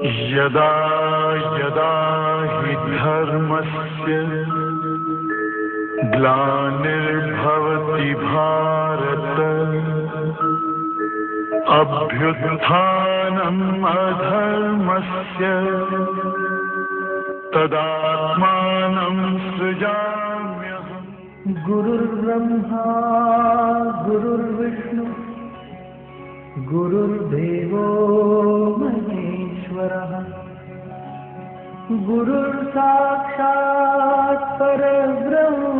यदा यदा हि धर्मस्य ग्लानिर्भवति भारत अभ्युत्थानम् अधर्मस्य तदात्मानं सृजाम्यहम्। गुरुर्ब्रह्मा गुरुर्विष्णु गुरुर्देवो महेश्वरः गुरुर्साक्षात् परब्रह्म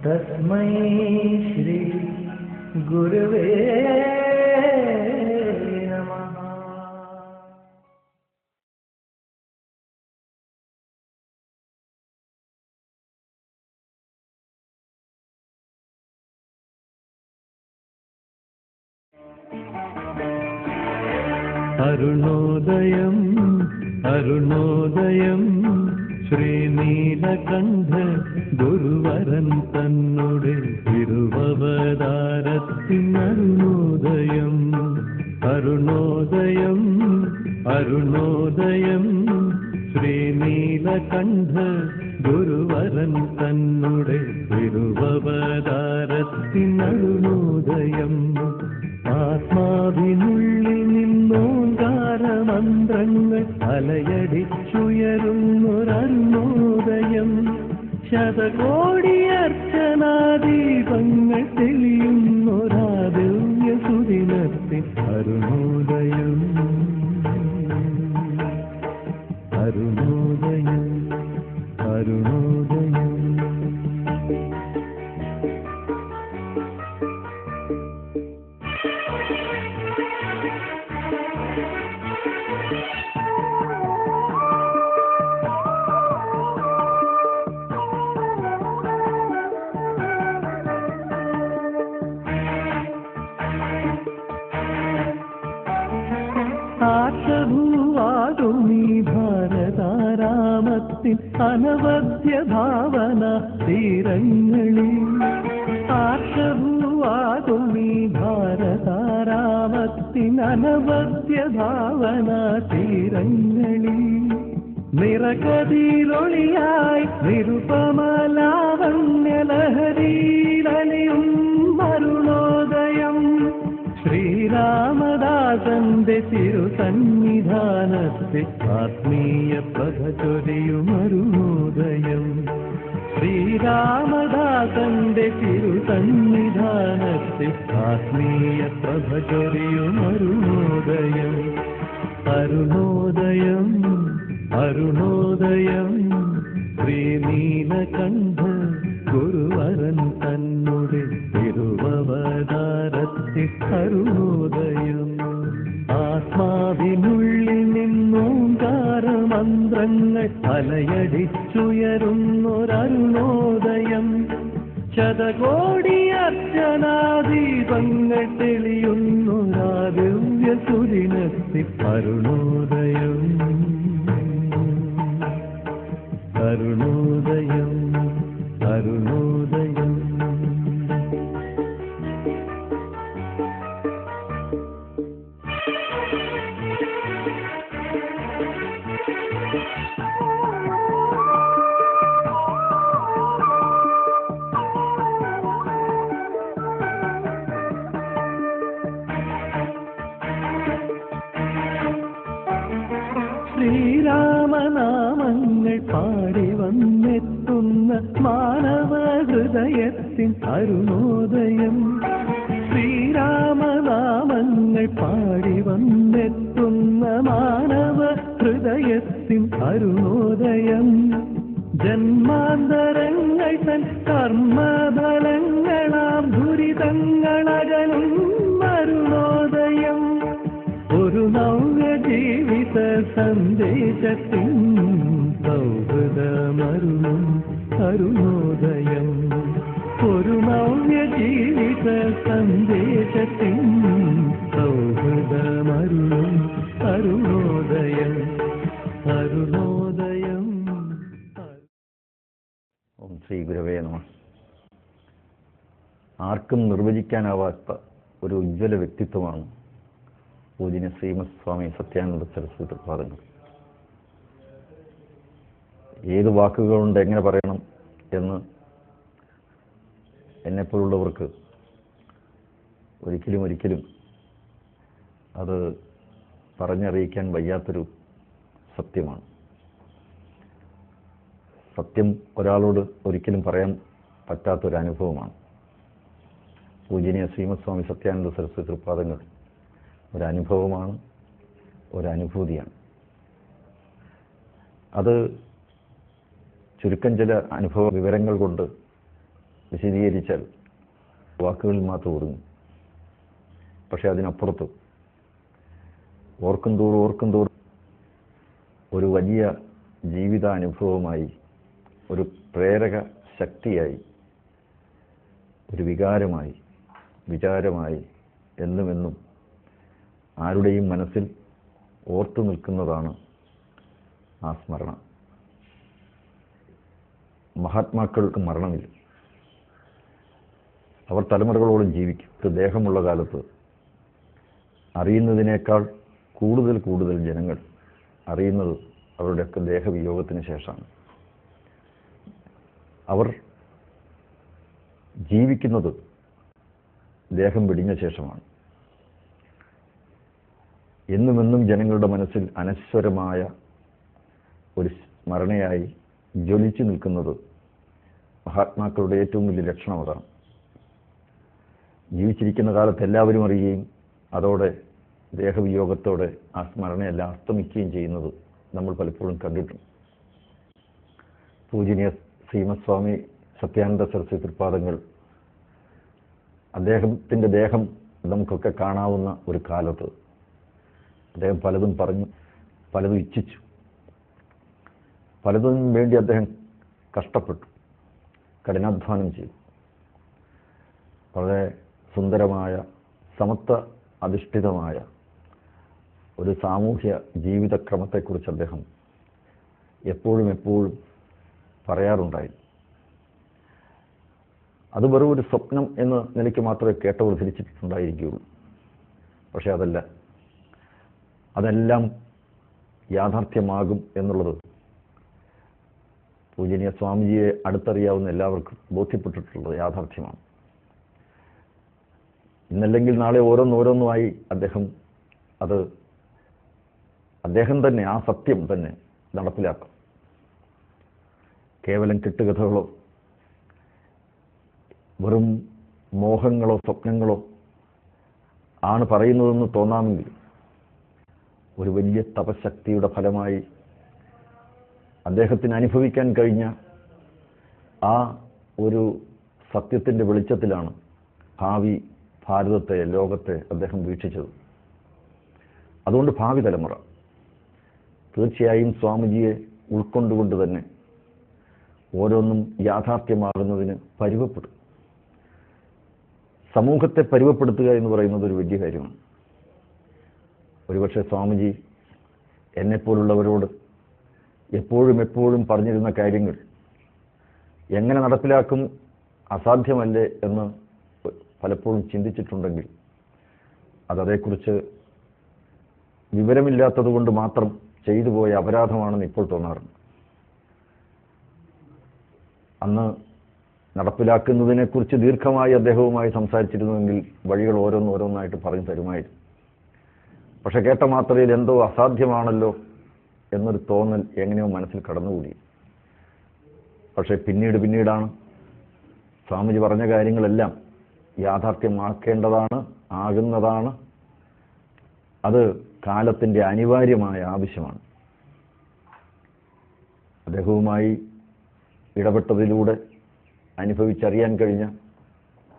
तस्मै श्री गुरवे नमः। अरुणोदयम् अरुणोदयम् ശ്രീനീലകണ്ഠ ഗുരുവരൻ തന്നുടെ തിരുവവതാരത്തിനരുണോദയം അരുണോദയം അരുണോദയം ശ്രീനീലകണ്ഠ ഗുരുവരൻ തന്നുടെ തിരുവവതാരത്തിനരുണോദയം ആത്മാവിനുള്ളിൽ നിന്നോങ്കാരമന്ത്രങ്ങൾ അലയടിച്ചുയരുന്നൊരരുണോദയം ശതകോടി അർച്ചനാദീപങ്ങൾ തെളിയുന്നൊരാ ദിവ്യസുദിനത്തിൽ അരുണോദയം അരുണോദയം അരുണോദയം. ആശഭൂവാകുമീ ഭാരതാരാമത്തിൻ അനവദ്യ ഭാവന തീരങ്ങളിൽ ആശഭൂവാകുമീ ഭാരതാരാമത്തിൻ അനവദ്യ ഭാവന തീരങ്ങളിൽ നിറകതിരൊളിയായി നിരുപമലാവണ്യലഹരിയിലലിയും അരുണോദയം ശ്രീരാമദാസന്റെ തിരുസന്നിധാനത്തെ ആത്മീയ പ്രഭചൊരിയുമരുണോദയം ശ്രീരാമദാസന്റെ തിരുസന്നിധാനത്തെ ആത്മീയ പ്രഭചൊരിയുമരുണോദയം അരുണോദയം അരുണോദയം ശ്രീനീലകണ്ഠ ഗുരുവരൻ തന്നുടെ തിരുവവതാരത്തിൽ അരുണോദയം ആത്മാവിനുള്ളിൽ നിന്നോങ്കാരമന്ത്രങ്ങൾ അലയടിച്ചുയരുന്നൊരരുണോദയം ശതകോടി അർച്ചനാദീപങ്ങൾ തെളിയുന്നൊരാ ദിവ്യസുദിനത്തിൽ അരുണോദയം അരുണോദയം അരുണോദയം. ശ്രീരാമനാമങ്ങൾ പാടി വന്നെത്തുന്ന മാനവ ഹൃദയത്തിൻ അരുണോദയം ശ്രീരാമനാമങ്ങൾ പാടി വന്നെത്തുന്ന മാനവ ഹൃദയത്തിൻ അരുണോദയം ജന്മാന്തരങ്ങൾ തൻ കർമ്മഫലങ്ങളാം ദുരിതങ്ങളകലും അരുണോദയം ഒരു നവ്യ ജീവിത സന്ദേശത്തിൻ സൗഹൃദമരുളും അരുണോദയം ഒരു നവ്യ ജീവിത സന്ദേശത്തിൻ സൗഹൃദമരുളും അരുണോദയം അരുണോദയം. ഓം ശ്രീ ഗുരവേ നമഃ. ആർക്കും നിർവചിക്കാനാവാത്ത ഒരു ഉജ്ജ്വല വ്യക്തിത്വമാണ് പൂജ്യനീയ ശ്രീമദ് സ്വാമി സത്യാനന്ദ സരസ്വതി പാദങ്ങൾ. ഏത് വാക്കുകൾ കൊണ്ട് എങ്ങനെ പറയണം എന്ന് എന്നെപ്പോലുള്ളവർക്ക് ഒരിക്കലും അത് പറഞ്ഞറിയിക്കാൻ വയ്യാത്തൊരു സത്യമാണ്. സത്യം ഒരാളോട് ഒരിക്കലും പറയാൻ പറ്റാത്തൊരനുഭവമാണ്. പൂജ്യനീയ ശ്രീമദ് സ്വാമി സത്യാനന്ദ സരസ്വതി തൃപ്പാദങ്ങൾ ഒരനുഭവമാണ്, ഒരനുഭൂതിയാണ്. അത് ചുരുക്കം ചില അനുഭവ വിവരങ്ങൾ കൊണ്ട് വിശദീകരിച്ചാൽ വാക്കുകളിൽ മാത്രം ഒതുങ്ങും. പക്ഷെ അതിനപ്പുറത്ത് ഓർക്കും തോറും ഒരു വലിയ ജീവിതാനുഭവമായി, ഒരു പ്രേരക ശക്തിയായി, ഒരു വികാരമായി, വിചാരമായി എന്നും ആരുടെയും മനസ്സിൽ ഓർത്തു നിൽക്കുന്നതാണ് ആ സ്മരണ. മഹാത്മാക്കൾക്ക് മരണമില്ല. അവർ തലമുറകളോളം ജീവിക്കും. ദേഹമുള്ള കാലത്ത് അറിയുന്നതിനേക്കാൾ കൂടുതൽ ജനങ്ങൾ അറിയുന്നത് അവരുടെയൊക്കെ ദേഹവിയോഗത്തിന് ശേഷമാണ്. അവർ ജീവിക്കുന്നത് ദേഹം വെടിഞ്ഞ ശേഷമാണ്. എന്നും ജനങ്ങളുടെ മനസ്സിൽ അനശ്വരമായ ഒരു സ്മരണയായി ജ്വലിച്ചു നിൽക്കുന്നത് മഹാത്മാക്കളുടെ ഏറ്റവും വലിയ ലക്ഷണം അതാണ്. ജീവിച്ചിരിക്കുന്ന കാലത്ത് എല്ലാവരും അറിയുകയും അതോടെ ദേഹവിയോഗത്തോടെ ആ സ്മരണയെല്ലാം അസ്തമിക്കുകയും ചെയ്യുന്നത് നമ്മൾ പലപ്പോഴും കണ്ടിട്ടുണ്ട്. പൂജ്യനീയ ശ്രീമദ് സ്വാമി സത്യാനന്ദ സരസ്വതി തൃപ്പാദങ്ങൾ അദ്ദേഹത്തിൻ്റെ ദേഹം നമുക്കൊക്കെ കാണാവുന്ന ഒരു കാലത്ത് അദ്ദേഹം പലതും പറഞ്ഞു, പലതും ഇച്ഛിച്ചു, പലതും വേണ്ടി അദ്ദേഹം കഷ്ടപ്പെട്ടു, കഠിനാധ്വാനം ചെയ്തു. വളരെ സുന്ദരമായ സമത്വ അധിഷ്ഠിതമായ ഒരു സാമൂഹ്യ ജീവിതക്രമത്തെക്കുറിച്ച് അദ്ദേഹം എപ്പോഴും പറയാറുണ്ടായിരുന്നു. അത് വെറും ഒരു സ്വപ്നം എന്ന നിലയ്ക്ക് മാത്രമേ കേട്ടവർ ധരിച്ചിട്ടുണ്ടായിരിക്കുകയുള്ളൂ. പക്ഷെ അതെല്ലാം യാഥാർത്ഥ്യമാകും എന്നുള്ളത് പൂജനീയ സ്വാമിജിയെ അടുത്തറിയാവുന്ന എല്ലാവർക്കും ബോധ്യപ്പെട്ടിട്ടുള്ളത് യാഥാർത്ഥ്യമാണ്. ഇന്നല്ലെങ്കിൽ നാളെ ഓരോന്നുമായി അദ്ദേഹം തന്നെ ആ സത്യം തന്നെ നടപ്പിലാക്കും. കേവലം കെട്ടുകഥകളോ വെറും മോഹങ്ങളോ സ്വപ്നങ്ങളോ ആണ് പറയുന്നതെന്ന് തോന്നാമെങ്കിൽ ഒരു വലിയ തപശക്തിയുടെ ഫലമായി അദ്ദേഹത്തിന് അനുഭവിക്കാൻ കഴിഞ്ഞ ആ ഒരു സത്യത്തിൻ്റെ വെളിച്ചത്തിലാണ് ഭാവി ഭാരതത്തെ, ലോകത്തെ അദ്ദേഹം വീക്ഷിച്ചത്. അതുകൊണ്ട് ഭാവി തലമുറ തീർച്ചയായും സ്വാമിജിയെ ഉൾക്കൊണ്ടുകൊണ്ട് തന്നെ ഓരോന്നും യാഥാർത്ഥ്യമാകുന്നതിന് പരുവപ്പെടും. സമൂഹത്തെ പരുവപ്പെടുത്തുക എന്ന് പറയുന്നത് ഒരു വലിയ കാര്യമാണ്. ഒരുപക്ഷെ സ്വാമിജി എന്നെപ്പോലുള്ളവരോട് എപ്പോഴും പറഞ്ഞിരുന്ന കാര്യങ്ങൾ എങ്ങനെ നടപ്പിലാക്കും, അസാധ്യമല്ലേ എന്ന് പലപ്പോഴും ചിന്തിച്ചിട്ടുണ്ടെങ്കിൽ അതേക്കുറിച്ച് വിവരമില്ലാത്തത് കൊണ്ട് മാത്രം ചെയ്തു പോയ അപരാധമാണെന്ന് ഇപ്പോൾ തോന്നാറുണ്ട്. അന്ന് നടപ്പിലാക്കുന്നതിനെക്കുറിച്ച് ദീർഘമായി അദ്ദേഹവുമായി സംസാരിച്ചിരുന്നുവെങ്കിൽ വഴികൾ ഓരോന്നായിട്ട് പറഞ്ഞു തരുമായിരുന്നു. പക്ഷെ കേട്ട മാത്രയിൽ എന്തോ അസാധ്യമാണല്ലോ എന്നൊരു തോന്നൽ എങ്ങനെയോ മനസ്സിൽ കടന്നുകൂടി. പക്ഷെ പിന്നീടാണ് സ്വാമിജി പറഞ്ഞ കാര്യങ്ങളെല്ലാം യാഥാർത്ഥ്യമാക്കേണ്ടതാണ്, ആകുന്നതാണ്. അത് കാലത്തിൻ്റെ അനിവാര്യമായ ആവശ്യമാണ്. അദ്ദേഹവുമായി ഇടപെട്ടതിലൂടെ അനുഭവിച്ചറിയാൻ കഴിഞ്ഞ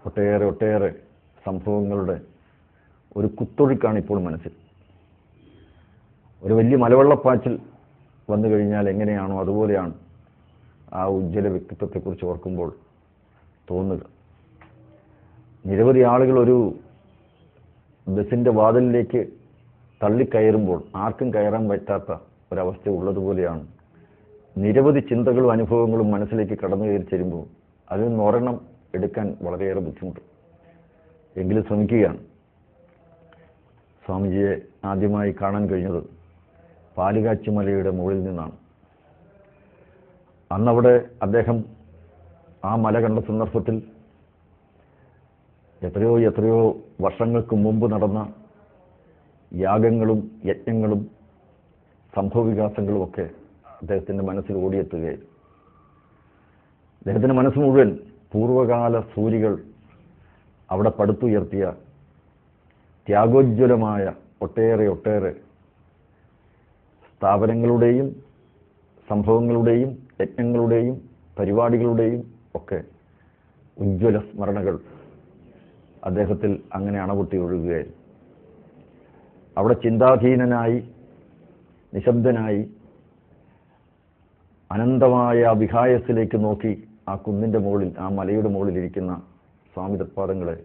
ഒട്ടേറെ സംഭവങ്ങളുടെ ഒരു കുത്തൊഴുക്കാണ് ഇപ്പോൾ മനസ്സിൽ. ഒരു വലിയ മലവെള്ളപ്പാച്ചിൽ വന്നു കഴിഞ്ഞാൽ എങ്ങനെയാണോ അതുപോലെയാണ് ആ ഉജ്ജ്വല വ്യക്തിത്വത്തെക്കുറിച്ച് ഓർക്കുമ്പോൾ തോന്നുക. നിരവധി ആളുകൾ ഒരു ബസിൻ്റെ വാതിലിലേക്ക് തള്ളിക്കയറുമ്പോൾ ആർക്കും കയറാൻ പറ്റാത്ത ഒരവസ്ഥ ഉള്ളതുപോലെയാണ് നിരവധി ചിന്തകളും അനുഭവങ്ങളും മനസ്സിലേക്ക് കടന്നു കയറി ചേരുമ്പോൾ അതിൽ നിന്ന് ഒരെണ്ണം എടുക്കാൻ വളരെയേറെ ബുദ്ധിമുട്ട്. എങ്കിലും ശ്രമിക്കുകയാണ്. സ്വാമിജിയെ ആദ്യമായി കാണാൻ കഴിഞ്ഞത് പാലുകാച്ചിമലയുടെ മുകളിൽ നിന്നാണ്. അന്നവിടെ അദ്ദേഹം ആ മല കണ്ട സന്ദർഭത്തിൽ എത്രയോ വർഷങ്ങൾക്ക് മുമ്പ് നടന്ന യാഗങ്ങളും യജ്ഞങ്ങളും സംഭവവികാസങ്ങളുമൊക്കെ അദ്ദേഹത്തിൻ്റെ മനസ്സിൽ ഓടിയെത്തുകയായിരുന്നു. അദ്ദേഹത്തിൻ്റെ മനസ്സ് മുഴുവൻ പൂർവകാല സൂരികൾ അവിടെ പടുത്തുയർത്തിയ ത്യാഗോജ്വലമായ ഒട്ടേറെ സ്ഥാപനങ്ങളുടെയും സംഭവങ്ങളുടെയും യജ്ഞങ്ങളുടെയും പരിപാടികളുടെയും ഒക്കെ ഉജ്ജ്വല സ്മരണകൾ അദ്ദേഹത്തിൽ അങ്ങനെ അണപൊട്ടി ഒഴുകുകയായിരുന്നു. അവിടെ ചിന്താധീനനായി നിശബ്ദനായി അനന്തമായ വിഹായസിലേക്ക് നോക്കി ആ കുന്നിൻ്റെ മുകളിൽ, ആ മലയുടെ മുകളിലിരിക്കുന്ന സ്വാമി തത്പാദങ്ങളെ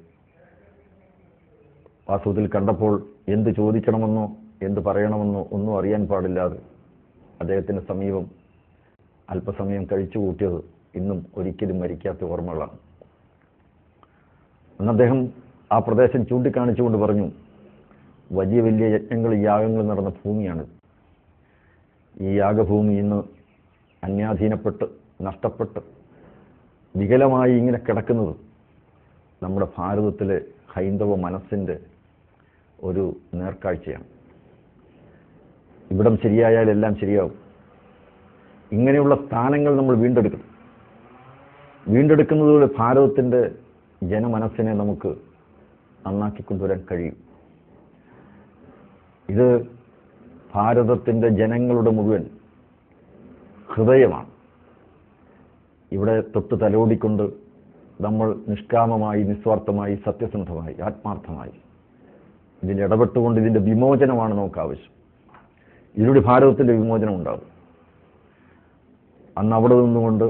വാസ്തവത്തിൽ കണ്ടപ്പോൾ എന്ത് ചോദിക്കണമെന്നോ എന്ത് പറയണമെന്നോ ഒന്നും അറിയാൻ പാടില്ലാതെ അദ്ദേഹത്തിൻ്റെ സമീപം അല്പസമയം കഴിച്ചു കൂട്ടിയത് ഇന്നും ഒരിക്കലും മരിക്കാത്ത ഓർമ്മകളാണ്. അന്ന് അദ്ദേഹം ആ പ്രദേശം ചൂണ്ടിക്കാണിച്ചുകൊണ്ട് പറഞ്ഞു, വലിയ യജ്ഞങ്ങളും യാഗങ്ങളും നടന്ന ഭൂമിയാണ്. ഈ യാഗഭൂമി ഇന്ന് അന്യാധീനപ്പെട്ട് നഷ്ടപ്പെട്ട് വികലമായി ഇങ്ങനെ കിടക്കുന്നത് നമ്മുടെ ഭാരതത്തിലെ ഹൈന്ദവ മനസ്സിൻ്റെ ഒരു നേർക്കാഴ്ചയാണ്. ഇവിടം ശരിയായാൽ എല്ലാം ശരിയാവും. ഇങ്ങനെയുള്ള സ്ഥാനങ്ങൾ നമ്മൾ വീണ്ടെടുക്കുന്നതിലൂടെ ഭാരതത്തിൻ്റെ ജനമനസ്സിനെ നമുക്ക് നന്നാക്കിക്കൊണ്ടുവരാൻ കഴിയും. ഇത് ഭാരതത്തിൻ്റെ ജനങ്ങളുടെ മുഴുവൻ ഹൃദയമാണ്. ഇവിടെ തൊട്ട് തലോടിക്കൊണ്ട് നമ്മൾ നിഷ്കാമമായി, നിസ്വാർത്ഥമായി, സത്യസന്ധമായി, ആത്മാർത്ഥമായി ഇതിൽ ഇടപെട്ടുകൊണ്ട് ഇതിൻ്റെ വിമോചനമാണ് നമുക്ക് ആവശ്യം. ഇതിലൂടെ ഭാരതത്തിൻ്റെ വിമോചനം ഉണ്ടാകും. അന്ന് അവിടെ നിന്നുകൊണ്ട്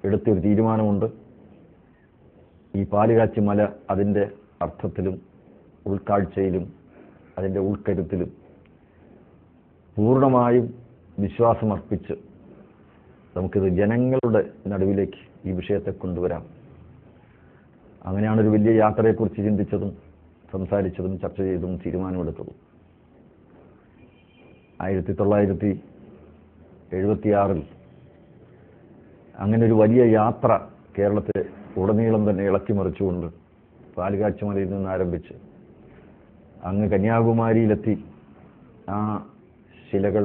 എടുത്തൊരു തീരുമാനമുണ്ട്. ഈ പാലുകാച്ചി മല അതിൻ്റെ അർത്ഥത്തിലും ഉൾക്കാഴ്ചയിലും അതിൻ്റെ ഉൾക്കരുത്തിലും പൂർണ്ണമായും വിശ്വാസമർപ്പിച്ച് നമുക്കിത് ജനങ്ങളുടെ നടുവിലേക്ക് ഈ വിഷയത്തെ കൊണ്ടുവരാം. അങ്ങനെയാണൊരു വലിയ യാത്രയെക്കുറിച്ച് ചിന്തിച്ചതും സംസാരിച്ചതും ചർച്ച ചെയ്തതും തീരുമാനമെടുത്തതും. 1976 അങ്ങനെ ഒരു വലിയ യാത്ര കേരളത്തെ ഉടനീളം തന്നെ ഇളക്കിമറിച്ചുകൊണ്ട് പാലുകാച്ചിമലയിൽ നിന്ന് ആരംഭിച്ച് അങ്ങ് കന്യാകുമാരിയിലെത്തി ആ ശിലകൾ,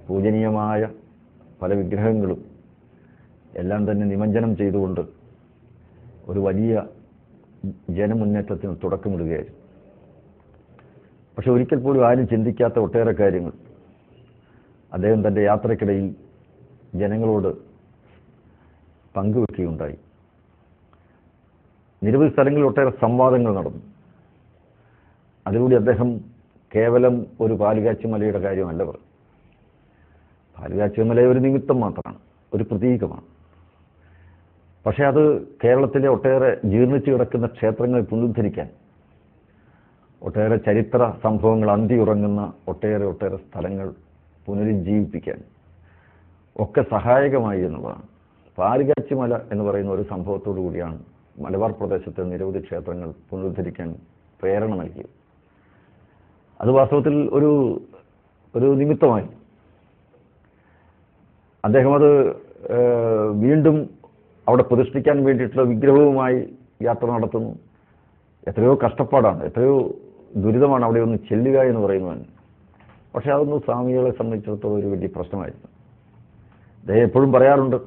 പൂജനീയമായ പല വിഗ്രഹങ്ങളും എല്ലാം തന്നെ നിമഞ്ജനം ചെയ്തുകൊണ്ട് ഒരു വലിയ ജനമുന്നേറ്റത്തിന് തുടക്കമിടുകയായിരുന്നു. പക്ഷെ ഒരിക്കൽ പോലും ആരും ചിന്തിക്കാത്ത ഒട്ടേറെ കാര്യങ്ങൾ അദ്ദേഹം തൻ്റെ യാത്രക്കിടയിൽ ജനങ്ങളോട് പങ്കുവെക്കുകയുണ്ടായി. നിരവധി സ്ഥലങ്ങളിൽ ഒട്ടേറെ സംവാദങ്ങൾ നടന്നു. അതിലൂടെ അദ്ദേഹം കേവലം ഒരു പാലുകാച്ചിമലയുടെ കാര്യമല്ല പറഞ്ഞു. പാലുകാച്ചിമല ഒരു നിമിത്തം മാത്രമാണ്, ഒരു പ്രതീകമാണ്. പക്ഷേ അത് കേരളത്തിലെ ഒട്ടേറെ ജീർണിച്ചു കിടക്കുന്ന ക്ഷേത്രങ്ങളെ പുനരുദ്ധരിക്കാൻ, ഒട്ടേറെ ചരിത്ര സംഭവങ്ങൾ അന്തിയുറങ്ങുന്ന ഒട്ടേറെ സ്ഥലങ്ങൾ പുനരുജ്ജീവിപ്പിക്കാൻ ഒക്കെ സഹായകമായി എന്നുള്ളതാണ്. പാലുകാച്ചിമല എന്ന് പറയുന്ന ഒരു സംഭവത്തോടു കൂടിയാണ് മലബാർ പ്രദേശത്തെ നിരവധി ക്ഷേത്രങ്ങൾ പുനരുദ്ധരിക്കാൻ പ്രേരണ നൽകിയത്. അത് വാസ്തവത്തിൽ ഒരു നിമിത്തമായി. അദ്ദേഹം അത് വീണ്ടും അവിടെ പ്രതിഷ്ഠിക്കാൻ വേണ്ടിയിട്ടുള്ള വിഗ്രഹവുമായി യാത്ര നടത്തുന്നു. എത്രയോ കഷ്ടപ്പാടാണ്, എത്രയോ ദുരിതമാണ് അവിടെ ഒന്ന് ചെല്ലുക എന്ന് പറയുന്നതിന്. പക്ഷെ അതൊന്നും സ്വാമികളെ സംബന്ധിച്ചിടത്തോളം ഒരു വലിയ പ്രശ്നമായിരുന്നു. അദ്ദേഹം എപ്പോഴും പറയാറുണ്ട്,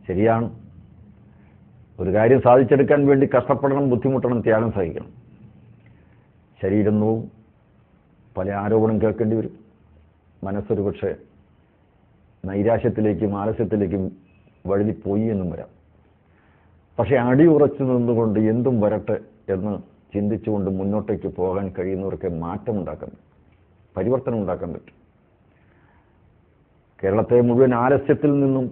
ശരിയാണ്, ഒരു കാര്യം സാധിച്ചെടുക്കാൻ വേണ്ടി കഷ്ടപ്പെടണം, ബുദ്ധിമുട്ടണം, ത്യാഗം സഹിക്കണം. ശരീരം നോവും, പല ആരോപണം കേൾക്കേണ്ടി വരും. മനസ്സൊരു പക്ഷേ നൈരാശ്യത്തിലേക്കും ആലസ്യത്തിലേക്കും വഴുതിപ്പോയി എന്നും വരാം. പക്ഷെ അടിയുറച്ചു നിന്നുകൊണ്ട് എന്തും വരട്ടെ എന്ന് ചിന്തിച്ചുകൊണ്ട് മുന്നോട്ടേക്ക് പോകാൻ കഴിയുന്നവർക്ക് മാറ്റമുണ്ടാക്കാൻ പറ്റും, പരിവർത്തനം ഉണ്ടാക്കാൻ പറ്റും. കേരളത്തെ മുഴുവൻ ആലസ്യത്തിൽ നിന്നും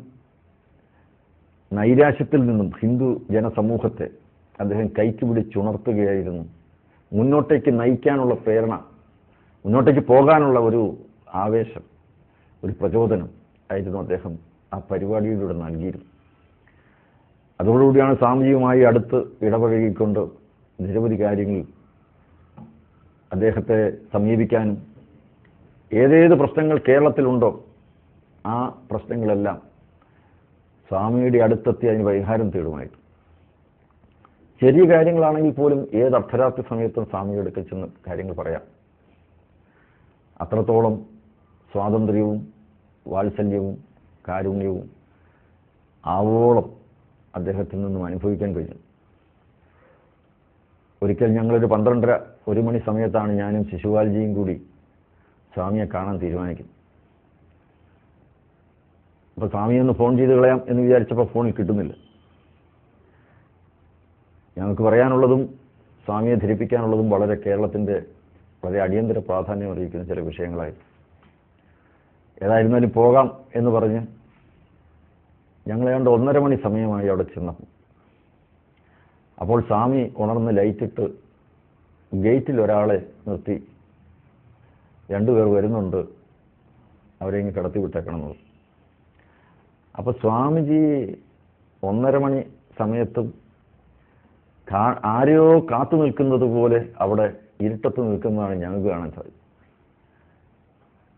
നൈരാശ്യത്തിൽ നിന്നും ഹിന്ദു ജനസമൂഹത്തെ അദ്ദേഹം കൈക്ക് പിടിച്ചുണർത്തുകയായിരുന്നു. മുന്നോട്ടേക്ക് നയിക്കാനുള്ള പ്രേരണ, മുന്നോട്ടേക്ക് പോകാനുള്ള ഒരു ആവേശം, ഒരു പ്രചോദനം ആയിരുന്നു അദ്ദേഹം ആ പരിപാടിയിലൂടെ നൽകിയിരുന്നു. അതോടുകൂടിയാണ് സ്വാമിജിയുമായി അടുത്ത് ഇടപഴകിക്കൊണ്ട് നിരവധി കാര്യങ്ങൾ അദ്ദേഹത്തെ സമീപിക്കാനും ഏതേത് പ്രശ്നങ്ങൾ കേരളത്തിലുണ്ടോ ആ പ്രശ്നങ്ങളെല്ലാം സ്വാമിയുടെ അടുത്തെത്തി അതിന് പരിഹാരം തേടുമായിരുന്നു. ചെറിയ കാര്യങ്ങളാണെങ്കിൽ പോലും ഏത് അർദ്ധരാത്രി സമയത്തും സ്വാമിയുടെ അടുക്കൽ ചെന്ന് കാര്യങ്ങൾ പറയാം. അത്രത്തോളം സ്വാതന്ത്ര്യവും വാത്സല്യവും കാരുണ്യവും ആവോളം അദ്ദേഹത്തിൽ നിന്നും അനുഭവിക്കാൻ കഴിഞ്ഞു. ഒരിക്കൽ ഞങ്ങളൊരു 12:30-1 മണി സമയത്താണ് ഞാനും ശിശുപാൽജിയും കൂടി സ്വാമിയെ കാണാൻ തീരുമാനിക്കുന്നത്. അപ്പോൾ സ്വാമിയൊന്ന് ഫോൺ ചെയ്ത് കളയാം എന്ന് വിചാരിച്ചപ്പോൾ ഫോണിൽ കിട്ടുന്നില്ല. ഞങ്ങൾക്ക് പറയാനുള്ളതും സ്വാമിയെ ധരിപ്പിക്കാനുള്ളതും വളരെ കേരളത്തിൻ്റെ വളരെ അടിയന്തര പ്രാധാന്യം അറിയിക്കുന്ന ചില വിഷയങ്ങളായി. ഏതായിരുന്നാലും പോകാം എന്ന് പറഞ്ഞ് ഞങ്ങളേണ്ട 1:30 മണി സമയമായി അവിടെ ചെന്നപ്പോൾ അപ്പോൾ സ്വാമി ഉണർന്ന് ലൈറ്റിട്ട് ഗേറ്റിൽ ഒരാളെ നിർത്തി 2 പേർ വരുന്നുണ്ട്, അവരെ ഇങ്ങ് കടത്തി വിട്ടേക്കണമെന്ന്. അപ്പോൾ സ്വാമിജി 1:30 മണി സമയത്തും ആരെയോ കാത്തു നിൽക്കുന്നത് പോലെ അവിടെ ഇരുട്ടത്ത് നിൽക്കുന്നതാണ് ഞങ്ങൾക്ക് കാണാൻ സാധിക്കും.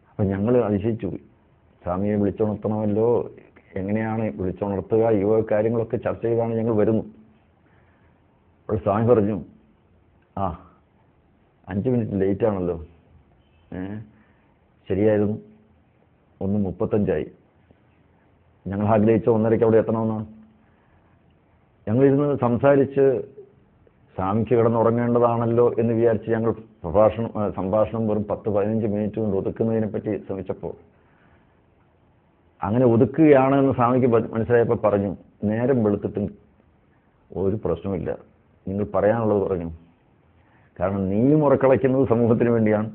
അപ്പം ഞങ്ങൾ അതിശയിച്ചു പോയി. സ്വാമിയെ വിളിച്ചുണർത്തണമല്ലോ, എങ്ങനെയാണ് വിളിച്ചുണർത്തുക, ഈ കാര്യങ്ങളൊക്കെ ചർച്ച ചെയ്താണ് ഞങ്ങൾ വരുന്നു. അപ്പോൾ സ്വാമി പറഞ്ഞു, 5 മിനിറ്റ് ലേറ്റാണല്ലോ. ശരിയായിരുന്നു, 1:35 ഞങ്ങൾ ആഗ്രഹിച്ച 1:30 അവിടെ എത്തണമെന്നാണ്. ഞങ്ങളിരുന്ന് സംസാരിച്ച് സ്വാമിക്ക് കിടന്നുറങ്ങേണ്ടതാണല്ലോ എന്ന് വിചാരിച്ച് ഞങ്ങൾ സംഭാഷണം വെറും 10-15 മിനിറ്റ് കൊണ്ട് ഒതുക്കുന്നതിനെപ്പറ്റി ശ്രമിച്ചപ്പോൾ അങ്ങനെ ഒതുക്കുകയാണെന്ന് സ്വാമിക്ക് മനസ്സിലായപ്പോൾ പറഞ്ഞു, നേരം വെളുത്തിട്ടും ഒരു പ്രശ്നമില്ല, നിങ്ങൾ പറയാനുള്ളത് പറഞ്ഞു. കാരണം നീയും ഉറക്കളയ്ക്കുന്നത് സമൂഹത്തിന് വേണ്ടിയാണ്,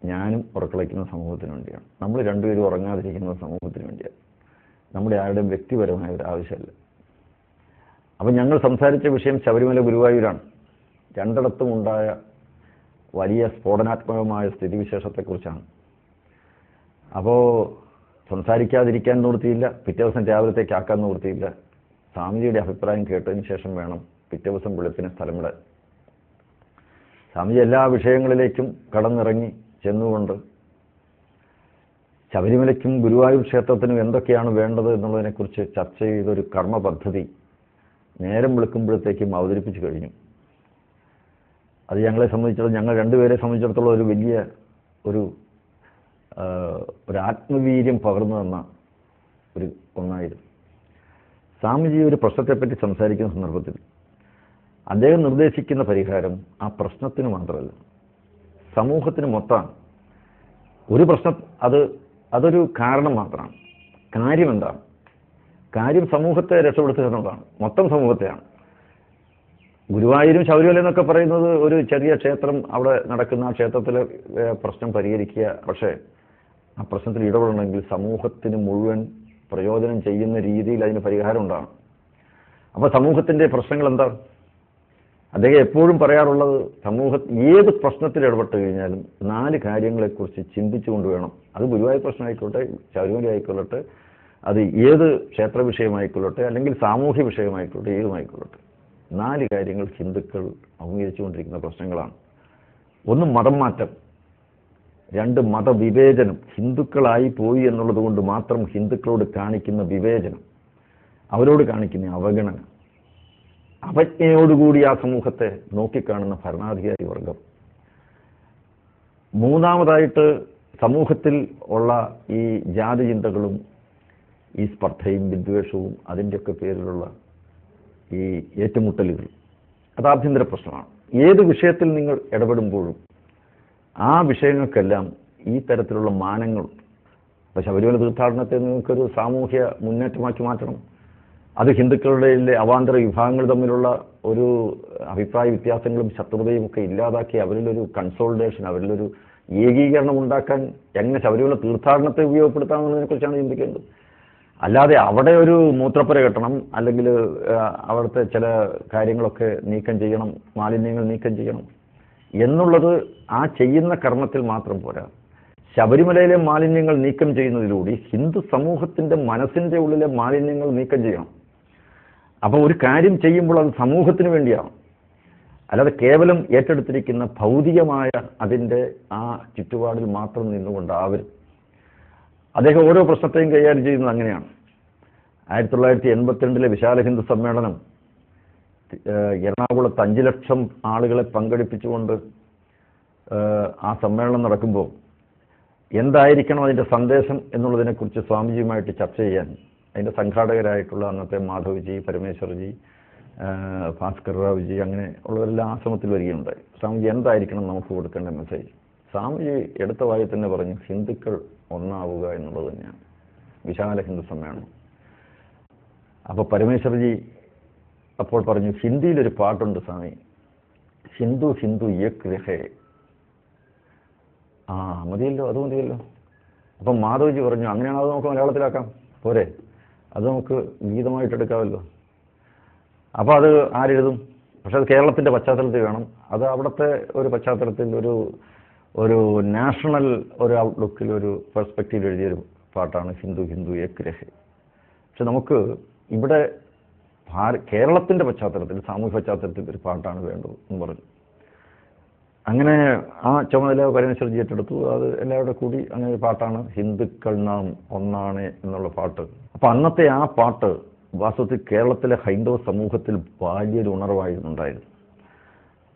ഞാനും ഉറക്കളയ്ക്കുന്നത് സമൂഹത്തിന് വേണ്ടിയാണ്. നമ്മൾ രണ്ടുപേരും ഉറങ്ങാതിരിക്കുന്നത് സമൂഹത്തിന് വേണ്ടിയാണ്, നമ്മുടെ ആരുടെയും വ്യക്തിപരമായ ഒരു ആവശ്യമല്ല. അപ്പം ഞങ്ങൾ സംസാരിച്ച വിഷയം ശബരിമല ഗുരുവായൂരാണ്. രണ്ടിടത്തും ഉണ്ടായ വലിയ സ്ഫോടനാത്മകമായ സ്ഥിതിവിശേഷത്തെക്കുറിച്ചാണ്. അപ്പോൾ സംസാരിക്കാതിരിക്കാൻ നിവൃത്തിയില്ല, പിറ്റേ ദിവസം രാവിലത്തേക്ക് ആക്കാൻ നിവൃത്തിയില്ല. സ്വാമിജിയുടെ അഭിപ്രായം കേട്ടതിന് ശേഷം വേണം പിറ്റേ ദിവസം വെളുപ്പിന് സ്ഥലം വിടാൻ. സ്വാമിജി എല്ലാ വിഷയങ്ങളിലേക്കും കടന്നിറങ്ങി ചെന്നുകൊണ്ട് ശബരിമലയ്ക്കും ഗുരുവായൂർ ക്ഷേത്രത്തിനും എന്തൊക്കെയാണ് വേണ്ടത് എന്നുള്ളതിനെക്കുറിച്ച് ചർച്ച ചെയ്തൊരു കർമ്മ പദ്ധതി നേരം വിളിക്കുമ്പോഴത്തേക്കും അവതരിപ്പിച്ചു കഴിഞ്ഞു. അത് ഞങ്ങളെ സംബന്ധിച്ചിടത്തോളം, ഞങ്ങൾ രണ്ടുപേരെ സംബന്ധിച്ചിടത്തോളം ഒരു വലിയ ഒരു ആത്മവീര്യം പകർന്നു തന്ന ഒന്നായിരുന്നു. സ്വാമിജി ഒരു പ്രശ്നത്തെപ്പറ്റി സംസാരിക്കുന്ന സന്ദർഭത്തിൽ അദ്ദേഹം നിർദ്ദേശിക്കുന്ന പരിഹാരം ആ പ്രശ്നത്തിന് മാത്രമല്ല, സമൂഹത്തിന് മൊത്തമാണ്. ഒരു പ്രശ്നം അതൊരു കാരണം മാത്രമാണ്. കാര്യം എന്താണ്? കാര്യം സമൂഹത്തെ രക്ഷപ്പെടുത്തുക എന്നുള്ളതാണ്, മൊത്തം സമൂഹത്തെയാണ്. ഗുരുവായൂരും ശബരിമല എന്നൊക്കെ പറയുന്നത് ഒരു ചെറിയ ക്ഷേത്രം, അവിടെ നടക്കുന്ന ആ ക്ഷേത്രത്തിലെ പ്രശ്നം പരിഹരിക്കുക. പക്ഷേ ആ പ്രശ്നത്തിൽ ഇടപെടണമെങ്കിൽ സമൂഹത്തിന് മുഴുവൻ പ്രയോജനം ചെയ്യുന്ന രീതിയിൽ അതിന് പരിഹാരം ഉണ്ടാകണം. അപ്പോൾ സമൂഹത്തിൻ്റെ പ്രശ്നങ്ങൾ എന്താണ്? അദ്ദേഹം എപ്പോഴും പറയാറുള്ളത്, ഏത് പ്രശ്നത്തിൽ ഇടപെട്ട് കഴിഞ്ഞാലും 4 കാര്യങ്ങളെക്കുറിച്ച് ചിന്തിച്ചുകൊണ്ട് വേണം. അത് ഗുരുവായൂർ പ്രശ്നമായിക്കോട്ടെ, ശബരിമല ആയിക്കൊള്ളട്ടെ, അത് ഏത് ക്ഷേത്ര വിഷയമായിക്കൊള്ളട്ടെ, അല്ലെങ്കിൽ സാമൂഹ്യ വിഷയമായിക്കോട്ടെ, ഏതുമായിക്കൊള്ളട്ടെ, 4 കാര്യങ്ങൾ ഹിന്ദുക്കൾ അഭിമുഖീകരിച്ചുകൊണ്ടിരിക്കുന്ന പ്രശ്നങ്ങളാണ്. 1 മതം മാറ്റം, 2 മതവിവേചനം. ഹിന്ദുക്കളായി പോയി എന്നുള്ളത് കൊണ്ട് മാത്രം ഹിന്ദുക്കളോട് കാണിക്കുന്ന വിവേചനം, അവരോട് കാണിക്കുന്ന അവഗണന, അവജ്ഞയോടുകൂടി ആ സമൂഹത്തെ നോക്കിക്കാണുന്ന ഭരണാധികാരി വർഗം. 3ാമതായിട്ട് സമൂഹത്തിൽ ഉള്ള ഈ ജാതി ചിന്തകളും ഈ സ്പർദ്ധയും വിദ്വേഷവും അതിൻ്റെയൊക്കെ പേരിലുള്ള ഈ ഏറ്റുമുട്ടലുകൾ, അത് ആഭ്യന്തര പ്രശ്നമാണ്. ഏത് വിഷയത്തിൽ നിങ്ങൾ ഇടപെടുമ്പോഴും ആ വിഷയങ്ങൾക്കെല്ലാം ഈ തരത്തിലുള്ള മാനങ്ങൾ. അപ്പോൾ ശബരിമല തീർത്ഥാടനത്തെ നിങ്ങൾക്കൊരു സാമൂഹ്യ മുന്നേറ്റമാക്കി മാറ്റണം. അത് ഹിന്ദുക്കളുടെ അവാന്തര വിഭാഗങ്ങൾ തമ്മിലുള്ള ഒരു അഭിപ്രായ വ്യത്യാസങ്ങളും ശത്രുതയും ഒക്കെ ഇല്ലാതാക്കി അവരിലൊരു കൺസോളിഡേഷൻ, അവരിലൊരു ഏകീകരണം ഉണ്ടാക്കാൻ എങ്ങനെ ശബരിമല തീർത്ഥാടനത്തെ ഉപയോഗപ്പെടുത്താമെന്നതിനെക്കുറിച്ചാണ് ചിന്തിക്കേണ്ടത്. അല്ലാതെ അവിടെ ഒരു മൂത്രപ്പുര കെട്ടണം, അല്ലെങ്കിൽ അവിടുത്തെ ചില കാര്യങ്ങളൊക്കെ നീക്കം ചെയ്യണം, മാലിന്യങ്ങൾ നീക്കം ചെയ്യണം എന്നുള്ളത് ആ ചെയ്യുന്ന കർമ്മത്തിൽ മാത്രം പോരാ. ശബരിമലയിലെ മാലിന്യങ്ങൾ നീക്കം ചെയ്യുന്നതിലൂടെ ഹിന്ദു സമൂഹത്തിൻ്റെ മനസ്സിൻ്റെ ഉള്ളിലെ മാലിന്യങ്ങൾ നീക്കം ചെയ്യണം. അപ്പോൾ ഒരു കാര്യം ചെയ്യുമ്പോൾ അത് സമൂഹത്തിന് വേണ്ടിയാണ്. അല്ലാതെ കേവലം ഏറ്റെടുത്തിരിക്കുന്ന ഭൗതികമായ അതിൻ്റെ ആ ചുറ്റുപാടിൽ മാത്രം നിന്നുകൊണ്ടാവരും. അദ്ദേഹം ഓരോ പ്രശ്നത്തെയും കൈകാര്യം ചെയ്യുന്നത് അങ്ങനെയാണ്. 1982 വിശാല ഹിന്ദു സമ്മേളനം എറണാകുളത്ത് 5 ലക്ഷം ആളുകളെ പങ്കെടുപ്പിച്ചുകൊണ്ട് ആ സമ്മേളനം നടക്കുമ്പോൾ എന്തായിരിക്കണം അതിൻ്റെ സന്ദേശം എന്നുള്ളതിനെക്കുറിച്ച് സ്വാമിജിയുമായിട്ട് ചർച്ച ചെയ്യാൻ അതിൻ്റെ സംഘാടകരായിട്ടുള്ള അന്നത്തെ മാധവ്ജി, പരമേശ്വർജി, ഭാസ്കർ റാവുജി അങ്ങനെ ഉള്ളവരെല്ലാം ആശ്രമത്തിൽ വരികയുണ്ടായി. സ്വാമിജി എന്തായിരിക്കണം നമുക്ക് കൊടുക്കേണ്ട മെസ്സേജ്? സ്വാമിജി എടുത്ത വായിൽ തന്നെ പറഞ്ഞു, ഹിന്ദുക്കൾ ഒന്നാവുക എന്നുള്ളത് തന്നെയാണ് വിശാല ഹിന്ദു സമ്മേളനം. അപ്പോൾ പരമേശ്വർജി അപ്പോൾ പറഞ്ഞു, ഹിന്ദിയിലൊരു പാട്ടുണ്ട് സ്വാമി, ഹിന്ദു ഹിന്ദു ഏക് രഹേ. മതിയല്ലോ, അത് മതിയല്ലോ. അപ്പം മാധവ്ജി പറഞ്ഞു, അങ്ങനെയാണ്, അത് നമുക്ക് മലയാളത്തിലാക്കാം പോരെ, അത് നമുക്ക് ഗീതമായിട്ടെടുക്കാമല്ലോ. അപ്പോൾ അത് ആരെഴുതും? പക്ഷെ അത് കേരളത്തിൻ്റെ പശ്ചാത്തലത്തിൽ വേണം. അത് അവിടുത്തെ ഒരു പശ്ചാത്തലത്തിൽ ഒരു നാഷണൽ ഒരു ഔട്ട്ലുക്കിൽ ഒരു പെർസ്പെക്റ്റീവ് എഴുതിയൊരു പാട്ടാണ് ഹിന്ദു ഹിന്ദു ഏക് രഹേ. പക്ഷെ നമുക്ക് ഇവിടെ കേരളത്തിൻ്റെ പശ്ചാത്തലത്തിൽ, സാമൂഹ്യ പശ്ചാത്തലത്തിൽ ഒരു പാട്ടാണ് വേണ്ടത് എന്ന് പറഞ്ഞു. അങ്ങനെ ആ ചുമതല പരമേശ്വർജി ഏറ്റെടുത്തു. അത് എല്ലാവരുടെ കൂടി അങ്ങനെ ഒരു പാട്ടാണ് ഹിന്ദുക്കൾ നാം ഒന്നാണ് എന്നുള്ള പാട്ട്. അപ്പം അന്നത്തെ ആ പാട്ട് വാസ്തവത്തിൽ കേരളത്തിലെ ഹൈന്ദവ സമൂഹത്തിൽ വലിയൊരു ഉണർവായിരുന്നുണ്ടായിരുന്നു.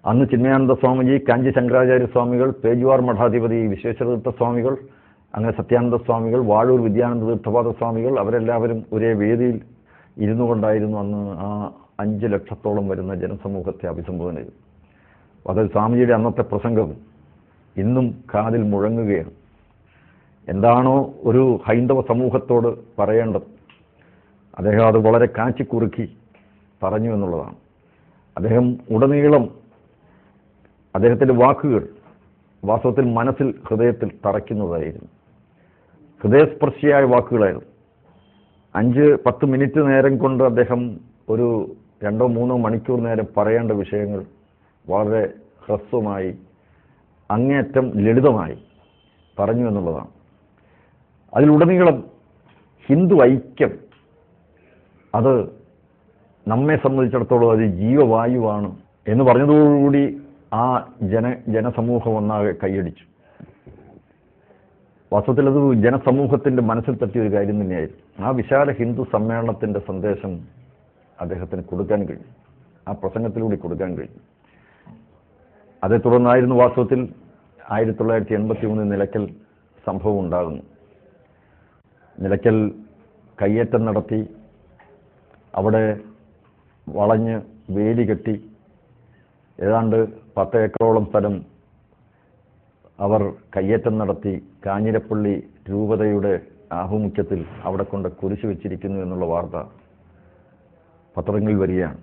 അന്ന് ചിന്മയാനന്ദ സ്വാമിജി, കാഞ്ചി ശങ്കരാചാര്യ സ്വാമികൾ, പേജുവാർ മഠാധിപതി വിശ്വേശ്വരതീർത്ഥ സ്വാമികൾ, അങ്ങനെ സത്യാനന്ദ സ്വാമികൾ, വാഴൂർ വിദ്യാനന്ദ തീർത്ഥപാദ സ്വാമികൾ, അവരെല്ലാവരും ഒരേ വേദിയിൽ ഇരുന്നു കൊണ്ടായിരുന്നു അന്ന് ആ 5 ലക്ഷത്തോളം വരുന്ന ജനസമൂഹത്തെ അഭിസംബോധന ചെയ്തു. അതായത് സ്വാമിജിയുടെ അന്നത്തെ പ്രസംഗം ഇന്നും കാതിൽ മുഴങ്ങുകയാണ്. എന്താണോ ഒരു ഹൈന്ദവ സമൂഹത്തോട് പറയേണ്ടത് അദ്ദേഹം അത് വളരെ കാച്ചിക്കുറുക്കി പറഞ്ഞു എന്നുള്ളതാണ്. അദ്ദേഹം ഉടനീളം അദ്ദേഹത്തിൻ്റെ വാക്കുകൾ വാസ്തവത്തിൽ മനസ്സിൽ, ഹൃദയത്തിൽ തറയ്ക്കുന്നതായിരുന്നു. ഹൃദയസ്പർശിയായ വാക്കുകളായിരുന്നു. 5-10 മിനിറ്റ് നേരം കൊണ്ട് അദ്ദേഹം ഒരു 2-3 മണിക്കൂർ നേരം പറയേണ്ട വിഷയങ്ങൾ വളരെ ഹ്രസ്വമായി, അങ്ങേയറ്റം ലളിതമായി പറഞ്ഞു എന്നുള്ളതാണ്. അതിലുടനീളം ഹിന്ദു ഐക്യം, അത് നമ്മെ സംബന്ധിച്ചിടത്തോളം അത് ജീവവായുവാണ് എന്ന് പറഞ്ഞതോടുകൂടി ആ ജനസമൂഹം ഒന്നാകെ കൈയടിച്ചു. വാസ്തവത്തിൽ അത് ജനസമൂഹത്തിൻ്റെ മനസ്സിൽ തട്ടിയ ഒരു കാര്യം തന്നെയായിരുന്നു. ആ വിശാല ഹിന്ദു സമ്മേളനത്തിൻ്റെ സന്ദേശം അദ്ദേഹത്തിന് കൊടുക്കാൻ കഴിഞ്ഞു, ആ പ്രസംഗത്തിലൂടെ കൊടുക്കാൻ കഴിഞ്ഞു. അതേ തുടർന്നായിരുന്നു വാസ്തവത്തിൽ 1983 നിലയ്ക്കൽ സംഭവം ഉണ്ടാകുന്നു. നിലയ്ക്കൽ കയ്യേറ്റം നടത്തി, അവിടെ വളഞ്ഞ് വേലി കെട്ടി ഏതാണ്ട് 10 ഏക്കറോളം സ്ഥലം അവർ കയ്യേറ്റം നടത്തി കാഞ്ഞിരപ്പള്ളി രൂപതയുടെ ആഭിമുഖ്യത്തിൽ അവിടെ കൊണ്ട് കുരിശ് വെച്ചിരിക്കുന്നു എന്നുള്ള വാർത്ത പത്രങ്ങളിൽ വരികയാണ്.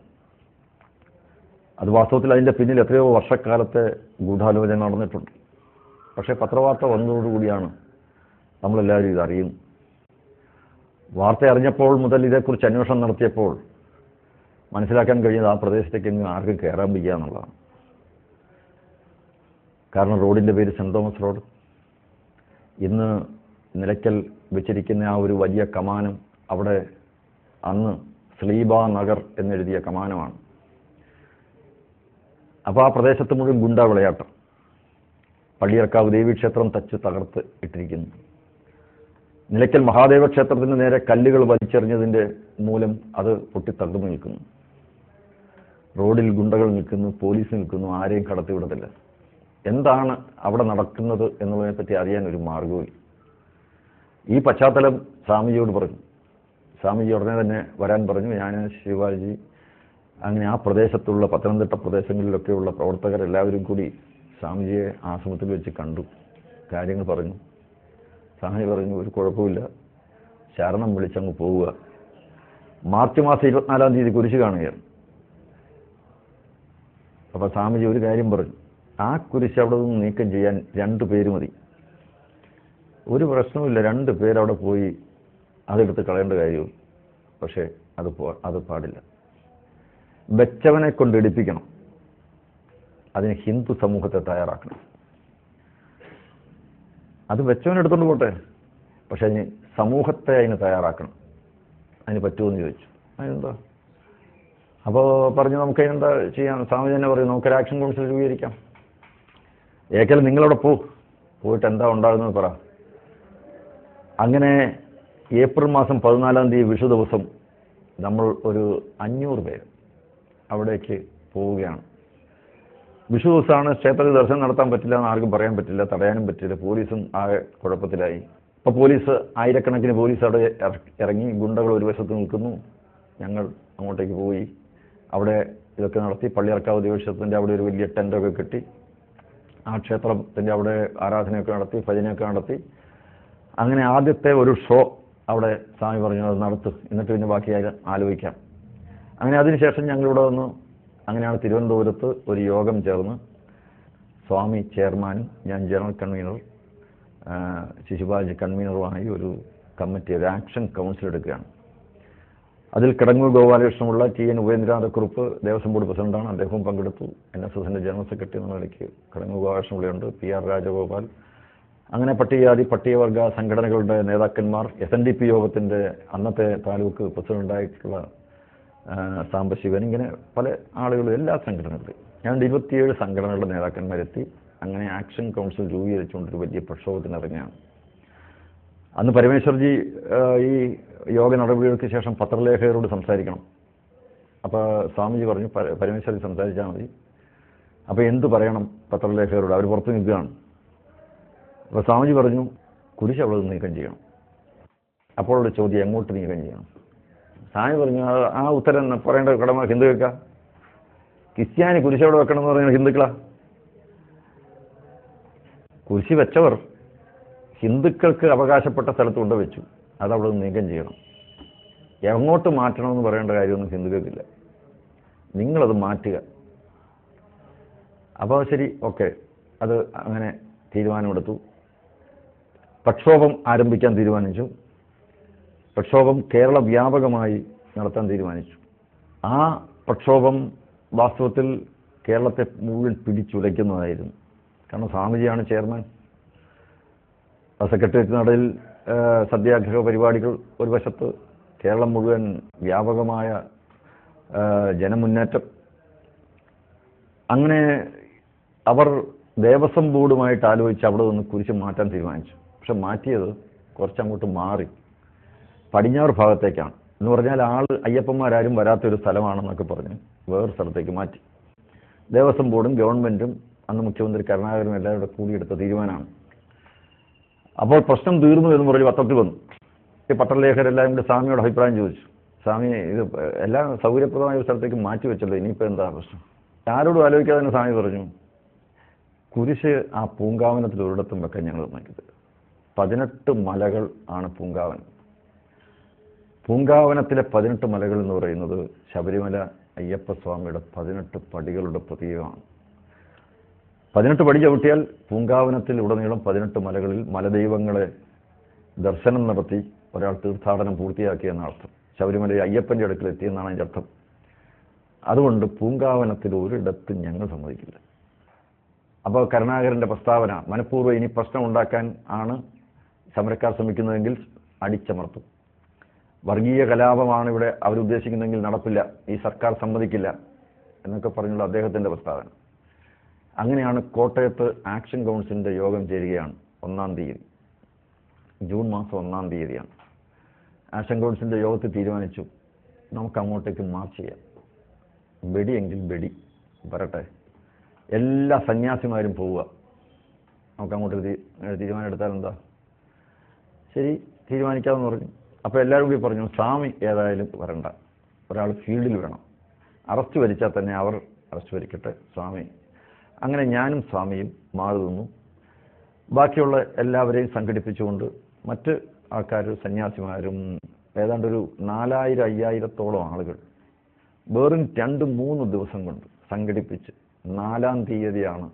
അത് വാസ്തവത്തിൽ അതിൻ്റെ പിന്നിൽ എത്രയോ വർഷക്കാലത്തെ ഗൂഢാലോചന നടന്നിട്ടുണ്ട്. പക്ഷേ പത്രവാർത്ത വന്നതോടുകൂടിയാണ് നമ്മളെല്ലാവരും ഇത് അറിയുന്നത്. വാർത്ത അറിഞ്ഞപ്പോൾ മുതൽ ഇതേക്കുറിച്ച് അന്വേഷണം നടത്തിയപ്പോൾ മനസ്സിലാക്കാൻ കഴിഞ്ഞത് ആ പ്രദേശത്തേക്ക് ആർക്കും കയറാൻ വയ്യ എന്നുള്ളതാണ്. കാരണം റോഡിൻ്റെ പേര് സെൻറ് തോമസ് റോഡ്. ഇന്ന് നിലയ്ക്കൽ വെച്ചിരിക്കുന്ന ആ ഒരു വലിയ കമാനം അവിടെ അന്ന് സ്ലീബ നഗർ എന്നെഴുതിയ കമാനമാണ്. അപ്പോൾ ആ പ്രദേശത്ത് മുഴുവൻ ഗുണ്ടാ വിളയാട്ടം. പള്ളിയർക്കാവ് ദേവീക്ഷേത്രം തച്ച് തകർത്ത് ഇട്ടിരിക്കുന്നു. നിലയ്ക്കൽ മഹാദേവ ക്ഷേത്രത്തിന് നേരെ കല്ലുകൾ വലിച്ചെറിഞ്ഞതിൻ്റെ മൂലം അത് പൊട്ടിത്തകർന്നു നിൽക്കുന്നു. റോഡിൽ ഗുണ്ടകൾ നിൽക്കുന്നു, പോലീസ് നിൽക്കുന്നു, ആരെയും കടത്തിവിടത്തില്ല. എന്താണ് അവിടെ നടക്കുന്നത് എന്നുള്ളതിനെപ്പറ്റി അറിയാൻ ഒരു മാർഗവും. ഈ പശ്ചാത്തലം സ്വാമിജിയോട് പറഞ്ഞു. സ്വാമിജി ഉടനെ തന്നെ വരാൻ പറഞ്ഞു. ഞാൻ, ശിവാജി, അങ്ങനെ ആ പ്രദേശത്തുള്ള പത്തനംതിട്ട പ്രദേശങ്ങളിലൊക്കെയുള്ള പ്രവർത്തകരെല്ലാവരും കൂടി സ്വാമിജിയെ ആശ്രമത്തിൽ വെച്ച് കണ്ടു, കാര്യങ്ങൾ പറഞ്ഞു. സ്വാമി പറഞ്ഞു, ഒരു കുഴപ്പമില്ല, ശരണം വിളിച്ചങ്ങ് പോവുക. മാർച്ച് മാസം 24-ാം തീയതി കുരിശ് കാണുകയാണ്. അപ്പോൾ സ്വാമിജി ഒരു കാര്യം പറഞ്ഞു, ആ കുരിശ് അവിടെ നിന്ന് നീക്കം ചെയ്യാൻ 2 പേര് മതി. ഒരു പ്രശ്നവുമില്ല, 2 പേരവിടെ പോയി അതെടുത്ത് കളയേണ്ട കാര്യവും. പക്ഷേ അത് പാടില്ല. വെച്ചവനെ കൊണ്ട് എടുപ്പിക്കണം. അതിന് ഹിന്ദു സമൂഹത്തെ തയ്യാറാക്കണം. അത് വെച്ചവനെടുത്തോണ്ട് പോട്ടെ, പക്ഷെ അതിന് സമൂഹത്തെ അതിന് തയ്യാറാക്കണം. അതിന് പറ്റുമെന്ന് ചോദിച്ചു. അതിനെന്താ? അപ്പോൾ പറഞ്ഞു നമുക്ക് എന്താ ചെയ്യാം. സ്വാമി തന്നെ പറയും നമുക്കൊരു ആക്ഷൻ കൗൺസിൽ രൂപീകരിക്കാം. ഏക്കൽ നിങ്ങളവിടെ പോയിട്ട് എന്താ ഉണ്ടാകുന്നത് പറ. അങ്ങനെ ഏപ്രിൽ മാസം 14-ാം തീയതി വിഷു ദിവസം നമ്മൾ ഒരു 500 പേര് അവിടേക്ക് പോവുകയാണ്. വിഷു ദിവസമാണ്. ക്ഷേത്രത്തിൽ ദർശനം നടത്താൻ പറ്റില്ല എന്ന് ആർക്കും പറയാൻ പറ്റില്ല, തടയാനും പറ്റില്ല. പോലീസും ആകെ കുഴപ്പത്തിലായി. അപ്പോൾ പോലീസ്, ആയിരക്കണക്കിന് പോലീസ് അവിടെ ഇറങ്ങി. ഗുണ്ടകൾ ഒരു വശത്ത് നിൽക്കുന്നു. ഞങ്ങൾ അങ്ങോട്ടേക്ക് പോയി അവിടെ ഇതൊക്കെ നടത്തി. പള്ളിയർക്കാവ് ദേവക്ഷേത്രത്തിൻ്റെ അവിടെ ഒരു വലിയ ടെൻ്റൊക്കെ കെട്ടി ആ ക്ഷേത്രത്തിൻ്റെ അവിടെ ആരാധനയൊക്കെ നടത്തി, ഭജനയൊക്കെ നടത്തി. അങ്ങനെ ആദ്യത്തെ ഒരു ഷോ അവിടെ സ്വാമി പറഞ്ഞു അത് നടത്ത്, എന്നിട്ട് പിന്നെ ബാക്കി ആലോചിക്കാം. അങ്ങനെ അതിനുശേഷം ഞങ്ങളിവിടെ വന്നു. അങ്ങനെയാണ് തിരുവനന്തപുരത്ത് ഒരു യോഗം ചേർന്ന് സ്വാമി ചെയർമാനും ഞാൻ ജനറൽ കൺവീനർ ശിശുപാജി കൺവീനറുമായി ഒരു കമ്മിറ്റി, ഒരു ആക്ഷൻ കൗൺസിൽ എടുക്കുകയാണ്. അതിൽ കിടങ്ങൂർ ഗോപാലകൃഷ്ണമുള്ള TN ഉപേന്ദ്രനാഥക്കുറുപ്പ് ദേവസ്വം ബോർഡ് പ്രസിഡന്റാണ്. അദ്ദേഹവും പങ്കെടുത്തു. NSSന്റെ ജനറൽ സെക്രട്ടറി എന്ന നിലയ്ക്ക് കിടങ്ങൂർ ഗോപാലകൃഷ്ണപിള്ളയുണ്ട്, PR രാജഗോപാൽ. അങ്ങനെ പട്ടികജാതി പട്ടികവർഗ സംഘടനകളുടെ നേതാക്കന്മാർ, SNDP യോഗത്തിൻ്റെ അന്നത്തെ താലൂക്ക് പ്രസിഡന്റായിട്ടുള്ള സാംബശിവൻ, ഇങ്ങനെ പല ആളുകളും, എല്ലാ സംഘടനകളും, ഞാൻ 27 സംഘടനകളുടെ നേതാക്കന്മാരെത്തി. അങ്ങനെ ആക്ഷൻ കൗൺസിൽ രൂപീകരിച്ചുകൊണ്ടൊരു വലിയ പ്രക്ഷോഭത്തിന് ഇറങ്ങിയാണ്. അന്ന് പരമേശ്വർജി ഈ യോഗ നടപടികൾക്ക് ശേഷം പത്രലേഖകരോട് സംസാരിക്കണം. അപ്പോൾ സ്വാമിജി പറഞ്ഞു പരമേശ്വർജി സംസാരിച്ചാൽ മതി. അപ്പോൾ എന്ത് പറയണം പത്രലേഖകരോട്? അവർ പുറത്ത് നിൽക്കുകയാണ്. അപ്പോൾ സ്വാമിജി പറഞ്ഞു കുരിശ് അവിടെ നീക്കം ചെയ്യണം. അപ്പോൾ ഒരു ചോദ്യം, എങ്ങോട്ട് നീക്കം ചെയ്യണം? സ്വാമി പറഞ്ഞു ആ ഉത്തരം പറയേണ്ട കടമ ഹിന്ദുക്കൾക്കാ. ക്രിസ്ത്യാനി കുരിശ് അവിടെ വെക്കണം എന്ന് പറയുന്നത് ഹിന്ദുക്കളാ. കുരിശ് വെച്ചവർ ഹിന്ദുക്കൾക്ക് അവകാശപ്പെട്ട സ്ഥലത്ത് കൊണ്ട് വെച്ചു, അതവിടെ നിന്ന് നീക്കം ചെയ്യണം. എങ്ങോട്ട് മാറ്റണമെന്ന് പറയേണ്ട കാര്യമൊന്നും ഹിന്ദുക്കൾക്കില്ല, നിങ്ങളത് മാറ്റുക. അപ്പോൾ ശരി, ഓക്കെ, അത് അങ്ങനെ തീരുമാനമെടുത്തു. പ്രക്ഷോഭം ആരംഭിക്കാൻ തീരുമാനിച്ചു. പ്രക്ഷോഭം കേരള വ്യാപകമായി നടത്താൻ തീരുമാനിച്ചു. ആ പ്രക്ഷോഭം വാസ്തവത്തിൽ കേരളത്തെ മുഴുവൻ പിടിച്ചുലയ്ക്കുന്നതായിരുന്നു. കാരണം സ്വാമിജിയാണ് ചെയർമാൻ. സെക്രട്ടേറിയറ്റ് നടയിൽ സത്യാഗ്രഹ പരിപാടികൾ ഒരു വശത്ത്, കേരളം മുഴുവൻ വ്യാപകമായ ജനമുന്നേറ്റം. അങ്ങനെ അവർ ദേവസ്വം ബോർഡുമായിട്ട് ആലോചിച്ച് അവിടെ നിന്ന് കുരിശ് മാറ്റാൻ തീരുമാനിച്ചു. പക്ഷെ മാറ്റിയത് കുറച്ചങ്ങോട്ട് മാറി, പടിഞ്ഞാറ് ഭാഗത്തേക്കാണ്. എന്ന് പറഞ്ഞാൽ അയ്യപ്പന്മാരാരും വരാത്തൊരു സ്ഥലമാണെന്നൊക്കെ പറഞ്ഞ് വേറൊരു സ്ഥലത്തേക്ക് മാറ്റി. ദേവസ്വം ബോർഡും ഗവൺമെൻറ്റും അന്ന് മുഖ്യമന്ത്രി കരുണാകരനും എല്ലാവരും കൂടെ കൂടിയെടുത്ത തീരുമാനമാണ്. അപ്പോൾ പ്രശ്നം തീർന്നു എന്ന് പറഞ്ഞ് പത്രത്തിൽ വന്നു. ഈ പത്രലേഖകരെല്ലാവരും കൂടി സ്വാമിയോട് അഭിപ്രായം ചോദിച്ചു. സ്വാമി, ഇത് എല്ലാം സൗകര്യപ്രദമായ ഒരു സ്ഥലത്തേക്ക് മാറ്റി വെച്ചല്ലോ, ഇനിയിപ്പോൾ എന്താ പ്രശ്നം? ആരോടും ആലോചിക്കാതെ തന്നെ സ്വാമി പറഞ്ഞു കുരിശ് ആ പൂങ്കാവനത്തിൽ ഒരിടത്തും വെക്കാൻ ഞങ്ങൾ നോക്കിയത്. 18 മലകൾ ആണ് പൂങ്കാവനം. പൂങ്കാവനത്തിലെ 18 മലകൾ എന്ന് പറയുന്നത് ശബരിമല അയ്യപ്പസ്വാമിയുടെ 18 പടികളുടെ പ്രതീകമാണ്. 18 പടി ചവിട്ടിയാൽ പൂങ്കാവനത്തിൽ ഉടനീളം 18 മലകളിൽ മലദൈവങ്ങളെ ദർശനം നടത്തി ഒരാൾ തീർത്ഥാടനം പൂർത്തിയാക്കിയെന്ന അർത്ഥം. ശബരിമല അയ്യപ്പൻ്റെ അടുക്കൽ എത്തിയെന്നാണ് അതിൻ്റെ അർത്ഥം. അതുകൊണ്ട് പൂങ്കാവനത്തിൽ ഒരിടത്തും ഞങ്ങൾ സമ്മതിക്കില്ല. അപ്പോൾ കരുണാകരൻ്റെ പ്രസ്താവന, മനഃപൂർവ്വം ഇനി പ്രശ്നം ഉണ്ടാക്കാൻ ആണ് സമരക്കാർ ശ്രമിക്കുന്നതെങ്കിൽ അടിച്ചമർത്തും. വർഗീയ കലാപമാണ് ഇവിടെ അവരുദ്ദേശിക്കുന്നതെങ്കിൽ നടപ്പില്ല, ഈ സർക്കാർ സമ്മതിക്കില്ല എന്നൊക്കെ പറഞ്ഞുള്ള അദ്ദേഹത്തിൻ്റെ പ്രസ്താവന. അങ്ങനെയാണ് കോട്ടയത്ത് ആക്ഷൻ കൗൺസിലിൻ്റെ യോഗം ചേരുകയാണ്. 1-ാം തീയതി, ജൂൺ മാസം 1-ാം തീയതിയാണ്. ആക്ഷൻ കൗൺസിലിൻ്റെ യോഗത്തിൽ തീരുമാനിച്ചു നമുക്ക് അങ്ങോട്ടേക്ക് മാർച്ച് ചെയ്യാം. വെടിയെങ്കിൽ വെടി വരട്ടെ, എല്ലാ സന്യാസിമാരും പോവുക, നമുക്ക് അങ്ങോട്ട് തീരുമാനം എടുത്താൽ എന്താ, ശരി തീരുമാനിക്കാമെന്ന് പറഞ്ഞു. അപ്പോൾ എല്ലാവരും കൂടി പറഞ്ഞു സ്വാമി ഏതായാലും വരണ്ട, ഒരാൾ ഫീൽഡിൽ വേണം, അറസ്റ്റ് വരിച്ചാൽ തന്നെ അവർ അറസ്റ്റ് വരിക്കട്ടെ, സ്വാമി. അങ്ങനെ ഞാനും സ്വാമിയും മാറി നിന്നു. ബാക്കിയുള്ള എല്ലാവരെയും സംഘടിപ്പിച്ചുകൊണ്ട് മറ്റ് ആൾക്കാർ, സന്യാസിമാരും, ഏതാണ്ടൊരു 4000-5000-ഓളം ആളുകൾ വെറും 2-3 ദിവസം കൊണ്ട് സംഘടിപ്പിച്ച് 4-ാം തീയതിയാണ്,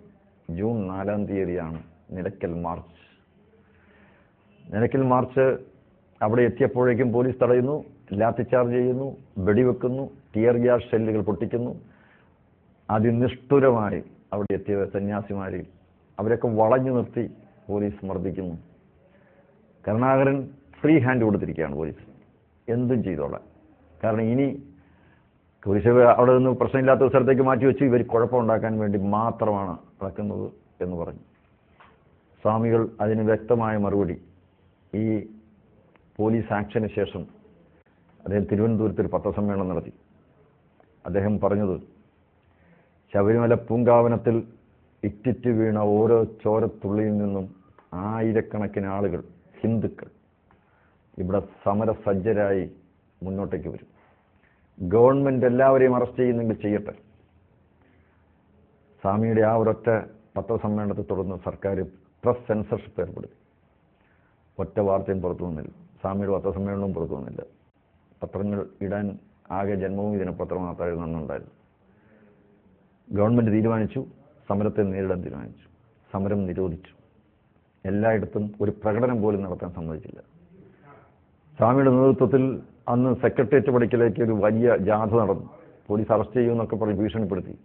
ജൂൺ 4-ാം തീയതിയാണ് നിലയ്ക്കൽ മാർച്ച്. നിലയ്ക്കൽ മാർച്ച് അവിടെ എത്തിയപ്പോഴേക്കും പോലീസ് തടയുന്നു, ലാത്തിച്ചാർജ് ചെയ്യുന്നു, വെടിവെക്കുന്നു, ടിയർ ഗ്യാസ് ഷെല്ലുകൾ പൊട്ടിക്കുന്നു. അതിനിഷ്ഠുരമായി അവിടെ എത്തിയ സന്യാസിമാരിൽ അവരൊക്കെ വളഞ്ഞു നിർത്തി പോലീസ് മർദ്ദിക്കുന്നു. കരുണാകരൻ ഫ്രീ ഹാൻഡ് കൊടുത്തിരിക്കുകയാണ് പോലീസ്, എന്തും ചെയ്തോളാം. കാരണം ഇനി പോലീസ് അവിടെ നിന്ന് പ്രശ്നമില്ലാത്ത ഒരു സ്ഥലത്തേക്ക് മാറ്റി വെച്ച് ഇവർ കുഴപ്പമുണ്ടാക്കാൻ വേണ്ടി മാത്രമാണ് നടക്കുന്നത് എന്ന് പറഞ്ഞു. സ്വാമികൾ അതിന് വ്യക്തമായ മറുപടി ഈ പോലീസ് ആക്ഷന് ശേഷം അദ്ദേഹം തിരുവനന്തപുരത്ത് ഒരു പത്രസമ്മേളനം നടത്തി. അദ്ദേഹം പറഞ്ഞത്, ശബരിമല പൂങ്കാവനത്തിൽ ഇറ്റിറ്റ് വീണ ഓരോ ചോരത്തുള്ളിയിൽ നിന്നും ആയിരക്കണക്കിന് ആളുകൾ, ഹിന്ദുക്കൾ ഇവിടെ സമരസജ്ജരായി മുന്നോട്ടേക്ക് വരും. ഗവൺമെൻറ് എല്ലാവരെയും അറസ്റ്റ് ചെയ്യുന്നെങ്കിൽ ചെയ്യട്ടെ. സ്വാമിയുടെ ആ ഒരൊറ്റ പത്രസമ്മേളനത്തെ തുടർന്ന് സർക്കാർ പ്രസ് സെൻസർഷിപ്പ് ഏർപ്പെടുത്തി. ഒറ്റ വാർത്തയും പുറത്തു വന്നില്ല, സ്വാമിയുടെ പത്രസമ്മേളനവും പുറത്തു വന്നില്ല. പത്രങ്ങൾ ഇടാൻ ആകെ ജന്മഭൂമി ദിനപത്രം മാത്രമായിരുന്നു അന്നുണ്ടായിരുന്നു. ഗവൺമെൻറ് തീരുമാനിച്ചു, സമരത്തെ നേരിടാൻ തീരുമാനിച്ചു. സമരം നിരോധിച്ചു. എല്ലായിടത്തും ഒരു പ്രകടനം പോലും നടത്താൻ സമ്മതിച്ചില്ല. സ്വാമിയുടെ നേതൃത്വത്തിൽ അന്ന് സെക്രട്ടേറിയറ്റ് പടിക്കലേക്ക് ഒരു വലിയ ജാഥ നടന്നു. പോലീസ് അറസ്റ്റ് ചെയ്യുമെന്നൊക്കെ പറഞ്ഞ് ഭീഷണിപ്പെടുത്തി.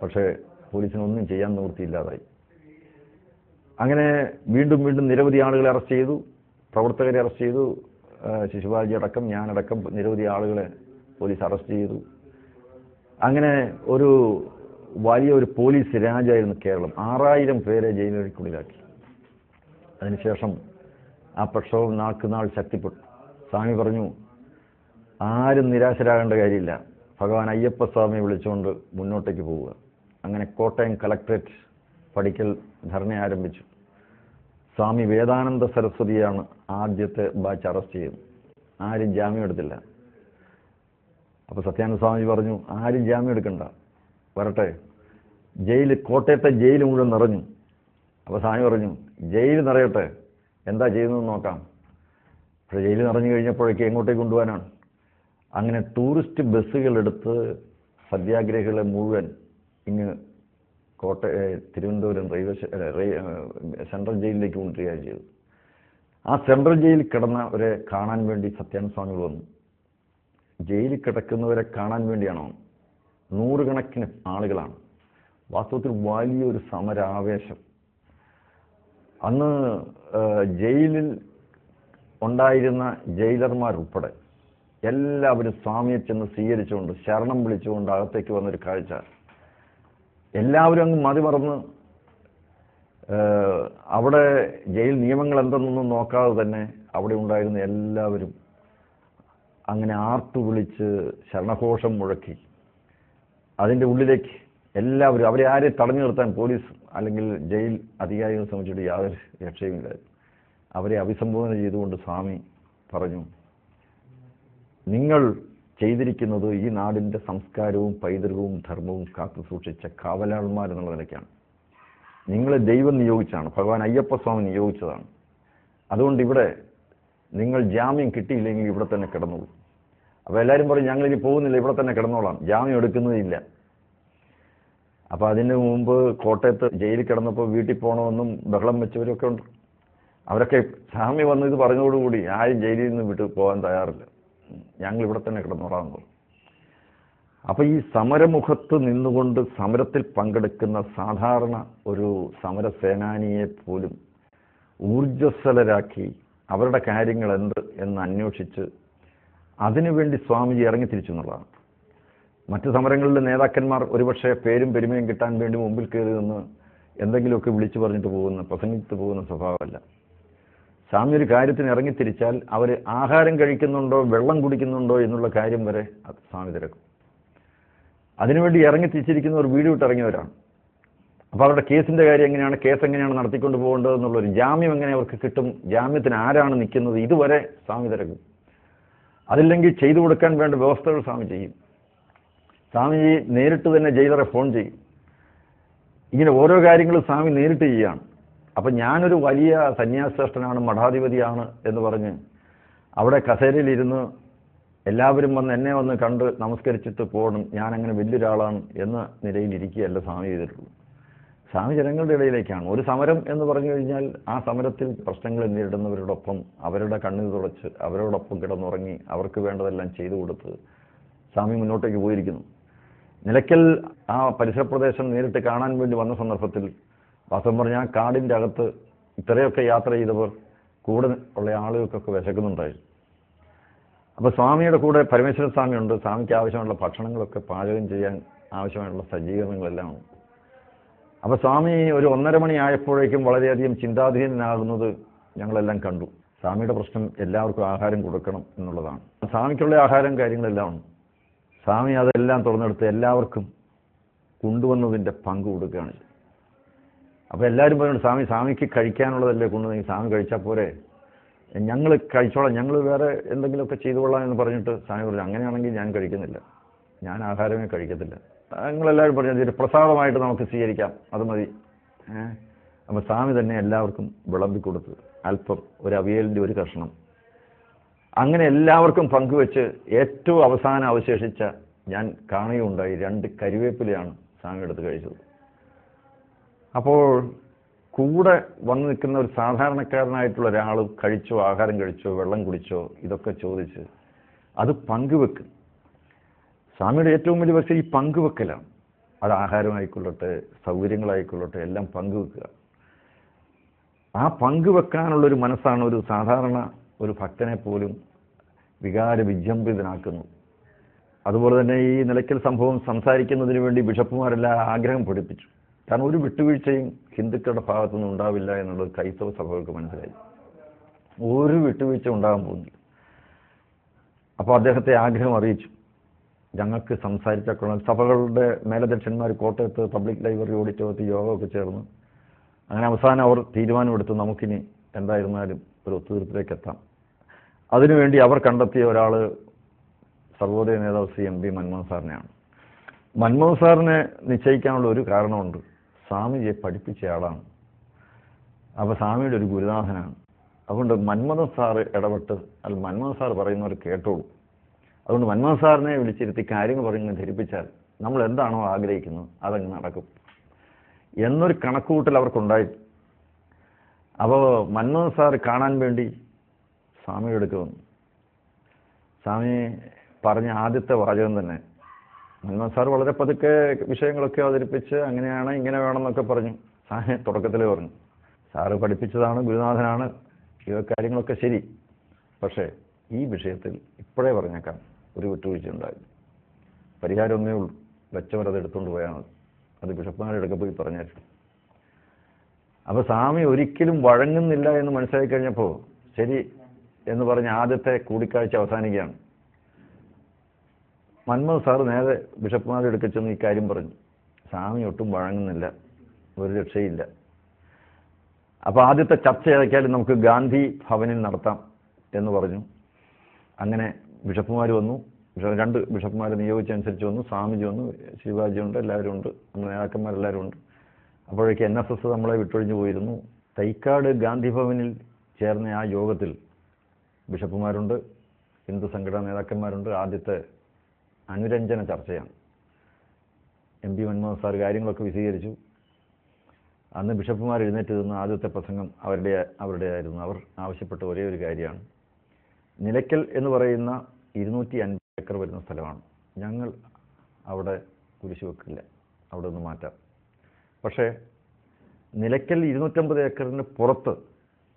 പക്ഷേ പോലീസിനൊന്നും ചെയ്യാൻ നിവൃത്തിയില്ലാതായി. അങ്ങനെ വീണ്ടും വീണ്ടും നിരവധി ആളുകളെ അറസ്റ്റ് ചെയ്തു, പ്രവർത്തകരെ അറസ്റ്റ് ചെയ്തു. ശിശുപാൽജി അടക്കം, ഞാനടക്കം നിരവധി ആളുകളെ പോലീസ് അറസ്റ്റ് ചെയ്തു. അങ്ങനെ ഒരു വലിയൊരു പോലീസ് രാജായിരുന്നു കേരളം. 6000 പേരെ ജയിലുകൾക്കുള്ളിലാക്കി. അതിനുശേഷം ആ പ്രക്ഷോഭം നാൾക്കുനാൾ ശക്തിപ്പെട്ടു. സ്വാമി പറഞ്ഞു, ആരും നിരാശരാകേണ്ട കാര്യമില്ല, ഭഗവാൻ അയ്യപ്പസ്വാമിയെ വിളിച്ചുകൊണ്ട് മുന്നോട്ടേക്ക് പോവുക. അങ്ങനെ കോട്ടയം കളക്ട്രേറ്റ് പടിക്കൽ ധർണ ആരംഭിച്ചു. സ്വാമി വേദാനന്ദ സരസ്വതിയാണ് ആദ്യത്തെ ബാച്ച് അറസ്റ്റ് ചെയ്തത്. ആരും ജാമ്യം എടുത്തില്ല. അപ്പോൾ സത്യാനന്ദ സ്വാമി പറഞ്ഞു, ആരും ജാമ്യം എടുക്കണ്ട, വരട്ടെ. കോട്ടയത്തെ ജയിൽ മുഴുവൻ നിറഞ്ഞു. അപ്പോൾ സ്വാമി പറഞ്ഞു, ജയിൽ നിറയട്ടെ, എന്താ ചെയ്യുന്നതെന്ന് നോക്കാം. പക്ഷേ ജയിൽ നിറഞ്ഞു കഴിഞ്ഞപ്പോഴേക്ക് എങ്ങോട്ടേക്ക് കൊണ്ടുപോകാനാണ്? അങ്ങനെ ടൂറിസ്റ്റ് ബസ്സുകളെടുത്ത് സത്യാഗ്രഹികളെ മുഴുവൻ ഇങ്ങ് തിരുവനന്തപുരം സെൻട്രൽ ജയിലിലേക്ക് കൊണ്ടുവരികയാണ് ചെയ്തത്. ആ സെൻട്രൽ ജയിലിൽ കിടന്നവരെ കാണാൻ വേണ്ടി സത്യാനന്ദ സ്വാമികൾ വന്നു. ജയിലിൽ കിടക്കുന്നവരെ കാണാൻ വേണ്ടിയാണോ? 100 കണക്കിന് ആളുകളാണ്. വാസ്തവത്തിൽ വലിയൊരു സമരാവേശം. അന്ന് ജയിലിൽ ഉണ്ടായിരുന്ന ജയിലർമാരുൾപ്പെടെ എല്ലാവരും സ്വാമിയെ ചെന്ന് സ്വീകരിച്ചുകൊണ്ട് ശരണം വിളിച്ചുകൊണ്ട് അകത്തേക്ക് വന്നൊരു കാഴ്ച. എല്ലാവരും അങ്ങ് മതിമറന്ന് അവിടെ ജയിൽ നിയമങ്ങൾ എന്തെന്നൊന്നും നോക്കാതെ തന്നെ അവിടെ ഉണ്ടായിരുന്ന എല്ലാവരും അങ്ങനെ ആർത്തു വിളിച്ച് ശരണഘോഷം മുഴക്കി. അതിൻ്റെ ഉള്ളിലേക്ക് എല്ലാവരും, അവരെ ആരെ തടഞ്ഞു നിർത്താൻ പോലീസ് അല്ലെങ്കിൽ ജയിൽ അധികാരികളെ സംബന്ധിച്ചിട്ട് യാതൊരു രക്ഷയുമില്ലായിരുന്നു. അവരെ അഭിസംബോധന ചെയ്തുകൊണ്ട് സ്വാമി പറഞ്ഞു, നിങ്ങൾ ചെയ്തിരിക്കുന്നത് ഈ നാടിൻ്റെ സംസ്കാരവും പൈതൃകവും ധർമ്മവും കാത്തു സൂക്ഷിച്ച കാവലാൾമാരെന്നുള്ള നിലയ്ക്കാണ്. നിങ്ങളെ ദൈവം നിയോഗിച്ചാണ്, ഭഗവാൻ അയ്യപ്പസ്വാമി നിയോഗിച്ചതാണ്. അതുകൊണ്ട് ഇവിടെ നിങ്ങൾ ജാമ്യം കിട്ടിയില്ലെങ്കിൽ ഇവിടെ തന്നെ കിടന്നോളൂ. അപ്പോൾ എല്ലാവരും പറയും, ഞങ്ങളിനി പോകുന്നില്ല, ഇവിടെ തന്നെ കിടന്നോളാം, ജാമ്യം എടുക്കുന്നതില്ല. അപ്പോൾ അതിന് മുമ്പ് കോട്ടയത്ത് ജയിലിൽ കിടന്നപ്പോൾ വീട്ടിൽ പോകണമെന്നും ബഹളം വെച്ചവരൊക്കെ ഉണ്ട്. അവരൊക്കെ സ്വാമി വന്ന് ഇത് പറഞ്ഞതോടുകൂടി ആരും ജയിലിൽ നിന്ന് വിട്ട് പോകാൻ തയ്യാറില്ല, ഞങ്ങൾ ഇവിടെ തന്നെ കിടന്നോളാമെന്ന് പറഞ്ഞു. അപ്പോൾ ഈ സമരമുഖത്ത് നിന്നുകൊണ്ട് സമരത്തിൽ പങ്കെടുക്കുന്ന സാധാരണ ഒരു സമരസേനാനിയെ പോലും ഊർജ്ജസ്വലരാക്കി അവരുടെ കാര്യങ്ങൾ എന്ത് എന്ന് അന്വേഷിച്ച് അതിനുവേണ്ടി സ്വാമിജി ഇറങ്ങിത്തിരിച്ചു എന്നുള്ളതാണ്. മറ്റു സമരങ്ങളിലെ നേതാക്കന്മാർ ഒരുപക്ഷെ പേരും പെരുമയും കിട്ടാൻ വേണ്ടി മുമ്പിൽ കയറി നിന്ന് എന്തെങ്കിലുമൊക്കെ വിളിച്ചു പറഞ്ഞിട്ട് പോകുന്ന, പ്രസംഗിച്ച് പോകുന്ന സ്വഭാവമല്ല. സ്വാമി ഒരു കാര്യത്തിന് ഇറങ്ങിത്തിരിച്ചാൽ അവർ ആഹാരം കഴിക്കുന്നുണ്ടോ വെള്ളം കുടിക്കുന്നുണ്ടോ എന്നുള്ള കാര്യം വരെ സ്വാമി തിരക്കും. അതിനുവേണ്ടി ഇറങ്ങിത്തിരിച്ചിരിക്കുന്നവർ വീട് വിട്ടിറങ്ങിയവരാണ്. അപ്പോൾ അവരുടെ കേസിൻ്റെ കാര്യം എങ്ങനെയാണ്, കേസ് എങ്ങനെയാണ് നടത്തിക്കൊണ്ട് പോകേണ്ടതെന്നുള്ളൊരു ജാമ്യം എങ്ങനെ അവർക്ക് കിട്ടും, ജാമ്യത്തിന് ആരാണ് നിൽക്കുന്നത്, ഇതുവരെ സ്വാമി തിരക്കും. അതില്ലെങ്കിൽ ചെയ്തു കൊടുക്കാൻ വേണ്ട വ്യവസ്ഥകൾ സ്വാമി ചെയ്യും. സ്വാമിജി നേരിട്ട് തന്നെ ജയിലറെ ഫോൺ ചെയ്യും. ഇങ്ങനെ ഓരോ കാര്യങ്ങളും സ്വാമി നേരിട്ട് ചെയ്യുകയാണ്. അപ്പം ഞാനൊരു വലിയ സന്യാസശ്രേഷ്ഠനാണ്, മഠാധിപതിയാണ് എന്ന് പറഞ്ഞ് അവിടെ കസേരയിലിരുന്ന് എല്ലാവരും വന്ന് എന്നെ വന്ന് കണ്ട് നമസ്കരിച്ചിട്ട് പോകണം, ഞാനങ്ങനെ വലിയൊരാളാണ് എന്ന നിലയിലിരിക്കുകയല്ല സ്വാമി ചെയ്തിട്ടുള്ളൂ. സ്വാമി ജനങ്ങളുടെ ഇടയിലേക്കാണ്. ഒരു സമരം എന്ന് പറഞ്ഞു കഴിഞ്ഞാൽ ആ സമരത്തിൽ പ്രശ്നങ്ങൾ നേരിടുന്നവരോടൊപ്പം അവരുടെ കണ്ണീർ തുടച്ച് അവരോടൊപ്പം കിടന്നുറങ്ങി അവർക്ക് വേണ്ടതെല്ലാം ചെയ്തു കൊടുത്ത് സ്വാമി മുന്നോട്ടേക്ക് പോയിരിക്കുന്നു. നിലയ്ക്കൽ ആ പരിസര പ്രദേശം നേരിട്ട് കാണാൻ വേണ്ടി വന്ന സന്ദർഭത്തിൽ വാസ്തവം പറഞ്ഞാൽ ആ കാടിൻ്റെ അകത്ത് ഇത്രയൊക്കെ യാത്ര ചെയ്തവർ കൂടെ ഉള്ള ആളുകൾക്കൊക്കെ വിശക്കുന്നുണ്ടായിരുന്നു. അപ്പോൾ സ്വാമിയുടെ കൂടെ പരമേശ്വര സ്വാമിയുണ്ട്. സ്വാമിക്ക് ആവശ്യമുള്ള ഭക്ഷണങ്ങളൊക്കെ പാചകം ചെയ്യാൻ ആവശ്യമായിട്ടുള്ള സജ്ജീകരണങ്ങളെല്ലാം ഉണ്ട്. അപ്പോൾ സ്വാമി ഒരു 1:30 മണി ആയപ്പോഴേക്കും വളരെയധികം ചിന്താധീനനാകുന്നത് ഞങ്ങളെല്ലാം കണ്ടു. സ്വാമിയുടെ പ്രശ്നം എല്ലാവർക്കും ആഹാരം കൊടുക്കണം എന്നുള്ളതാണ്. സ്വാമിക്കുള്ള ആഹാരം കാര്യങ്ങളെല്ലാം ഉണ്ട്. സ്വാമി അതെല്ലാം തുറന്നെടുത്ത് എല്ലാവർക്കും കൊണ്ടുവന്നതിൻ്റെ പങ്ക് കൊടുക്കുകയാണ്. അപ്പോൾ എല്ലാവരും പറയുന്നുണ്ട്, സ്വാമിക്ക് കഴിക്കാനുള്ളതല്ലേ കൊണ്ടുവന്നെങ്കിൽ സ്വാമി കഴിച്ചാൽ പോരെ, ഞങ്ങൾ കഴിച്ചോളാം, ഞങ്ങൾ വേറെ എന്തെങ്കിലുമൊക്കെ ചെയ്തുകൊള്ളാം എന്ന് പറഞ്ഞിട്ട് സ്വാമി പറഞ്ഞു, അങ്ങനെയാണെങ്കിൽ ഞാൻ കഴിക്കുന്നില്ല, ഞാൻ ആഹാരമേ കഴിക്കത്തില്ല. ഞങ്ങളെല്ലാവരും പറഞ്ഞു ഇതൊരു പ്രസാദമായിട്ട് നമുക്ക് സ്വീകരിക്കാം, അത് മതി. അപ്പോൾ സ്വാമി തന്നെ എല്ലാവർക്കും വിളമ്പിക്കൊടുത്ത് അല്പം ഒരു അവിയലിൻ്റെ ഒരു കഷ്ണം അങ്ങനെ എല്ലാവർക്കും പങ്കുവെച്ച് ഏറ്റവും അവസാനം അവശേഷിച്ച ഞാൻ കാണുകയുണ്ടായി 2 കരിവേപ്പിലയാണ് സ്വാമി എടുത്ത് കഴിച്ചത്. അപ്പോൾ കൂടെ വന്നു നിൽക്കുന്ന ഒരു സാധാരണക്കാരനായിട്ടുള്ള ഒരാൾ കഴിച്ചോ, ആഹാരം കഴിച്ചോ, വെള്ളം കുടിച്ചോ, ഇതൊക്കെ ചോദിച്ച് അത് പങ്കുവെക്കും. സ്വാമിയുടെ ഏറ്റവും വലിയ പക്ഷേ ഈ പങ്കുവെക്കലാണ്. അത് ആഹാരമായിക്കൊള്ളട്ടെ, സൗകര്യങ്ങളായിക്കൊള്ളട്ടെ, എല്ലാം പങ്കുവെക്കുക. ആ പങ്കുവെക്കാനുള്ളൊരു മനസ്സാണ് ഒരു സാധാരണ ഒരു ഭക്തനെ പോലും വികാര വിജൃംഭിതനാക്കുന്നത്. അതുപോലെ തന്നെ ഈ നിലയ്ക്കൽ സംഭവം സംസാരിക്കുന്നതിന് വേണ്ടി ബിഷപ്പുമാരെല്ലാം ആഗ്രഹം പഠിപ്പിച്ചു. കാരണം ഒരു വിട്ടുവീഴ്ചയും ഹിന്ദുക്കളുടെ ഭാഗത്തുനിന്ന് ഉണ്ടാവില്ല എന്നുള്ളത് ക്രൈസ്തവ സഭകൾക്ക് മനസ്സിലായി. ഒരു വിട്ടുവീഴ്ച ഉണ്ടാകാൻ പോകുന്നില്ല. അപ്പോൾ അദ്ദേഹത്തെ ആഗ്രഹം അറിയിച്ചു, ഞങ്ങൾക്ക് സംസാരിച്ചാൽ സഭകളുടെ മേലധ്യക്ഷന്മാർ കോട്ടയത്ത് പബ്ലിക് ലൈബ്രറി ഓഡിറ്റോറിയത്തിൽ യോഗമൊക്കെ ചേർന്ന് അങ്ങനെ അവസാനം അവർ തീരുമാനമെടുത്ത് നമുക്കിനി എന്തായിരുന്നാലും ഒരു ഒത്തുതീർപ്പിലേക്ക് എത്താം. അതിനുവേണ്ടി അവർ കണ്ടെത്തിയ ഒരാൾ സർവോദയ നേതാവ് ശ്രീ MP മൻമോഹൻ സാറിനെയാണ്. മൻമോഹൻ സാറിനെ നിശ്ചയിക്കാനുള്ള ഒരു കാരണമുണ്ട്, സ്വാമിജിയെ പഠിപ്പിച്ച ആളാണ്. അപ്പോൾ സ്വാമിയുടെ ഒരു ഗുരുനാഥനാണ്. അതുകൊണ്ട് മൻമോഹൻ സാറ് ഇടപെട്ട് മൻമോഹൻ സാർ പറയുന്നവർ കേട്ടോളൂ. അതുകൊണ്ട് മൻമോഹൻ സാറിനെ വിളിച്ചിരുത്തി കാര്യങ്ങൾ പറഞ്ഞ് ധരിപ്പിച്ചാൽ നമ്മൾ എന്താണോ ആഗ്രഹിക്കുന്നത് അതങ്ങ് നടക്കും എന്നൊരു കണക്കുകൂട്ടൽ അവർക്കുണ്ടായി. അപ്പോൾ മൻമോഹൻ സാർ കാണാൻ വേണ്ടി സ്വാമിയുടെ അടുത്ത് വന്നു. സ്വാമി പറഞ്ഞ ആദ്യത്തെ വാചകം തന്നെ, മൻമോഹൻ സാർ വളരെ പതുക്കെ വിഷയങ്ങളൊക്കെ അവതരിപ്പിച്ച് അങ്ങനെയാണ് ഇങ്ങനെ വേണമെന്നൊക്കെ പറഞ്ഞു. സ്വാമി തുടക്കത്തിലേ പറഞ്ഞു, സാറ് പഠിപ്പിച്ചതാണ്, ഗുരുനാഥനാണ്, ഈ കാര്യങ്ങളൊക്കെ ശരി, പക്ഷേ ഈ വിഷയത്തിൽ ഇപ്പോഴേ പറഞ്ഞേക്കാം, ഒരു വിട്ടുവീഴ്ച ഉണ്ടായി, പരിഹാരം ഒന്നേ ഉള്ളൂ, വെച്ചവരത് എടുത്തുകൊണ്ട് പോയാൽ മതി, അത് ബിഷപ്പുമാരുടെ അടുക്ക പോയി പറഞ്ഞായിരുന്നു. അപ്പോൾ സ്വാമി ഒരിക്കലും വഴങ്ങുന്നില്ല എന്ന് മനസ്സിലാക്കി കഴിഞ്ഞപ്പോൾ ശരി എന്ന് പറഞ്ഞ് ആദ്യത്തെ കൂടിക്കാഴ്ച അവസാനിക്കുകയാണ്. മൻമോഹൻ സാർ നേരെ ബിഷപ്പുമാരുടെ അടുക്ക ചെന്ന് ഈ കാര്യം പറഞ്ഞു. സ്വാമി ഒട്ടും വഴങ്ങുന്നില്ല, ഒരു രക്ഷയില്ല. അപ്പോൾ ആദ്യത്തെ ചർച്ച ഏതൊക്കെയാലും നമുക്ക് ഗാന്ധി ഭവനിൽ നടത്താം എന്ന് പറഞ്ഞു. അങ്ങനെ ബിഷപ്പുമാർ വന്നു, 2 ബിഷപ്പുമാരെ നിയോഗിച്ചനുസരിച്ച് വന്നു. സ്വാമിജി വന്നു, ശിവാജി ഉണ്ട്, എല്ലാവരും ഉണ്ട്, നമ്മുടെ നേതാക്കന്മാരെല്ലാവരും ഉണ്ട്. അപ്പോഴേക്ക് NSS നമ്മളെ വിട്ടൊഴിഞ്ഞു പോയിരുന്നു. തൈക്കാട് ഗാന്ധി ഭവനിൽ ചേർന്ന ആ യോഗത്തിൽ ബിഷപ്പുമാരുണ്ട്, ഹിന്ദു സംഘടനാ നേതാക്കന്മാരുണ്ട്. ആദ്യത്തെ അനുരഞ്ജന ചർച്ചയാണ്. MP മൻമോഹൻ സാർ കാര്യങ്ങളൊക്കെ വിശദീകരിച്ചു. അന്ന് ബിഷപ്പുമാർ എഴുന്നേറ്റ് നിന്ന് ആദ്യത്തെ പ്രസംഗം അവരുടെ ആയിരുന്നു. അവർ ആവശ്യപ്പെട്ട ഒരേ ഒരു കാര്യമാണ്, നിലയ്ക്കൽ എന്ന് പറയുന്ന 250 ഏക്കർ വരുന്ന സ്ഥലമാണ്, ഞങ്ങൾ അവിടെ കുരിശ് വെക്കില്ല, അവിടെ ഒന്ന് മാറ്റാം. പക്ഷേ നിലയ്ക്കൽ 250 ഏക്കറിന് പുറത്ത്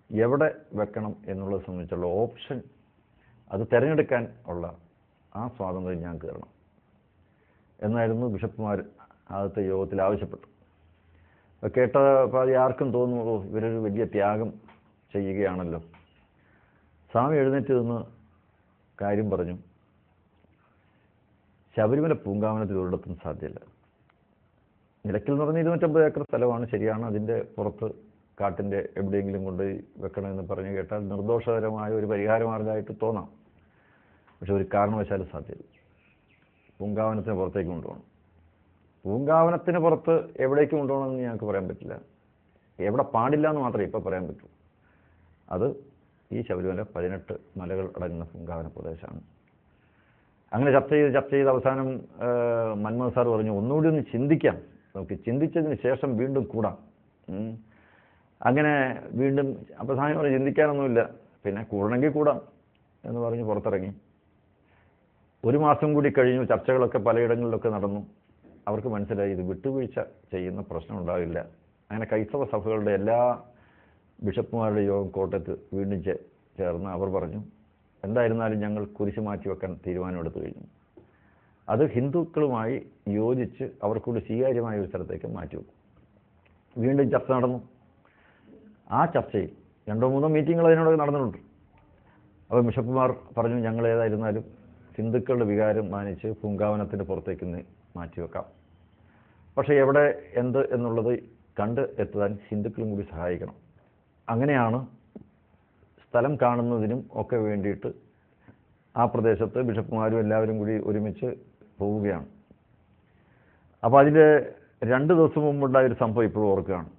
എവിടെ വെക്കണം എന്നുള്ളത് സംബന്ധിച്ചുള്ള ഓപ്ഷൻ അത് തിരഞ്ഞെടുക്കാൻ ഉള്ള ആ സ്വാതന്ത്ര്യം ഞാൻ കയറണം എന്നായിരുന്നു ബിഷപ്പുമാർ ആദ്യത്തെ യോഗത്തിൽ ആവശ്യപ്പെട്ടു. കേട്ട പാതി ആർക്കും തോന്നുന്നു, ഇവരൊരു വലിയ ത്യാഗം ചെയ്യുകയാണല്ലോ. സ്വാമി എഴുന്നേറ്റ് നിന്ന് കാര്യം പറഞ്ഞു, ശബരിമല പൂങ്കാവനത്തിൽ ഒരിടത്തും സാധ്യമല്ല. നിലയ്ക്കൽ എന്ന് പറഞ്ഞാൽ 250 ഏക്കർ സ്ഥലമാണ്, ശരിയാണ്. അതിൻ്റെ പുറത്ത് കാട്ടിൻ്റെ എവിടെയെങ്കിലും കൊണ്ട് വെക്കണമെന്ന് പറഞ്ഞു കേട്ടാൽ നിർദോഷകരമായ ഒരു പരിഹാരമാർഗമായിട്ട് തോന്നാം. പക്ഷെ ഒരു കാരണവശാലും സാധ്യമല്ല. പൂങ്കാവനത്തിന് പുറത്തേക്ക് കൊണ്ടുപോകണം. പൂങ്കാവനത്തിന് പുറത്ത് എവിടേക്ക് കൊണ്ടുപോകണമെന്ന് ഞങ്ങൾക്ക് പറയാൻ പറ്റില്ല. എവിടെ പാടില്ല എന്ന് മാത്രമേ ഇപ്പോൾ പറയാൻ പറ്റൂ. അത് ഈ ശബരിമല 18 മലകൾ അടങ്ങുന്ന പൂങ്കാവന പ്രദേശമാണ്. അങ്ങനെ ചർച്ച ചെയ്ത് അവസാനം മൻമോഹൻ സാർ പറഞ്ഞു, ഒന്നുകൂടി ഒന്ന് ചിന്തിക്കാം, നമുക്ക് ചിന്തിച്ചതിന് ശേഷം വീണ്ടും കൂടാം. അങ്ങനെ വീണ്ടും അപ്പോൾ സ്വാമി പറഞ്ഞു, ചിന്തിക്കാനൊന്നുമില്ല, പിന്നെ കൂടണമെങ്കിൽ കൂടാം എന്ന് പറഞ്ഞ് പുറത്തിറങ്ങി. 1 മാസം കൂടി കഴിഞ്ഞു. ചർച്ചകളൊക്കെ പലയിടങ്ങളിലൊക്കെ നടന്നു. അവർക്ക് മനസ്സിലായി ഇത് വിട്ടുവീഴ്ച ചെയ്യുന്ന പ്രശ്നം ഉണ്ടാവില്ല. അങ്ങനെ ക്രൈസ്തവ സഭകളുടെ എല്ലാ ബിഷപ്പുമാരുടെ യോഗം കോട്ടയത്ത് വീണ്ടും ചേർന്ന് അവർ പറഞ്ഞു, എന്തായിരുന്നാലും ഞങ്ങൾ കുരിശ് മാറ്റിവെക്കാൻ തീരുമാനമെടുത്തു കഴിഞ്ഞു. അത് ഹിന്ദുക്കളുമായി യോജിച്ച് അവർക്കൂടി സ്വീകാര്യമായ ഒരു സ്ഥലത്തേക്ക് മാറ്റിവെക്കും. വീണ്ടും ചർച്ച നടന്നു. ആ ചർച്ചയിൽ 2-3 മീറ്റിങ്ങുകൾ അതിനോട് നടന്നിട്ടുണ്ട്. അപ്പോൾ ബിഷപ്പുമാർ പറഞ്ഞു, ഞങ്ങൾ ഏതായിരുന്നാലും ഹിന്ദുക്കളുടെ വികാരം മാനിച്ച് പൂങ്കാവനത്തിൻ്റെ പുറത്തേക്ക് മാറ്റിവെക്കാം. പക്ഷേ എവിടെ എന്ത് എന്നുള്ളത് കണ്ട് എത്താൻ ഹിന്ദുക്കളും കൂടി സഹായിക്കണം. അങ്ങനെയാണ് സ്ഥലം കാണുന്നതിനും ഒക്കെ വേണ്ടിയിട്ട് ആ പ്രദേശത്ത് ബിഷപ്പുമാരും എല്ലാവരും കൂടി ഒരുമിച്ച് പോവുകയാണ്. അപ്പോൾ അതിൽ 2 ദിവസം മുമ്പുണ്ടായൊരു സംഭവം ഇപ്പോഴും ഓർക്കുകയാണ്.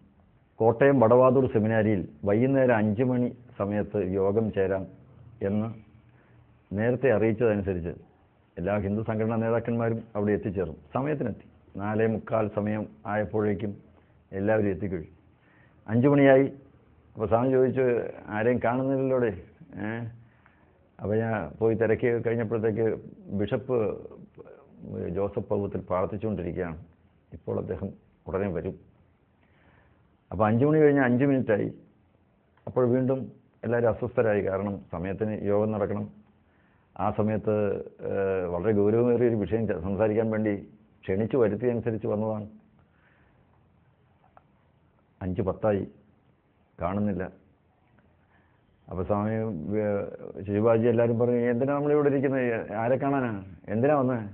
കോട്ടയം വടവാതൂർ സെമിനാരിയിൽ വൈകുന്നേരം 5 മണി സമയത്ത് യോഗം ചേരാം എന്ന് നേരത്തെ അറിയിച്ചതനുസരിച്ച് എല്ലാ ഹിന്ദു സംഘടനാ നേതാക്കന്മാരും അവിടെ എത്തിച്ചേർന്നു. സമയത്തിനെത്തി. 4:45 സമയം ആയപ്പോഴേക്കും എല്ലാവരും എത്തിക്കഴിഞ്ഞു. 5 മണിയായി. അപ്പോൾ സ്വാമി ചോദിച്ചു, ആരെയും കാണുന്നില്ലല്ലോടെ? അപ്പോൾ ഞാൻ പോയി തിരക്കി കഴിഞ്ഞപ്പോഴത്തേക്ക് ബിഷപ്പ് ജോസഫ് പൗത്തിൽ പ്രാർത്ഥിച്ചുകൊണ്ടിരിക്കുകയാണ്. ഇപ്പോൾ അദ്ദേഹം ഉടനെ വരും. അപ്പോൾ 5 മണി കഴിഞ്ഞ് 5 മിനിറ്റായി. അപ്പോൾ വീണ്ടും എല്ലാവരും അസ്വസ്ഥരായി. കാരണം സമയത്തിന് യോഗം നടക്കണം. ആ സമയത്ത് വളരെ ഗൗരവമേറിയൊരു വിഷയം സംസാരിക്കാൻ വേണ്ടി ക്ഷണിച്ചു വരുത്തിയനുസരിച്ച് വന്നതാണ്. 5:10 കാണുന്നില്ല. അപ്പോൾ സ്വാമി ശിവബാജി എല്ലാവരും പറഞ്ഞു, എന്തിനാണ് നമ്മളിവിടെ ഇരിക്കുന്നത്? ആരെ കാണാനാ? എന്തിനാ വന്നത്?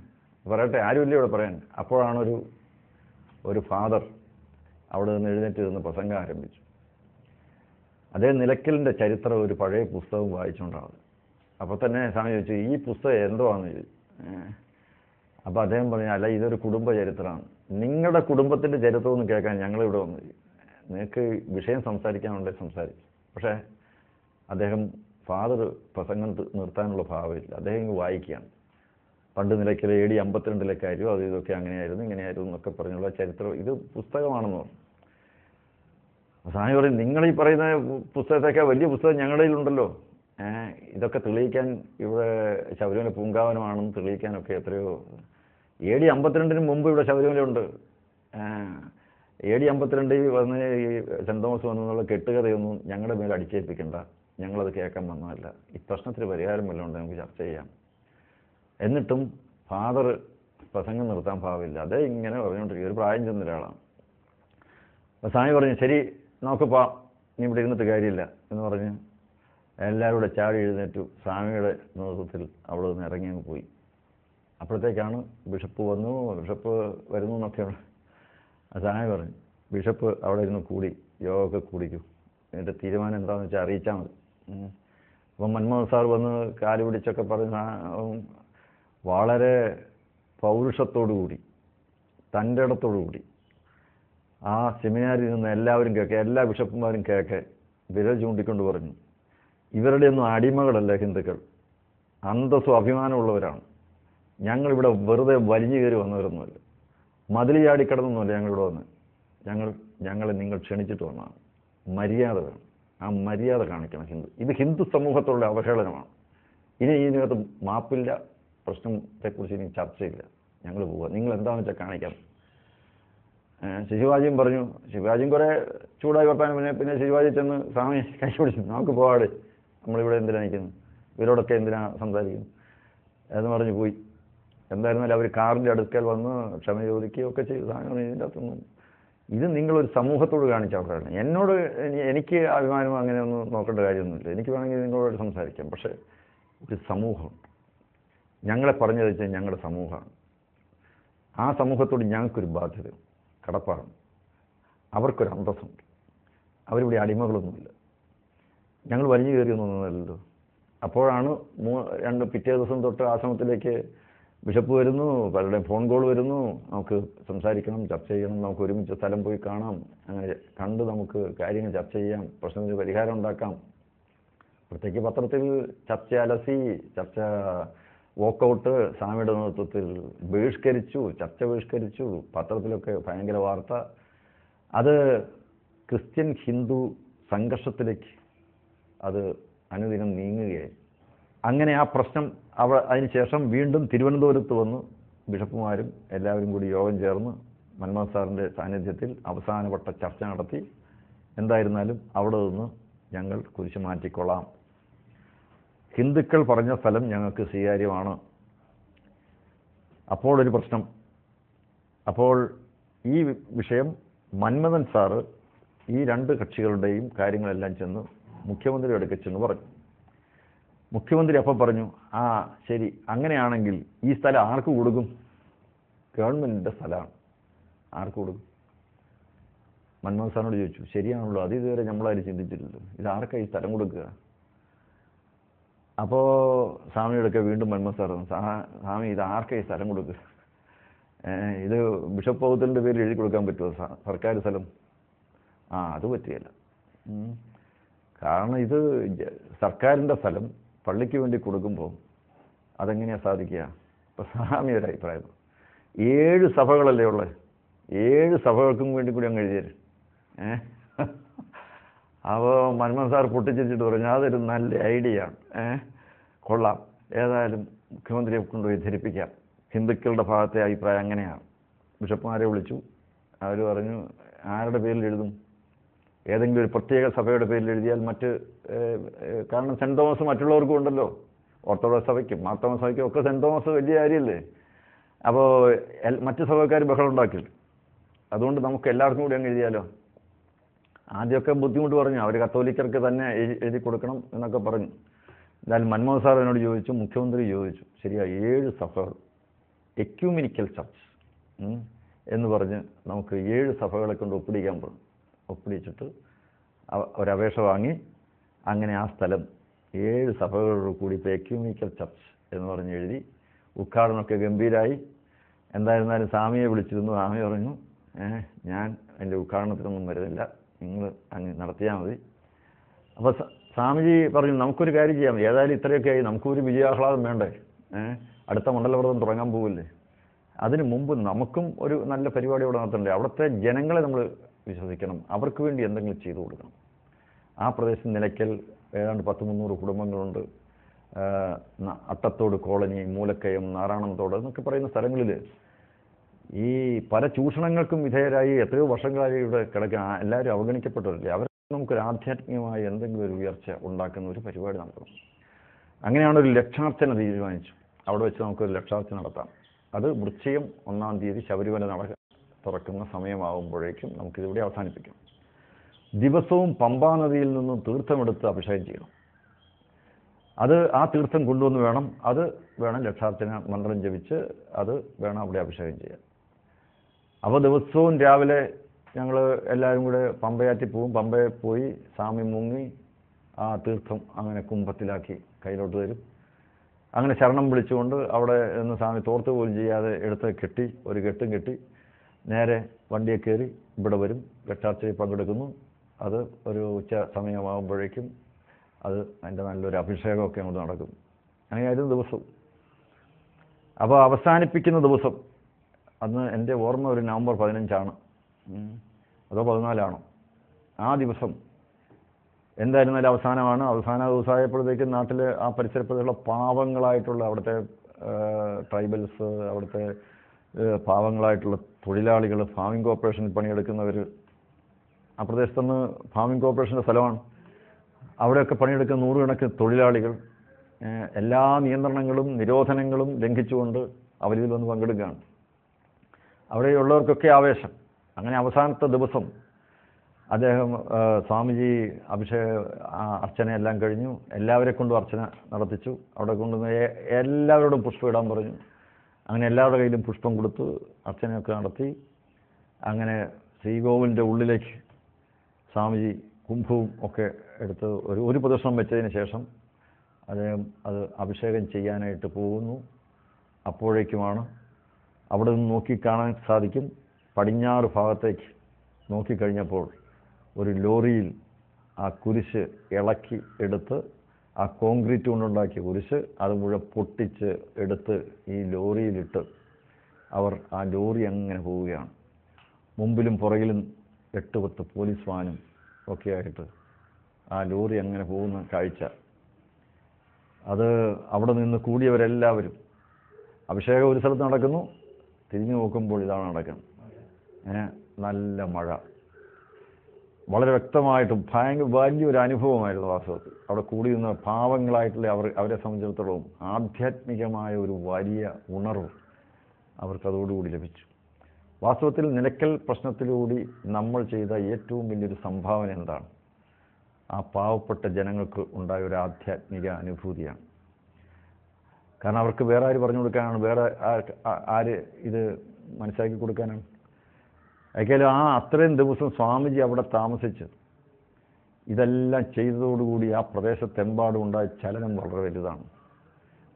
പറയട്ടെ, ആരുമില്ല ഇവിടെ പറയാൻ. അപ്പോഴാണ് ഒരു ഫാദർ അവിടെ നിന്ന് എഴുന്നേറ്റ് നിന്ന് പ്രസംഗം ആരംഭിച്ചു. അതേ നിലയ്ക്കലിൻ്റെ ചരിത്രം ഒരു പഴയ പുസ്തകം വായിച്ചുകൊണ്ടാണ്. അപ്പോൾ തന്നെ സ്വാമി ചോദിച്ചു, ഈ പുസ്തകം എന്തോ ആണെന്ന് ചോദിച്ചു. അപ്പോൾ അദ്ദേഹം പറഞ്ഞു, അല്ല, ഇതൊരു കുടുംബ ചരിത്രമാണ്. നിങ്ങളുടെ കുടുംബത്തിൻ്റെ ചരിത്രമൊന്നും കേൾക്കാൻ ഞങ്ങളിവിടെ വന്നു. നിങ്ങൾക്ക് വിഷയം സംസാരിക്കാനുണ്ടെങ്കിൽ സംസാരിച്ചു. പക്ഷേ അദ്ദേഹം ഫാദർ പ്രസംഗം നിർത്താനുള്ള ഭാവമില്ല. അദ്ദേഹം ഇങ്ങ് വായിക്കുകയാണ്. പണ്ട് നിലയ്ക്കൽ AD 52 കാര്യം അത് ഇതൊക്കെ അങ്ങനെയായിരുന്നു ഇങ്ങനെയായിരുന്നു എന്നൊക്കെ പറഞ്ഞുള്ള ചരിത്രം. ഇത് പുസ്തകമാണെന്ന് പറഞ്ഞു. സ്വാമി പറയും, നിങ്ങളീ പറയുന്ന പുസ്തകത്തേക്കാൾ വലിയ പുസ്തകം ഞങ്ങളുടെ കയ്യിലുണ്ടല്ലോ. ഇതൊക്കെ തെളിയിക്കാൻ ഇവിടെ ശബരിമല പൂങ്കാവനമാണെന്ന് തെളിയിക്കാനൊക്കെ എത്രയോ AD 52 മുമ്പ് ഇവിടെ ശബരിമലയുണ്ട്. AD 52 വന്ന് ഈ സെൻറ് തോമസ് വന്നുള്ള കെട്ടുകഥയൊന്നും ഞങ്ങളുടെ മേൽ അടിച്ചേൽപ്പിക്കണ്ട. ഞങ്ങളത് കേൾക്കാൻ വന്നതല്ല. ഈ പ്രശ്നത്തിന് പരിഹാരം വല്ലതും ഉണ്ട്, നമുക്ക് ചർച്ച ചെയ്യാം. എന്നിട്ടും ഫാദർ പ്രസംഗം നിർത്താൻ ഭാവമില്ല. അതേ ഇങ്ങനെ പറഞ്ഞുകൊണ്ടിരിക്കുക. ഒരു പ്രായം ചെന്ന ഒരാളാണ്. അപ്പോൾ സ്വാമി പറഞ്ഞു, ശരി നമുക്ക് പോവാം, ഇനി ഇവിടെ ഇരുന്നിട്ട് കാര്യമില്ല എന്ന് പറഞ്ഞ് എല്ലാവരും കൂടെ ചാടി എഴുന്നേറ്റു. സ്വാമിയുടെ നേതൃത്വത്തിൽ അവിടെ നിന്ന് ഇറങ്ങി അങ്ങ് പോയി. അപ്പോഴത്തേക്കാണ് ബിഷപ്പ് വന്നു. ബിഷപ്പ് വരുന്നു എന്നൊക്കെയാണ് സ്വാമി പറഞ്ഞു. ബിഷപ്പ് അവിടെ ഇരുന്ന് കൂടി യോഗമൊക്കെ കൂടിക്കും. എന്നിട്ട് തീരുമാനം എന്താണെന്ന് വെച്ചാൽ അറിയിച്ചാൽ മതി. അപ്പം മൻമോഹൻ സാർ വന്ന് കാല് പിടിച്ചൊക്കെ പറഞ്ഞ് വളരെ പൗരുഷത്തോടുകൂടി തൻ്റെ ഇടത്തോടുകൂടി ആ സെമിനാരിൽ നിന്ന് എല്ലാവരും കേൾക്കെ, എല്ലാ ബിഷപ്പുമാരും കേൾക്കെ വിരൽ ചൂണ്ടിക്കൊണ്ട് പറഞ്ഞു, ഇവരുടെയൊന്നും അടിമകളല്ല ഹിന്ദുക്കൾ, അന്തസ്സും അഭിമാനമുള്ളവരാണ്. ഞങ്ങളിവിടെ വെറുതെ വലിഞ്ഞു കയറി വന്നവരൊന്നുമല്ല, മതിൽ ചാടിക്കിടന്നൊന്നുമല്ല ഞങ്ങളിവിടെ വന്ന്. ഞങ്ങളെ നിങ്ങൾ ക്ഷണിച്ചിട്ട് വന്നതാണ്. മര്യാദ വേണം. ആ മര്യാദ കാണിക്കണം ഹിന്ദു. ഇത് ഹിന്ദു സമൂഹത്തോടുള്ള അവഹേളനമാണ്. ഇനി ഇതിനകത്ത് മാപ്പില്ല, പ്രശ്നത്തെക്കുറിച്ച് ഇനി ചർച്ചയില്ല. ഞങ്ങൾ പോവുക, നിങ്ങൾ എന്താണെന്ന് വെച്ചാൽ കാണിക്കാം. ശിവാജിയും പറഞ്ഞു. ശിവാജിയും കുറേ ചൂടായി വർത്താനം. പിന്നെ ശിവാജി ചെന്ന് സ്വാമി കൈ പിടിച്ചു, നമുക്ക് പോവാട്, നമ്മളിവിടെ എന്തിനാ നിൽക്കുന്നു, ഇവരോടൊക്കെ എന്തിനാ സംസാരിക്കുന്നു എന്ന് പറഞ്ഞു പോയി. എന്തായിരുന്നാലും അവർ കാറിൻ്റെ അടുക്കൽ വന്ന് ക്ഷമ ചോദിക്കുകയൊക്കെ ചെയ്തു. സ്വാമി ഇതിൻ്റെ അകത്തൊന്നും ഇത് നിങ്ങളൊരു സമൂഹത്തോട് കാണിച്ച അവരാണ്. എന്നോട് എനിക്ക് അഭിമാനം അങ്ങനെയൊന്നും നോക്കേണ്ട കാര്യമൊന്നുമില്ല. എനിക്ക് വേണമെങ്കിൽ നിങ്ങളോട് സംസാരിക്കാം. പക്ഷേ ഒരു സമൂഹമുണ്ട്, ഞങ്ങളെ പറഞ്ഞു വെച്ചാൽ ഞങ്ങളുടെ സമൂഹമാണ്. ആ സമൂഹത്തോട് ഞങ്ങൾക്കൊരു ബാധ്യത, കടപ്പാടുണ്ട്. അവർക്കൊരു അന്തസ്സുണ്ട്. അവരിവിടെ അടിമകളൊന്നുമില്ല. ഞങ്ങൾ വലിഞ്ഞു കയറിയൊന്നുമല്ലല്ലോ. അപ്പോഴാണ് പിറ്റേ ദിവസം തൊട്ട് ആശ്രമത്തിലേക്ക് ബിഷപ്പ് വരുന്നു, പലരുടെയും ഫോൺ കോൾ വരുന്നു, നമുക്ക് സംസാരിക്കണം, ചർച്ച ചെയ്യണം, നമുക്ക് ഒരുമിച്ച് സ്ഥലം പോയി കാണാം, അങ്ങനെ കണ്ട് നമുക്ക് കാര്യങ്ങൾ ചർച്ച ചെയ്യാം, പ്രശ്നത്തിന് പരിഹാരം ഉണ്ടാക്കാം. അപ്പോഴത്തേക്ക് പത്രത്തിൽ ചർച്ച അലസി, ചർച്ച വോക്കൗട്ട് സ്വാമിയുടെ നേതൃത്വത്തിൽ ചർച്ച ബഹിഷ്കരിച്ചു. പത്രത്തിലൊക്കെ ഭയങ്കര വാർത്ത. അത് ക്രിസ്ത്യൻ ഹിന്ദു സംഘർഷത്തിലേക്ക് അത് അനുദിനം നീങ്ങുകയായി. അങ്ങനെ ആ പ്രശ്നം അതിനുശേഷം വീണ്ടും തിരുവനന്തപുരത്ത് വന്ന് ബിഷപ്പുമാരും എല്ലാവരും കൂടി യോഗം ചേർന്ന് മൻമോഹൻ സാറിൻ്റെ സാന്നിധ്യത്തിൽ അവസാനവട്ട ചർച്ച നടത്തി. എന്തായിരുന്നാലും അവിടെ നിന്ന് ഞങ്ങൾ കുരിശ് മാറ്റിക്കൊള്ളാം, ഹിന്ദുക്കൾ പറഞ്ഞ സ്ഥലം ഞങ്ങൾക്ക് സ്വീകാര്യമാണ്. അപ്പോൾ ഒരു പ്രശ്നം. അപ്പോൾ ഈ വിഷയം മന്മഥൻ സാറ് ഈ രണ്ട് കക്ഷികളുടെയും കാര്യങ്ങളെല്ലാം ചെന്ന് മുഖ്യമന്ത്രി അടുക്കൽ ചെന്ന് പറഞ്ഞു. മുഖ്യമന്ത്രി അപ്പം പറഞ്ഞു, ആ ശരി, അങ്ങനെയാണെങ്കിൽ ഈ സ്ഥലം ആർക്ക് കൊടുക്കും? ഗവൺമെൻറ്റിൻ്റെ സ്ഥലമാണ്, ആർക്ക് കൊടുക്കും? മൻമോഹൻ സാറിനോട് ചോദിച്ചു. ശരിയാണല്ലോ, അത് ഇതുവരെ നമ്മളാരും ചിന്തിച്ചിട്ടില്ലല്ലോ, ഇത് ആർക്കാണ് ഈ സ്ഥലം കൊടുക്കുക? അപ്പോൾ സ്വാമിയോടൊക്കെ വീണ്ടും മൻമോഹൻ സാർ പറഞ്ഞു, സ്വാമി ഇത് ആർക്കാണ് ഈ സ്ഥലം കൊടുക്കുക? ഇത് ബിഷപ്പ് പൗത്തലിൻ്റെ പേരിൽ എഴുതി കൊടുക്കാൻ പറ്റുമോ സർക്കാർ സ്ഥലം? അത് പറ്റുകയില്ല. കാരണം ഇത് സർക്കാരിൻ്റെ സ്ഥലം പള്ളിക്ക് വേണ്ടി കൊടുക്കുമ്പോൾ അതെങ്ങനെയാണ് സാധിക്കുക? ഇപ്പോൾ സ്വാമി ഒരു അഭിപ്രായം, 7 സഭകളല്ലേ ഉള്ളത്, 7 സഭകൾക്കും വേണ്ടി കൂടി അങ്ങ് എഴുതിയത്. അപ്പോൾ മൻമോഹൻ സാർ പൊട്ടിച്ചിട്ട് പറഞ്ഞു, അതൊരു നല്ല ഐഡിയ ആണ്, കൊള്ളാം, ഏതായാലും മുഖ്യമന്ത്രിയെ കൊണ്ടുപോയി ധരിപ്പിക്കാം, ഹിന്ദുക്കളുടെ ഭാഗത്തെ അഭിപ്രായം അങ്ങനെയാണ്. ബിഷപ്പുമാരെ വിളിച്ചു. അവർ പറഞ്ഞു, ആരുടെ പേരിൽ എഴുതും? ഏതെങ്കിലും ഒരു പ്രത്യേക സഭയുടെ പേരിൽ എഴുതിയാൽ കാരണം സെൻറ് തോമസ് മറ്റുള്ളവർക്കും ഉണ്ടല്ലോ, ഓർത്തഡോക്സ് സഭയ്ക്കും മാർത്തോമ സഭയ്ക്കും ഒക്കെ സെൻറ് തോമസ് വലിയ കാര്യമല്ലേ. അപ്പോൾ മറ്റ് സഭക്കാർ ബഹളം ഉണ്ടാക്കില്ല, അതുകൊണ്ട് നമുക്ക് എല്ലാവർക്കും കൂടി അങ്ങ് എഴുതിയാലോ. ആദ്യമൊക്കെ ബുദ്ധിമുട്ട് പറഞ്ഞു, അവർ കത്തോലിക്കർക്ക് തന്നെ എഴുതി കൊടുക്കണം എന്നൊക്കെ പറഞ്ഞു. എന്തായാലും മൻമോഹൻ സാർ എന്നോട് ചോദിച്ചു, മുഖ്യമന്ത്രി ചോദിച്ചു, ശരിയാ 7 സഭകൾ എക്യൂമിനിക്കൽ ചർച്ച് എന്ന് പറഞ്ഞ് നമുക്ക് 7 സഭകളെ കൊണ്ട് ഒപ്പിടിക്കാൻ പറഞ്ഞു. ഒപ്പിടിച്ചിട്ട് ഒരപേക്ഷ വാങ്ങി അങ്ങനെ ആ സ്ഥലം 7 സഭകളോട് കൂടി ഇപ്പോൾ എക്യൂമിനിക്കൽ ചർച്ച് എന്ന് പറഞ്ഞ് എഴുതി. ഉദ്ഘാടനമൊക്കെ ഗംഭീരമായി. എന്തായിരുന്നാലും സ്വാമിയെ വിളിച്ചിരുന്നു. സ്വാമി പറഞ്ഞു, ഞാൻ എൻ്റെ ഉദ്ഘാടനത്തിനൊന്നും വരുന്നില്ല, നിങ്ങൾ അങ്ങ് നടത്തിയാൽ മതി. അപ്പോൾ സ്വാമിജി പറഞ്ഞു, നമുക്കൊരു കാര്യം ചെയ്യാം, ഏതായാലും ഇത്രയൊക്കെ ആയി, നമുക്കൊരു വിജയാഹ്ലാദം വേണ്ടേ, അടുത്ത മണ്ഡലവ്രതം തുടങ്ങാൻ പോകില്ലേ, അതിന് മുമ്പ് നമുക്കും ഒരു നല്ല പരിപാടി അവിടെ നടത്തണ്ടേ, അവിടുത്തെ ജനങ്ങളെ നമ്മൾ വിശ്വസിക്കണം, അവർക്ക് വേണ്ടി എന്തെങ്കിലും ചെയ്തു കൊടുക്കണം. ആ പ്രദേശം നിലയ്ക്കൽ ഏതാണ്ട് 100-300 കുടുംബങ്ങളുണ്ട്. അട്ടത്തോട് കോളനി, മൂലക്കയം, നാരായണത്തോട് എന്നൊക്കെ പറയുന്ന സ്ഥലങ്ങളിൽ ഈ പല ചൂഷണങ്ങൾക്കും വിധേയരായി എത്രയോ വർഷങ്ങളായി ഇവിടെ കിടക്കുക, എല്ലാവരും അവഗണിക്കപ്പെട്ടവരില്ലേ, അവർ നമുക്കൊരു ആധ്യാത്മികമായ എന്തെങ്കിലും ഒരു ഉയർച്ച ഉണ്ടാക്കുന്ന ഒരു പരിപാടി നടത്തണം. അങ്ങനെയാണ് ഒരു ലക്ഷാർച്ചന തീരുമാനിച്ചു. അവിടെ വെച്ച് നമുക്കൊരു ലക്ഷാർച്ചന നടത്താം. അത് വൃശ്ചികം 1-ാം തീയതി ശബരിമല തുറക്കുന്ന സമയമാകുമ്പോഴേക്കും നമുക്കിതിവിടെ അവസാനിപ്പിക്കാം. ദിവസവും പമ്പാ നദിയിൽ നിന്നും തീർത്ഥമെടുത്ത് അഭിഷേകം ചെയ്യണം. ആ തീർത്ഥം കൊണ്ടുവന്ന് വേണം ലക്ഷാർച്ചന മന്ത്രം ജപിച്ച് അത് വേണം അവിടെ അഭിഷേകം ചെയ്യാൻ. അപ്പോൾ ദിവസവും രാവിലെ ഞങ്ങൾ എല്ലാവരും കൂടെ പമ്പയാറ്റിൽ പോവും. പമ്പയിൽ പോയി സ്വാമി മുങ്ങി ആ തീർത്ഥം അങ്ങനെ കുംഭത്തിലാക്കി കയ്യിലോട്ട് തരും. അങ്ങനെ ശരണം വിളിച്ചുകൊണ്ട് അവിടെ നിന്ന് സ്വാമി തോർത്ത് പോലും ചെയ്യാതെ എടുത്ത് കെട്ടി, ഒരു കെട്ടും കെട്ടി നേരെ വണ്ടിയെ കയറി ഇവിടെ വരും. ലക്ഷാർച്ചനയിൽ പങ്കെടുക്കുന്നു. അത് ഒരു ഉച്ച സമയമാകുമ്പോഴേക്കും അതിൻ്റെ നല്ലൊരു അഭിഷേകമൊക്കെ അങ്ങോട്ട് നടക്കും. അങ്ങനെയായിരുന്നു ദിവസവും. അപ്പോൾ അവസാനിപ്പിക്കുന്ന ദിവസം അന്ന് എൻ്റെ ഓർമ്മ ഒരു നവംബർ 15 അതോ 14 ആ ദിവസം എന്തായിരുന്നാലും അവസാനമാണ്. അവസാന ദിവസമായപ്പോഴത്തേക്കും നാട്ടിൽ ആ പരിസരത്തുള്ള പാവങ്ങളായിട്ടുള്ള അവിടുത്തെ ട്രൈബൽസ്, അവിടുത്തെ പാവങ്ങളായിട്ടുള്ള തൊഴിലാളികൾ, ഫാമിംഗ് കോർപ്പറേഷനിൽ പണിയെടുക്കുന്നവർ, ആ പ്രദേശത്തുനിന്ന് ഫാമിംഗ് കോർപ്പറേഷൻ്റെ സ്ഥലമാണ്, അവിടെയൊക്കെ പണിയെടുക്കുന്ന 100 കണക്കിന് തൊഴിലാളികൾ എല്ലാ നിയന്ത്രണങ്ങളും നിരോധനങ്ങളും ലംഘിച്ചുകൊണ്ട് അവരിതിൽ വന്ന് പങ്കെടുക്കുകയാണ്. അവിടെയുള്ളവർക്കൊക്കെ ആവേശം. അങ്ങനെ അവസാനത്തെ ദിവസം അദ്ദേഹം സ്വാമിജി അർച്ചനയെല്ലാം കഴിഞ്ഞു. എല്ലാവരെ കൊണ്ടും അർച്ചന നടത്തിച്ചു. അവിടെ കൊണ്ടുവന്ന് എല്ലാവരോടും പുഷ്പം ഇടാൻ പറഞ്ഞു. അങ്ങനെ എല്ലാവരുടെ കയ്യിലും പുഷ്പം കൊടുത്ത് അർച്ചനയൊക്കെ നടത്തി. അങ്ങനെ ശ്രീകോവിലിൻ്റെ ഉള്ളിലേക്ക് സ്വാമിജി കുംഭവും ഒക്കെ എടുത്ത് ഒരു പ്രദക്ഷിണം വെച്ചതിന് ശേഷം അദ്ദേഹം അത് അഭിഷേകം ചെയ്യാനായിട്ട് പോകുന്നു. അപ്പോഴേക്കുമാണ് അവിടെ നിന്ന് നോക്കിക്കാണാൻ സാധിക്കും, പടിഞ്ഞാറ് ഭാഗത്തേക്ക് നോക്കിക്കഴിഞ്ഞപ്പോൾ ഒരു ലോറിയിൽ ആ കുരിശ് ഇളക്കി എടുത്ത്, ആ കോൺക്രീറ്റ് കൊണ്ടുണ്ടാക്കിയ കുരിശ് അത് മുഴുവൻ പൊട്ടിച്ച് എടുത്ത് ഈ ലോറിയിലിട്ട് അവർ ആ ലോറി അങ്ങനെ പോവുകയാണ്. മുമ്പിലും പുറകിലും 8-10 പോലീസ് വാനും ഒക്കെ ആയിട്ട് ആ ലോറി അങ്ങനെ പോകുന്ന കാഴ്ച, അത് അവിടെ നിന്ന് കൂടിയവരെല്ലാവരും, അഭിഷേകം ഒരു സ്ഥലത്ത് നടക്കുന്നു, തിരിഞ്ഞു നോക്കുമ്പോൾ ഇതാണ് നടക്കുന്നത്. നല്ല മഴ, വളരെ വ്യക്തമായിട്ടും വലിയൊരു അനുഭവമായിരുന്നു വാസ്തവത്തിൽ. അവിടെ കൂടി നിന്ന് പാവങ്ങളായിട്ടുള്ള അവരെ സംബന്ധിച്ചിടത്തോളം ആധ്യാത്മികമായ ഒരു വലിയ ഉണർവ് അവർക്കതോടുകൂടി ലഭിച്ചു. വാസ്തവത്തിൽ നിലയ്ക്കൽ പ്രശ്നത്തിലൂടെ നമ്മൾ ചെയ്ത ഏറ്റവും വലിയൊരു സംഭാവന എന്താണ്? ആ പാവപ്പെട്ട ജനങ്ങൾക്ക് ഉണ്ടായ ഒരു ആധ്യാത്മിക അനുഭൂതിയാണ്. കാരണം അവർക്ക് വേറെ ആര് പറഞ്ഞു കൊടുക്കാനാണ്? വേറെ ആര് ഇത് മനസ്സിലാക്കി കൊടുക്കാനാണ്? ഏതായാലും അത്രയും ദിവസം സ്വാമിജി അവിടെ താമസിച്ച് ഇതെല്ലാം ചെയ്തതോടുകൂടി ആ പ്രദേശത്തെമ്പാടും ഉണ്ടായ ചലനം വളരെ വലുതാണ്.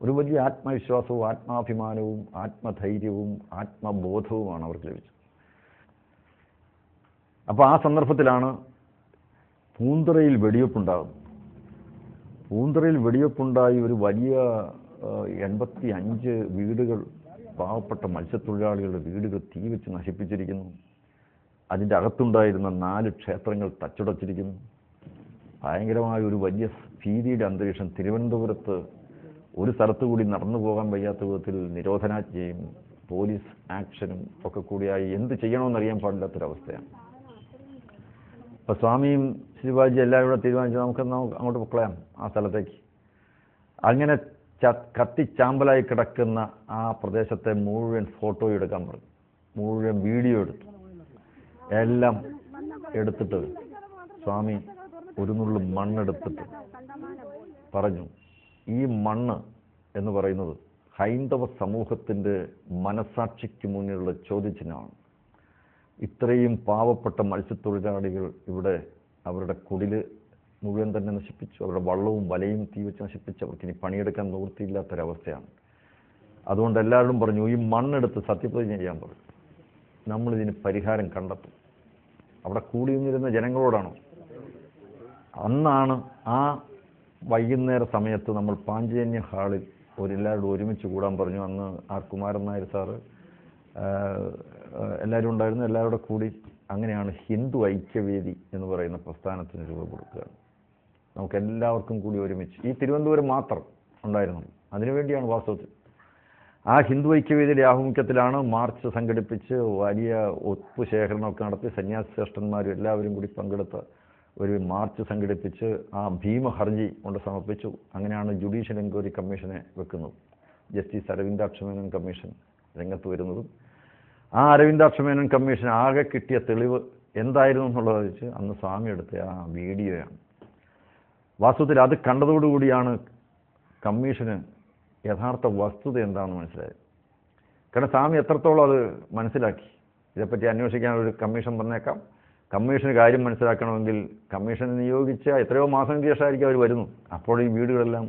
ഒരു വലിയ ആത്മവിശ്വാസവും ആത്മാഭിമാനവും ആത്മധൈര്യവും ആത്മബോധവുമാണ് അവർക്ക് ലഭിച്ചത്. അപ്പോൾ ആ സന്ദർഭത്തിലാണ് പൂന്തറയിൽ വെടിവെപ്പുണ്ടാകുന്നത്. പൂന്തറയിൽ വെടിവെപ്പുണ്ടായി ഒരു വലിയ 85 വീടുകൾ, പാവപ്പെട്ട മത്സ്യത്തൊഴിലാളികളുടെ വീടുകൾ തീ വെച്ച് നശിപ്പിച്ചിരിക്കുന്നു. അതിൻ്റെ അകത്തുണ്ടായിരുന്ന 4 ക്ഷേത്രങ്ങൾ തച്ചുടച്ചിരിക്കുന്നു. ഭയങ്കരമായ ഒരു വലിയ ഭീതിയുടെ അന്തരീക്ഷം. തിരുവനന്തപുരത്ത് ഒരു സ്ഥലത്തു കൂടി നടന്നു പോകാൻ വയ്യാത്ത വിധത്തിൽ നിരോധനാജ്ഞയും പോലീസ് ആക്ഷനും ഒക്കെ കൂടിയായി എന്ത് ചെയ്യണമെന്നറിയാൻ പാടില്ലാത്തൊരവസ്ഥയാണ്. അപ്പോൾ സ്വാമിയും ശിവാജി എല്ലാവരും കൂടെ തീരുമാനിച്ചു നമുക്ക് അങ്ങോട്ട് പൊക്കളയാം ആ സ്ഥലത്തേക്ക്. അങ്ങനെ കത്തിച്ചാമ്പലായി കിടക്കുന്ന ആ പ്രദേശത്തെ മുഴുവൻ ഫോട്ടോ എടുക്കാൻ പറഞ്ഞു, മുഴുവൻ വീഡിയോ എടുത്തു. എല്ലാം എടുത്തിട്ട് സ്വാമി ഒരു നുള്ളു മണ്ണെടുത്തിട്ട് പറഞ്ഞു, ഈ മണ്ണ് എന്ന് പറയുന്നത് ഹൈന്ദവ സമൂഹത്തിൻ്റെ മനസാക്ഷിക്ക് മുന്നിലുള്ള ചോദ്യചിഹ്നമാണ്. ഇത്രയും പാവപ്പെട്ട മത്സ്യത്തൊഴിലാളികൾ ഇവിടെ അവരുടെ കുടില് മുഴുവൻ തന്നെ നശിപ്പിച്ചു, അവരുടെ വള്ളവും വലയും തീ വെച്ച് നശിപ്പിച്ചു. അവർക്ക് ഇനി പണിയെടുക്കാൻ നിവൃത്തിയില്ലാത്തൊരവസ്ഥയാണ്. അതുകൊണ്ട് എല്ലാവരും പറഞ്ഞു, ഈ മണ്ണെടുത്ത് സത്യപ്രതിജ്ഞ ചെയ്യാൻ പറഞ്ഞു, നമ്മളിതിന് പരിഹാരം കണ്ടെത്തും. അവിടെ കൂടി നിന്നിരുന്ന ജനങ്ങളോടാണോ? അന്നാണ് ആ വൈകുന്നേര സമയത്ത് നമ്മൾ പാഞ്ചജന്യ ഹാളിൽ എല്ലാവരോടും ഒരുമിച്ച് കൂടാൻ പറഞ്ഞു. അന്ന് കുമാരൻ നായർ സാറ് എല്ലാവരും ഉണ്ടായിരുന്നു. എല്ലാവരുടെ കൂടി അങ്ങനെയാണ് ഹിന്ദു ഐക്യവേദി എന്ന് പറയുന്ന പ്രസ്ഥാനത്തിന് രൂപം കൊടുക്കുക. നമുക്കെല്ലാവർക്കും കൂടി ഒരുമിച്ച്, ഈ തിരുവനന്തപുരം മാത്രം ഉണ്ടായിരുന്നു. അതിനുവേണ്ടിയാണ് വാസ്തവത്തിൽ ആ ഹിന്ദു ഐക്യവേദിയുടെ ആഭിമുഖ്യത്തിലാണ് മാർച്ച് സംഘടിപ്പിച്ച് വലിയ ഒപ്പ് ശേഖരണമൊക്കെ നടത്തി സന്യാസി ശ്രേഷ്ഠന്മാരും എല്ലാവരും കൂടി പങ്കെടുത്ത ഒരു മാർച്ച് സംഘടിപ്പിച്ച് ആ ഭീമ ഹർജി കൊണ്ട് സമർപ്പിച്ചു. അങ്ങനെയാണ് ജുഡീഷ്യൽ എൻക്വയറി കമ്മീഷനെ വെക്കുന്നത്. ജസ്റ്റിസ് അരവിന്ദാക്ഷമേനോൻ കമ്മീഷൻ രംഗത്ത് വരുന്നതും ആ അരവിന്ദാക്ഷമേനോൻ കമ്മീഷൻ ആകെ കിട്ടിയ തെളിവ് എന്തായിരുന്നു എന്നുള്ളത് വെച്ച് അന്ന് സ്വാമി എടുത്ത ആ വീഡിയോയാണ്. വാസ്തവത്തിൽ അത് കണ്ടതോടുകൂടിയാണ് കമ്മീഷന് യഥാർത്ഥ വസ്തുത എന്താണെന്ന് മനസ്സിലായത്. കാരണം സ്വാമി എത്രത്തോളം അത് മനസ്സിലാക്കി. ഇതേപ്പറ്റി അന്വേഷിക്കാൻ ഒരു കമ്മീഷൻ പറഞ്ഞേക്കാം. കമ്മീഷന് കാര്യം മനസ്സിലാക്കണമെങ്കിൽ കമ്മീഷനെ നിയോഗിച്ച എത്രയോ മാസങ്ങൾക്ക് ശേഷമായിരിക്കും അവർ വരുന്നു. അപ്പോൾ ഈ വീടുകളെല്ലാം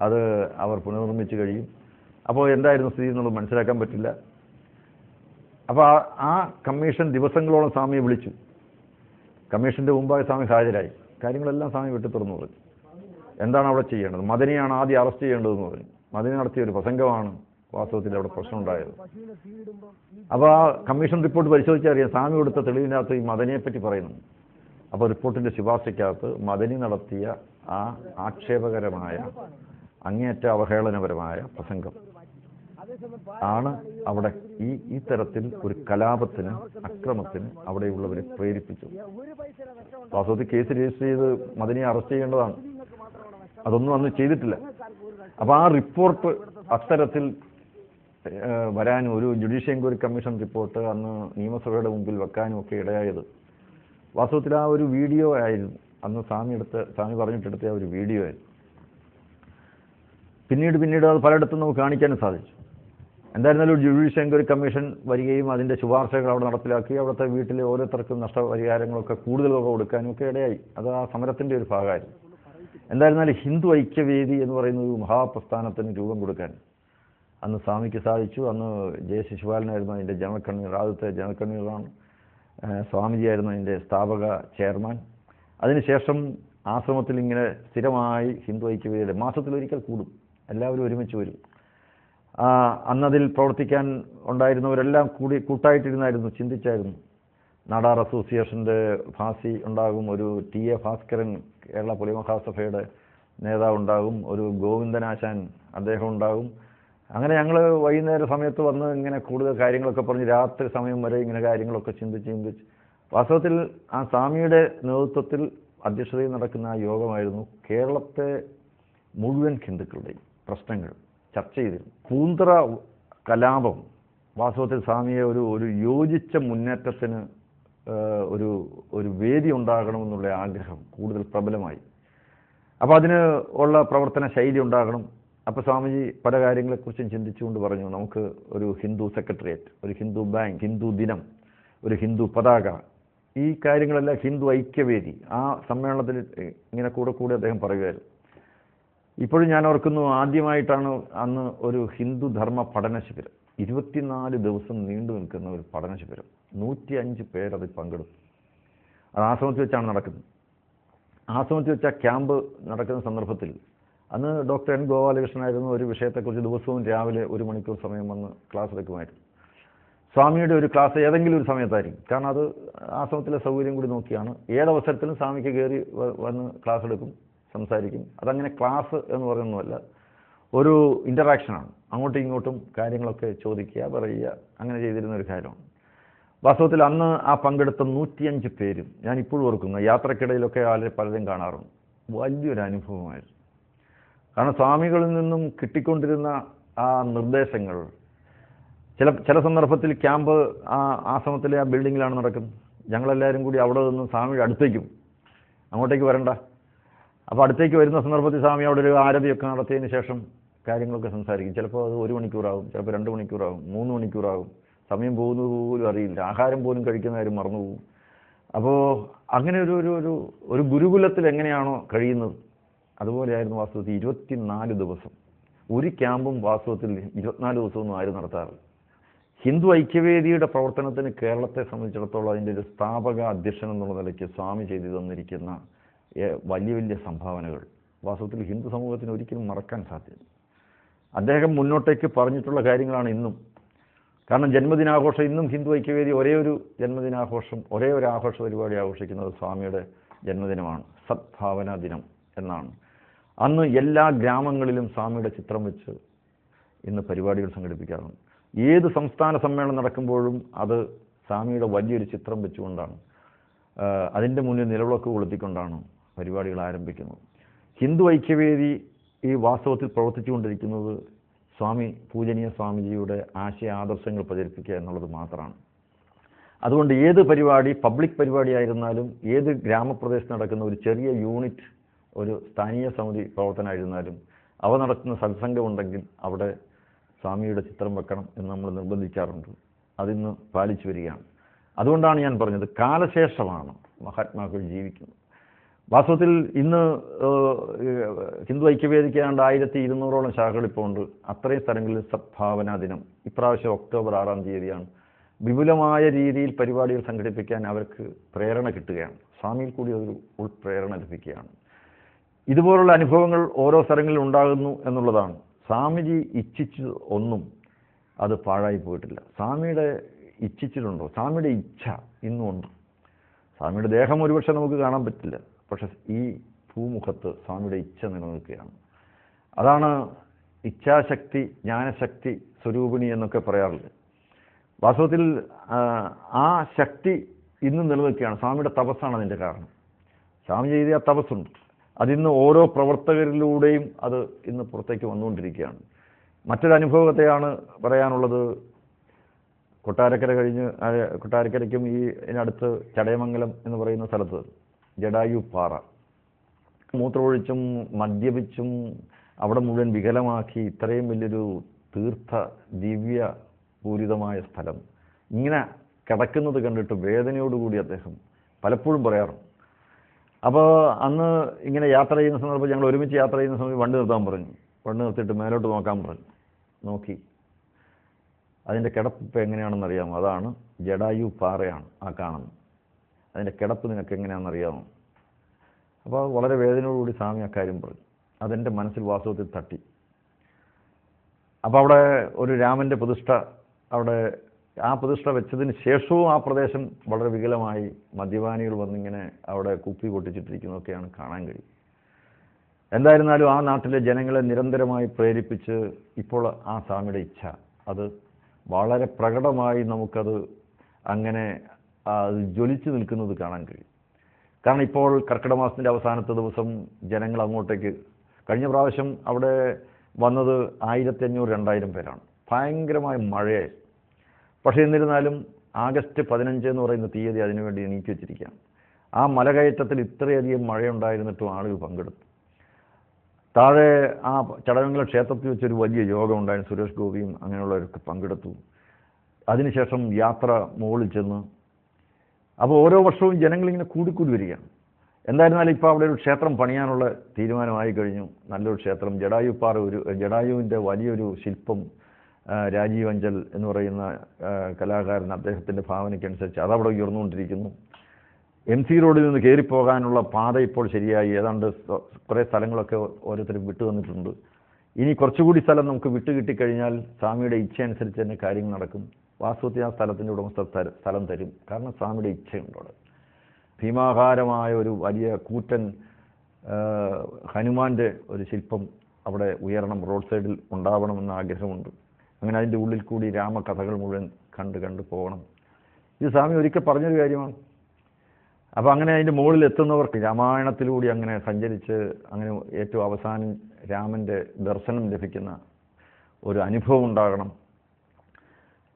അത് അവർ പുനർനിർമ്മിച്ച് കഴിയും. അപ്പോൾ എന്തായിരുന്നു സ്ഥിതി എന്നുള്ളത് മനസ്സിലാക്കാൻ പറ്റില്ല. അപ്പോൾ ആ കമ്മീഷൻ ദിവസങ്ങളോളം സ്വാമിയെ വിളിച്ചു. കമ്മീഷൻ്റെ മുമ്പായി സ്വാമി ഹാജരായി. കാര്യങ്ങളെല്ലാം സ്വാമി വെട്ടി തുറന്നു പറഞ്ഞു. എന്താണ് അവിടെ ചെയ്യേണ്ടത്? മദനിയാണ് ആദ്യം അറസ്റ്റ് ചെയ്യേണ്ടതെന്ന് പറഞ്ഞു. മദനി നടത്തിയ ഒരു പ്രസംഗമാണ് വാസ്തവത്തിൽ അവിടെ പ്രശ്നമുണ്ടായത്. അപ്പോൾ ആ കമ്മീഷൻ റിപ്പോർട്ട് പരിശോധിച്ചാൽ അറിയാം സ്വാമി കൊടുത്ത തെളിവിനകത്ത് ഈ മദനിയെപ്പറ്റി പറയുന്നു. അപ്പോൾ റിപ്പോർട്ടിൻ്റെ ശുപാർശയ്ക്കകത്ത് മദനി നടത്തിയ ആ ആക്ഷേപകരമായ അങ്ങേയറ്റ അവഹേളനപരമായ പ്രസംഗം ആണ് അവിടെ ഈ തരത്തിൽ ഒരു കലാപത്തിന്, അക്രമത്തിന് അവിടെയുള്ളവരെ പ്രേരിപ്പിച്ചു. വാസ്തവത്തിൽ കേസ് രജിസ്റ്റർ ചെയ്ത് മദനിയെ അറസ്റ്റ് ചെയ്യേണ്ടതാണ്. അതൊന്നും അന്ന് ചെയ്തിട്ടില്ല. അപ്പോൾ ആ റിപ്പോർട്ട് അത്തരത്തിൽ വരാനും ഒരു ജുഡീഷ്യൽ എൻക്വയറി കമ്മീഷൻ റിപ്പോർട്ട് അന്ന് നിയമസഭയുടെ മുമ്പിൽ വെക്കാനും ഒക്കെ ഇടയായത് വാസ്തവത്തിൽ ആ ഒരു വീഡിയോ ആയിരുന്നു. അന്ന് സ്വാമി പറഞ്ഞിട്ടെടുത്ത ആ ഒരു വീഡിയോ ആയിരുന്നു. പിന്നീട് അത് പലയിടത്തും നമുക്ക് കാണിക്കാനും സാധിച്ചു. എന്തായിരുന്നാലും ഒരു ജുഡീഷ്യൽ എൻക്വയറി കമ്മീഷൻ വരികയും അതിൻ്റെ ശുപാർശകൾ അവിടെ നടപ്പിലാക്കി അവിടുത്തെ വീട്ടിലെ ഓരോരുത്തർക്കും നഷ്ടപരിഹാരങ്ങളൊക്കെ കൂടുതലൊക്കെ കൊടുക്കാനും ഒക്കെ ഇടയായി. അത് ആ സമരത്തിൻ്റെ ഒരു ഭാഗമായിരുന്നു. എന്തായിരുന്നാലും ഹിന്ദു ഐക്യവേദി എന്ന് പറയുന്ന ഒരു മഹാപ്രസ്ഥാനത്തിന് രൂപം കൊടുക്കാൻ അന്ന് സ്വാമിക്ക് സാധിച്ചു. അന്ന് ജെ ശിശുപാലനായിരുന്നു അതിൻ്റെ ജനറൽ കൺവീനർ, ആദ്യത്തെ ജനറൽ കൺവീനറാണ്. സ്വാമിജിയായിരുന്നു അതിൻ്റെ സ്ഥാപക ചെയർമാൻ. അതിനുശേഷം ആശ്രമത്തിൽ ഇങ്ങനെ സ്ഥിരമായി ഹിന്ദു ഐക്യവേദിയുടെ മാസത്തിലൊരിക്കൽ കൂടും, എല്ലാവരും ഒരുമിച്ച് വരും. അന്നതിൽ പ്രവർത്തിക്കാൻ ഉണ്ടായിരുന്നവരെല്ലാം കൂട്ടായിട്ടിരുന്നായിരുന്നു, ചിന്തിച്ചായിരുന്നു. നാടാർ അസോസിയേഷൻ്റെ ഭാസി ഉണ്ടാകും, ഒരു ടി.എ. ഭാസ്കരൻ കേരള പുലിമഹാസഭയുടെ നേതാവുണ്ടാകും, ഒരു ഗോവിന്ദനാശാൻ അദ്ദേഹം ഉണ്ടാകും. അങ്ങനെ ഞങ്ങൾ വൈകുന്നേര സമയത്ത് വന്ന് ഇങ്ങനെ കൂടുതൽ കാര്യങ്ങളൊക്കെ പറഞ്ഞ് രാത്രി സമയം വരെ ഇങ്ങനെ കാര്യങ്ങളൊക്കെ ചിന്തിച്ച് വാസ്തവത്തിൽ ആ സ്വാമിയുടെ നേതൃത്വത്തിൽ അധ്യക്ഷതയിൽ നടക്കുന്ന ആ യോഗമായിരുന്നു കേരളത്തെ മുഴുവൻ ഹിന്ദുക്കളുടെയും പ്രശ്നങ്ങൾ ചർച്ച ചെയ്തിരുന്നു. പൂന്തറ കലാപം വാസ്തവത്തിൽ സ്വാമിയെ ഒരു യോജിച്ച മുന്നേറ്റത്തിന് ഒരു വേദി ഉണ്ടാകണമെന്നുള്ള ആഗ്രഹം കൂടുതൽ പ്രബലമായി. അപ്പോൾ അതിന് ഉള്ള പ്രവർത്തന ശൈലി ഉണ്ടാകണം. അപ്പോൾ സ്വാമിജി പല കാര്യങ്ങളെക്കുറിച്ചും ചിന്തിച്ചുകൊണ്ട് പറഞ്ഞു, നമുക്ക് ഒരു ഹിന്ദു സെക്രട്ടേറിയറ്റ്, ഒരു ഹിന്ദു ബാങ്ക്, ഹിന്ദു ദിനം, ഒരു ഹിന്ദു പതാക, ഈ കാര്യങ്ങളെല്ലാം ഹിന്ദു ഐക്യവേദി. ആ സമ്മേളനത്തിൽ ഇങ്ങനെ കൂടെ അദ്ദേഹം പറയുമായിരുന്നു. ഇപ്പോഴും ഞാൻ ഓർക്കുന്നു, ആദ്യമായിട്ടാണ് അന്ന് ഒരു ഹിന്ദു ധർമ്മ പഠന ശിബിരം, 24 ദിവസം നീണ്ടു നിൽക്കുന്ന ഒരു പഠന ശിബിരം, 105 പേരതിൽ പങ്കെടുത്തു. അത് ആശ്രമത്തിൽ വെച്ചാണ് നടക്കുന്നത്. ആശ്രമത്തിൽ വെച്ച ക്യാമ്പ് നടക്കുന്ന സന്ദർഭത്തിൽ അന്ന് ഡോക്ടർ എൻ ഗോപാലകൃഷ്ണനായിരുന്നു ഒരു വിഷയത്തെക്കുറിച്ച് ദിവസവും രാവിലെ 1 മണിക്കൂർ സമയം വന്ന് ക്ലാസ് എടുക്കുമായിരുന്നു. സ്വാമിയുടെ ഒരു ക്ലാസ് ഏതെങ്കിലും ഒരു സമയത്തായിരിക്കും, കാരണം അത് ആശ്രമത്തിലെ സൗകര്യം കൂടി നോക്കിയാണ്. ഏതവസരത്തിലും സ്വാമിക്ക് കയറി വന്ന് ക്ലാസ് എടുക്കും, സംസാരിക്കും. അതങ്ങനെ ക്ലാസ് എന്ന് പറയുന്നതല്ല, ഒരു ഇൻ്ററാക്ഷനാണ്. അങ്ങോട്ടും ഇങ്ങോട്ടും കാര്യങ്ങളൊക്കെ ചോദിക്കുക, പറയുക, അങ്ങനെ ചെയ്തിരുന്ന ഒരു കാര്യമാണ്. വാസ്തവത്തിൽ അന്ന് ആ പങ്കെടുത്ത 105 പേരും ഞാൻ ഇപ്പോഴും ഓർക്കുന്നു. യാത്രക്കിടയിലൊക്കെ പലരും കാണാറുണ്ട്. വലിയൊരു അനുഭവമായിരുന്നു. കാരണം സ്വാമികളിൽ നിന്നും കിട്ടിക്കൊണ്ടിരുന്ന ആ നിർദ്ദേശങ്ങൾ, ചില സന്ദർഭത്തിൽ ക്യാമ്പ് ആ ആശ്രമത്തിലെ ആ ബിൽഡിങ്ങിലാണ് നടക്കുന്നത്. ഞങ്ങളെല്ലാവരും കൂടി അവിടെ നിന്ന് സ്വാമിയുടെ അടുത്തേക്കും, അങ്ങോട്ടേക്ക് വരണ്ട. അപ്പോൾ അടുത്തേക്ക് വരുന്ന സന്ദർഭത്തിൽ സ്വാമി അവിടെ ഒരു ആരതിയൊക്കെ നടത്തിയതിന് ശേഷം കാര്യങ്ങളൊക്കെ സംസാരിക്കും. ചിലപ്പോൾ അത് 1 മണിക്കൂറാകും, ചിലപ്പോൾ 2 മണിക്കൂറാകും, 3 മണിക്കൂറാകും. സമയം പോകുന്നത് പോലും അറിയില്ല. ആഹാരം പോലും കഴിക്കുന്ന കാര്യം മറന്നുപോകും. അപ്പോൾ അങ്ങനെ ഒരു ഗുരുകുലത്തിൽ എങ്ങനെയാണോ കഴിയുന്നത് അതുപോലെയായിരുന്നു വാസ്തവത്തിൽ 24 ദിവസം. ഒരു ക്യാമ്പും വാസ്തവത്തിൽ 24 ദിവസമൊന്നും ആരും നടത്താറില്ല. ഹിന്ദു ഐക്യവേദിയുടെ പ്രവർത്തനത്തിന് കേരളത്തെ സംബന്ധിച്ചിടത്തോളം അതിൻ്റെ ഒരു സ്ഥാപക അധ്യക്ഷൻ എന്നുള്ള നിലയ്ക്ക് സ്വാമി ചെയ്തു തന്നിരിക്കുന്ന വലിയ സംഭാവനകൾ വാസ്തവത്തിൽ ഹിന്ദു സമൂഹത്തിന് ഒരിക്കലും മറക്കാൻ സാധ്യത. അദ്ദേഹം മുന്നോട്ടേക്ക് പറഞ്ഞിട്ടുള്ള കാര്യങ്ങളാണ് ഇന്നും. കാരണം ജന്മദിനാഘോഷം ഇന്നും ഹിന്ദു ഐക്യവേദി ഒരേ ഒരു ആഘോഷ പരിപാടി ആഘോഷിക്കുന്നത് സ്വാമിയുടെ ജന്മദിനമാണ്, സദ്ഭാവന ദിനം എന്നാണ്. അന്ന് എല്ലാ ഗ്രാമങ്ങളിലും സ്വാമിയുടെ ചിത്രം വെച്ച് ഇന്ന് പരിപാടികൾ സംഘടിപ്പിക്കാറുണ്ട്. ഏത് സംസ്ഥാന സമ്മേളനം നടക്കുമ്പോഴും അത് സ്വാമിയുടെ വലിയൊരു ചിത്രം വെച്ചുകൊണ്ടാണ്, അതിൻ്റെ മുന്നിൽ നിലവിളക്ക് കൊളുത്തിക്കൊണ്ടാണ് പരിപാടികൾ ആരംഭിക്കുന്നത്. ഹിന്ദു ഐക്യവേദി ഈ വാസ്തവത്തിൽ പ്രവർത്തിച്ചുകൊണ്ടിരിക്കുന്നത് പൂജനീയ സ്വാമിജിയുടെ ആശയാദർശങ്ങൾ പ്രചരിപ്പിക്കുക എന്നുള്ളത് മാത്രമാണ്. അതുകൊണ്ട് ഏത് പരിപാടി, പബ്ലിക് പരിപാടിയായിരുന്നാലും, ഏത് ഗ്രാമപ്രദേശത്ത് നടക്കുന്ന ഒരു ചെറിയ യൂണിറ്റ്, ഒരു സ്ഥാനീയ സമിതി പ്രവർത്തനമായിരുന്നാലും, അവ നടത്തുന്ന സത്സംഗം ഉണ്ടെങ്കിൽ അവിടെ സ്വാമിയുടെ ചിത്രം വെക്കണം എന്ന് നമ്മൾ നിർബന്ധിക്കാറുണ്ട്. അതിന്ന് പാലിച്ചു വരികയാണ്. അതുകൊണ്ടാണ് ഞാൻ പറഞ്ഞത്, കാലശേഷമാണ് മഹാത്മാക്കൾ ജീവിക്കുന്നത്. വാസ്തവത്തിൽ ഇന്ന് ഹിന്ദു ഐക്യവേദിക്ക് ഏതാണ്ട് 1200ഓളം ശാഖകൾ ഇപ്പോൾ ഉണ്ട്. അത്രയും സ്ഥലങ്ങളിൽ സദ്ഭാവനാ ദിനം ഇപ്രാവശ്യം ഒക്ടോബർ 6-ാം തീയതിയാണ്. വിപുലമായ രീതിയിൽ പരിപാടികൾ സംഘടിപ്പിക്കാൻ അവർക്ക് പ്രേരണ കിട്ടുകയാണ്. സ്വാമിയിൽ കൂടി ഒരു ഉൾപ്രേരണ ലഭിക്കുകയാണ്. ഇതുപോലുള്ള അനുഭവങ്ങൾ ഓരോ സ്ഥലങ്ങളിൽ ഉണ്ടാകുന്നു എന്നുള്ളതാണ്. സ്വാമിജി ഇച്ഛിച്ചു ഒന്നും അത് പാഴായി പോയിട്ടില്ല. സ്വാമിയുടെ ഇച്ഛിച്ചിട്ടുണ്ടോ? സ്വാമിയുടെ ഇച്ഛ ഇന്നും ഉണ്ട്. സ്വാമിയുടെ ദേഹം ഒരുപക്ഷെ നമുക്ക് കാണാൻ പറ്റില്ല, പക്ഷെ ഈ ഭൂമുഖത്ത് സ്വാമിയുടെ ഇച്ഛ നിലനിൽക്കുകയാണ്. അതാണ് ഇച്ഛാശക്തി, ജ്ഞാനശക്തി സ്വരൂപിണി എന്നൊക്കെ പറയാറില്ല. വാസ്തവത്തിൽ ആ ശക്തി ഇന്നും നിലനിൽക്കുകയാണ്. സ്വാമിയുടെ തപസ്സാണ് അതിൻ്റെ കാരണം. സ്വാമി ചെയ്ത ആ തപസ്സുണ്ട്, അതിന്ന് ഓരോ പ്രവർത്തകരിലൂടെയും അത് ഇന്ന് പുറത്തേക്ക് വന്നുകൊണ്ടിരിക്കുകയാണ്. മറ്റൊരു അനുഭവത്തെയാണ് പറയാനുള്ളത്. കൊട്ടാരക്കരയ്ക്കും ഇതിനടുത്ത് ചടയമംഗലം എന്ന് പറയുന്ന സ്ഥലത്ത് ജഡായു പാറ, മൂത്രമൊഴിച്ചും മദ്യപിച്ചും അവിടെ മുഴുവൻ വികലമാക്കി ഇത്രയും വലിയൊരു തീർത്ഥ ദിവ്യ പൂരിതമായ സ്ഥലം ഇങ്ങനെ കിടക്കുന്നത് കണ്ടിട്ട് വേദനയോടുകൂടി അദ്ദേഹം പലപ്പോഴും പറയാറുണ്ട്. അപ്പോൾ അന്ന് ഇങ്ങനെ യാത്ര ചെയ്യുന്ന സന്ദർഭം, ഞങ്ങൾ ഒരുമിച്ച് യാത്ര ചെയ്യുന്ന സമയത്ത് വണ്ടി നിർത്താൻ പറഞ്ഞു. വണ്ടി നിർത്തിയിട്ട് മേലോട്ട് നോക്കാൻ പറഞ്ഞു. നോക്കി, അതിൻ്റെ കിടപ്പ് ഇപ്പോൾ എങ്ങനെയാണെന്നറിയാമോ? അതാണ് ജഡായു പാറയാണ് ആ കാണുന്നത്. അതിൻ്റെ കിടപ്പ് നിനക്ക് എങ്ങനെയാണെന്നറിയാമോ? അപ്പോൾ വളരെ വേദനയോടുകൂടി സ്വാമി അക്കാര്യം പറഞ്ഞു. അതെൻ്റെ മനസ്സിൽ വാസ്തവത്തിൽ തട്ടി. അപ്പോൾ അവിടെ ഒരു രാമൻ്റെ പ്രതിഷ്ഠ, അവിടെ ആ പ്രതിഷ്ഠ വെച്ചതിന് ശേഷവും ആ പ്രദേശം വളരെ വികലമായി മദ്യപാനികൾ വന്നിങ്ങനെ അവിടെ കുപ്പി പൊട്ടിച്ചിട്ടിരിക്കുന്നതൊക്കെയാണ് കാണാൻ കഴിയും. എന്തായിരുന്നാലും ആ നാട്ടിലെ ജനങ്ങളെ നിരന്തരമായി പ്രേരിപ്പിച്ച് ഇപ്പോൾ ആ സ്വാമിയുടെ ഇച്ഛ അത് വളരെ പ്രകടമായി നമുക്കത് അങ്ങനെ അത് ജ്വലിച്ചു നിൽക്കുന്നത് കാണാൻ കഴിയും. കാരണം ഇപ്പോൾ കർക്കിടക മാസത്തിൻ്റെ അവസാനത്തെ ദിവസം ജനങ്ങൾ അങ്ങോട്ടേക്ക്, കഴിഞ്ഞ പ്രാവശ്യം അവിടെ വന്നത് 1500-2000 പേരാണ്. ഭയങ്കരമായ മഴയായി. പക്ഷേ എന്നിരുന്നാലും ആഗസ്റ്റ് 15 എന്ന് പറയുന്ന തീയതി അതിനുവേണ്ടി നീക്കി വെച്ചിരിക്കുകയാണ്. ആ മലകയറ്റത്തിൽ ഇത്രയധികം മഴയുണ്ടായിരുന്നിട്ടും ആളുകൾ പങ്കെടുത്തു. താഴെ ആ ചടങ്ങുള്ള ക്ഷേത്രത്തിൽ വെച്ചൊരു വലിയ യോഗം ഉണ്ടായിരുന്നു. സുരേഷ് ഗോപിയും അങ്ങനെയുള്ളവരൊക്കെ പങ്കെടുത്തു. അതിനുശേഷം യാത്ര മുകളിൽ ചെന്ന്, അപ്പോൾ ഓരോ വർഷവും ജനങ്ങളിങ്ങനെ കൂടിക്കൂടി വരികയാണ്. എന്തായിരുന്നാലും ഇപ്പോൾ അവിടെ ഒരു ക്ഷേത്രം പണിയാനുള്ള തീരുമാനമായി കഴിഞ്ഞു. നല്ലൊരു ക്ഷേത്രം, ജടായുവിൻ്റെ വലിയൊരു ശില്പം രാജീവ് അഞ്ചൽ എന്ന് പറയുന്ന കലാകാരൻ, അദ്ദേഹത്തിൻ്റെ ഭാവനയ്ക്കനുസരിച്ച് അതവിടെ ഉയർന്നുകൊണ്ടിരിക്കുന്നു. MC റോഡിൽ നിന്ന് കയറിപ്പോകാനുള്ള പാത ഇപ്പോൾ ശരിയായി. ഏതാണ്ട് കുറേ സ്ഥലങ്ങളൊക്കെ ഓരോരുത്തരും വിട്ടു തന്നിട്ടുണ്ട്. ഇനി കുറച്ചുകൂടി സ്ഥലം നമുക്ക് വിട്ടു കിട്ടിക്കഴിഞ്ഞാൽ സ്വാമിയുടെ ഇച്ഛ അനുസരിച്ച് തന്നെ കാര്യങ്ങൾ നടക്കും. വാസ്തവത്തിൽ ആ സ്ഥലത്തിൻ്റെ ഉടമസ്ഥ സ്ഥലം തരും. കാരണം സ്വാമിയുടെ ഇച്ഛയുണ്ട് അവിടെ. ഭീമാകാരമായ ഒരു വലിയ കൂറ്റൻ ഹനുമാൻ്റെ ഒരു ശില്പം അവിടെ ഉയരണം, റോഡ് സൈഡിൽ ഉണ്ടാവണമെന്ന് ആഗ്രഹമുണ്ട്. അങ്ങനെ അതിൻ്റെ ഉള്ളിൽ കൂടി രാമകഥകൾ മുഴുവൻ കണ്ട് പോകണം. ഇത് സ്വാമി ഒരിക്കൽ പറഞ്ഞൊരു കാര്യമാണ്. അപ്പോൾ അങ്ങനെ അതിൻ്റെ മുകളിൽ എത്തുന്നവർക്ക് രാമായണത്തിലൂടെ അങ്ങനെ സഞ്ചരിച്ച് അങ്ങനെ ഏറ്റവും അവസാനം രാമൻ്റെ ദർശനം ലഭിക്കുന്ന ഒരു അനുഭവം ഉണ്ടാകണം.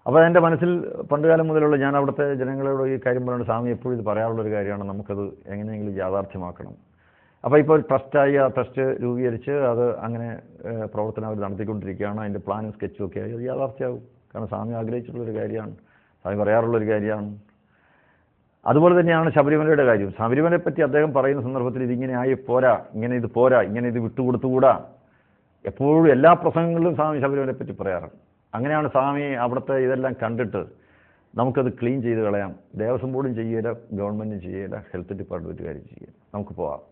അപ്പോൾ എൻ്റെ മനസ്സിൽ പണ്ടുകാലം മുതലുള്ള, ഞാൻ അവിടുത്തെ ജനങ്ങളോട് ഈ കാര്യം പറയുന്നത്, സ്വാമി എപ്പോഴും ഇത് പറയാനുള്ളൊരു കാര്യമാണ്, നമുക്കത് എങ്ങനെയെങ്കിലും യാഥാർത്ഥ്യമാക്കണം. അപ്പോൾ ഇപ്പോൾ ഒരു ട്രസ്റ്റായി, ആ ട്രസ്റ്റ് രൂപീകരിച്ച് അത് അങ്ങനെ പ്രവർത്തനം അവർ നടത്തിക്കൊണ്ടിരിക്കുകയാണ്. അതിൻ്റെ പ്ലാനും സ്കെച്ചും ഒക്കെ ആയി അത് യാഥാർത്ഥ്യമാകും. കാരണം സ്വാമി ആഗ്രഹിച്ചിട്ടുള്ളൊരു കാര്യമാണ്, സ്വാമി പറയാറുള്ളൊരു കാര്യമാണ്. അതുപോലെ തന്നെയാണ് ശബരിമലയുടെ കാര്യം. ശബരിമലയെപ്പറ്റി അദ്ദേഹം പറയുന്ന സന്ദർഭത്തിൽ ഇതിങ്ങനെ ആയി പോരാ, ഇത് പോരാ, ഇത് വിട്ടുകൊടുത്തുകൂടാ. എപ്പോഴും എല്ലാ പ്രസംഗങ്ങളിലും സ്വാമി ശബരിമലയെപ്പറ്റി പറയാറുണ്ട്. അങ്ങനെയാണ് സ്വാമി അവിടുത്തെ ഇതെല്ലാം കണ്ടിട്ട് നമുക്കത് ക്ലീൻ ചെയ്ത് കളയാം. ദേവസ്വം ബോർഡും ചെയ്യില്ല, ഗവൺമെൻറ്റും ചെയ്യില്ല, ഹെൽത്ത് ഡിപ്പാർട്ട്മെൻറ്റുകാരും ചെയ്യില്ല, നമുക്ക് പോവാം.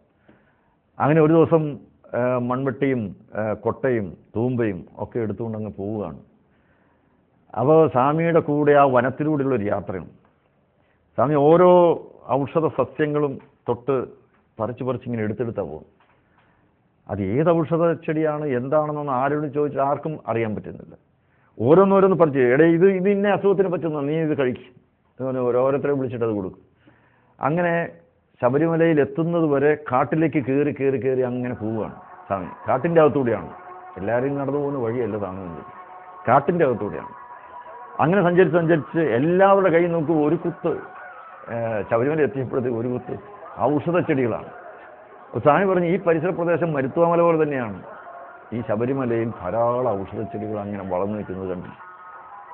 അങ്ങനെ ഒരു ദിവസം മൺവെട്ടിയും കൊട്ടയും തൂമ്പയും ഒക്കെ എടുത്തുകൊണ്ട് അങ്ങ് പോവുകയാണ്. അപ്പോൾ സ്വാമിയുടെ കൂടെ ആ വനത്തിലൂടെയുള്ളൊരു യാത്രയാണ്. സ്വാമി ഓരോ ഔഷധ സസ്യങ്ങളും തൊട്ട് പറിച്ച് ഇങ്ങനെ എടുത്തെടുത്താൽ പോകും. അത് ഏത് ഔഷധ ചെടിയാണ് എന്താണെന്നൊന്ന് ആരോടും ചോദിച്ചാൽ ആർക്കും അറിയാൻ പറ്റുന്നില്ല. ഓരോന്നോരോന്ന് പറിച്ച്, ഇത് ഇന്ന അസുഖത്തിന് പറ്റുന്ന, നീ ഇത് കഴിക്കും, ഓരോരുത്തരെ വിളിച്ചിട്ട് അത് കൊടുക്കും. അങ്ങനെ ശബരിമലയിൽ എത്തുന്നത് വരെ കാട്ടിലേക്ക് കയറി അങ്ങനെ പോവുകയാണ് സ്വാമി. കാട്ടിൻ്റെ അകത്തൂടെയാണ്, എല്ലാവരെയും നടന്നു പോകുന്ന വഴിയല്ല സ്വാമി, കാട്ടിൻ്റെ അകത്തൂടെയാണ്. അങ്ങനെ സഞ്ചരിച്ച് എല്ലാവരുടെ കയ്യിൽ നോക്കും ഒരു കുത്ത്, ശബരിമല എത്തിയപ്പോഴത്തേക്ക് ഒരു കുത്ത് ഔഷധ ചെടികളാണ്. സ്വാമി പറഞ്ഞു, ഈ പരിസര പ്രദേശം മരുത്വാമല പോലെ തന്നെയാണ്. ഈ ശബരിമലയിൽ ധാരാളം ഔഷധ ചെടികൾ അങ്ങനെ വളർന്നു നിൽക്കുന്നത് കണ്ടു.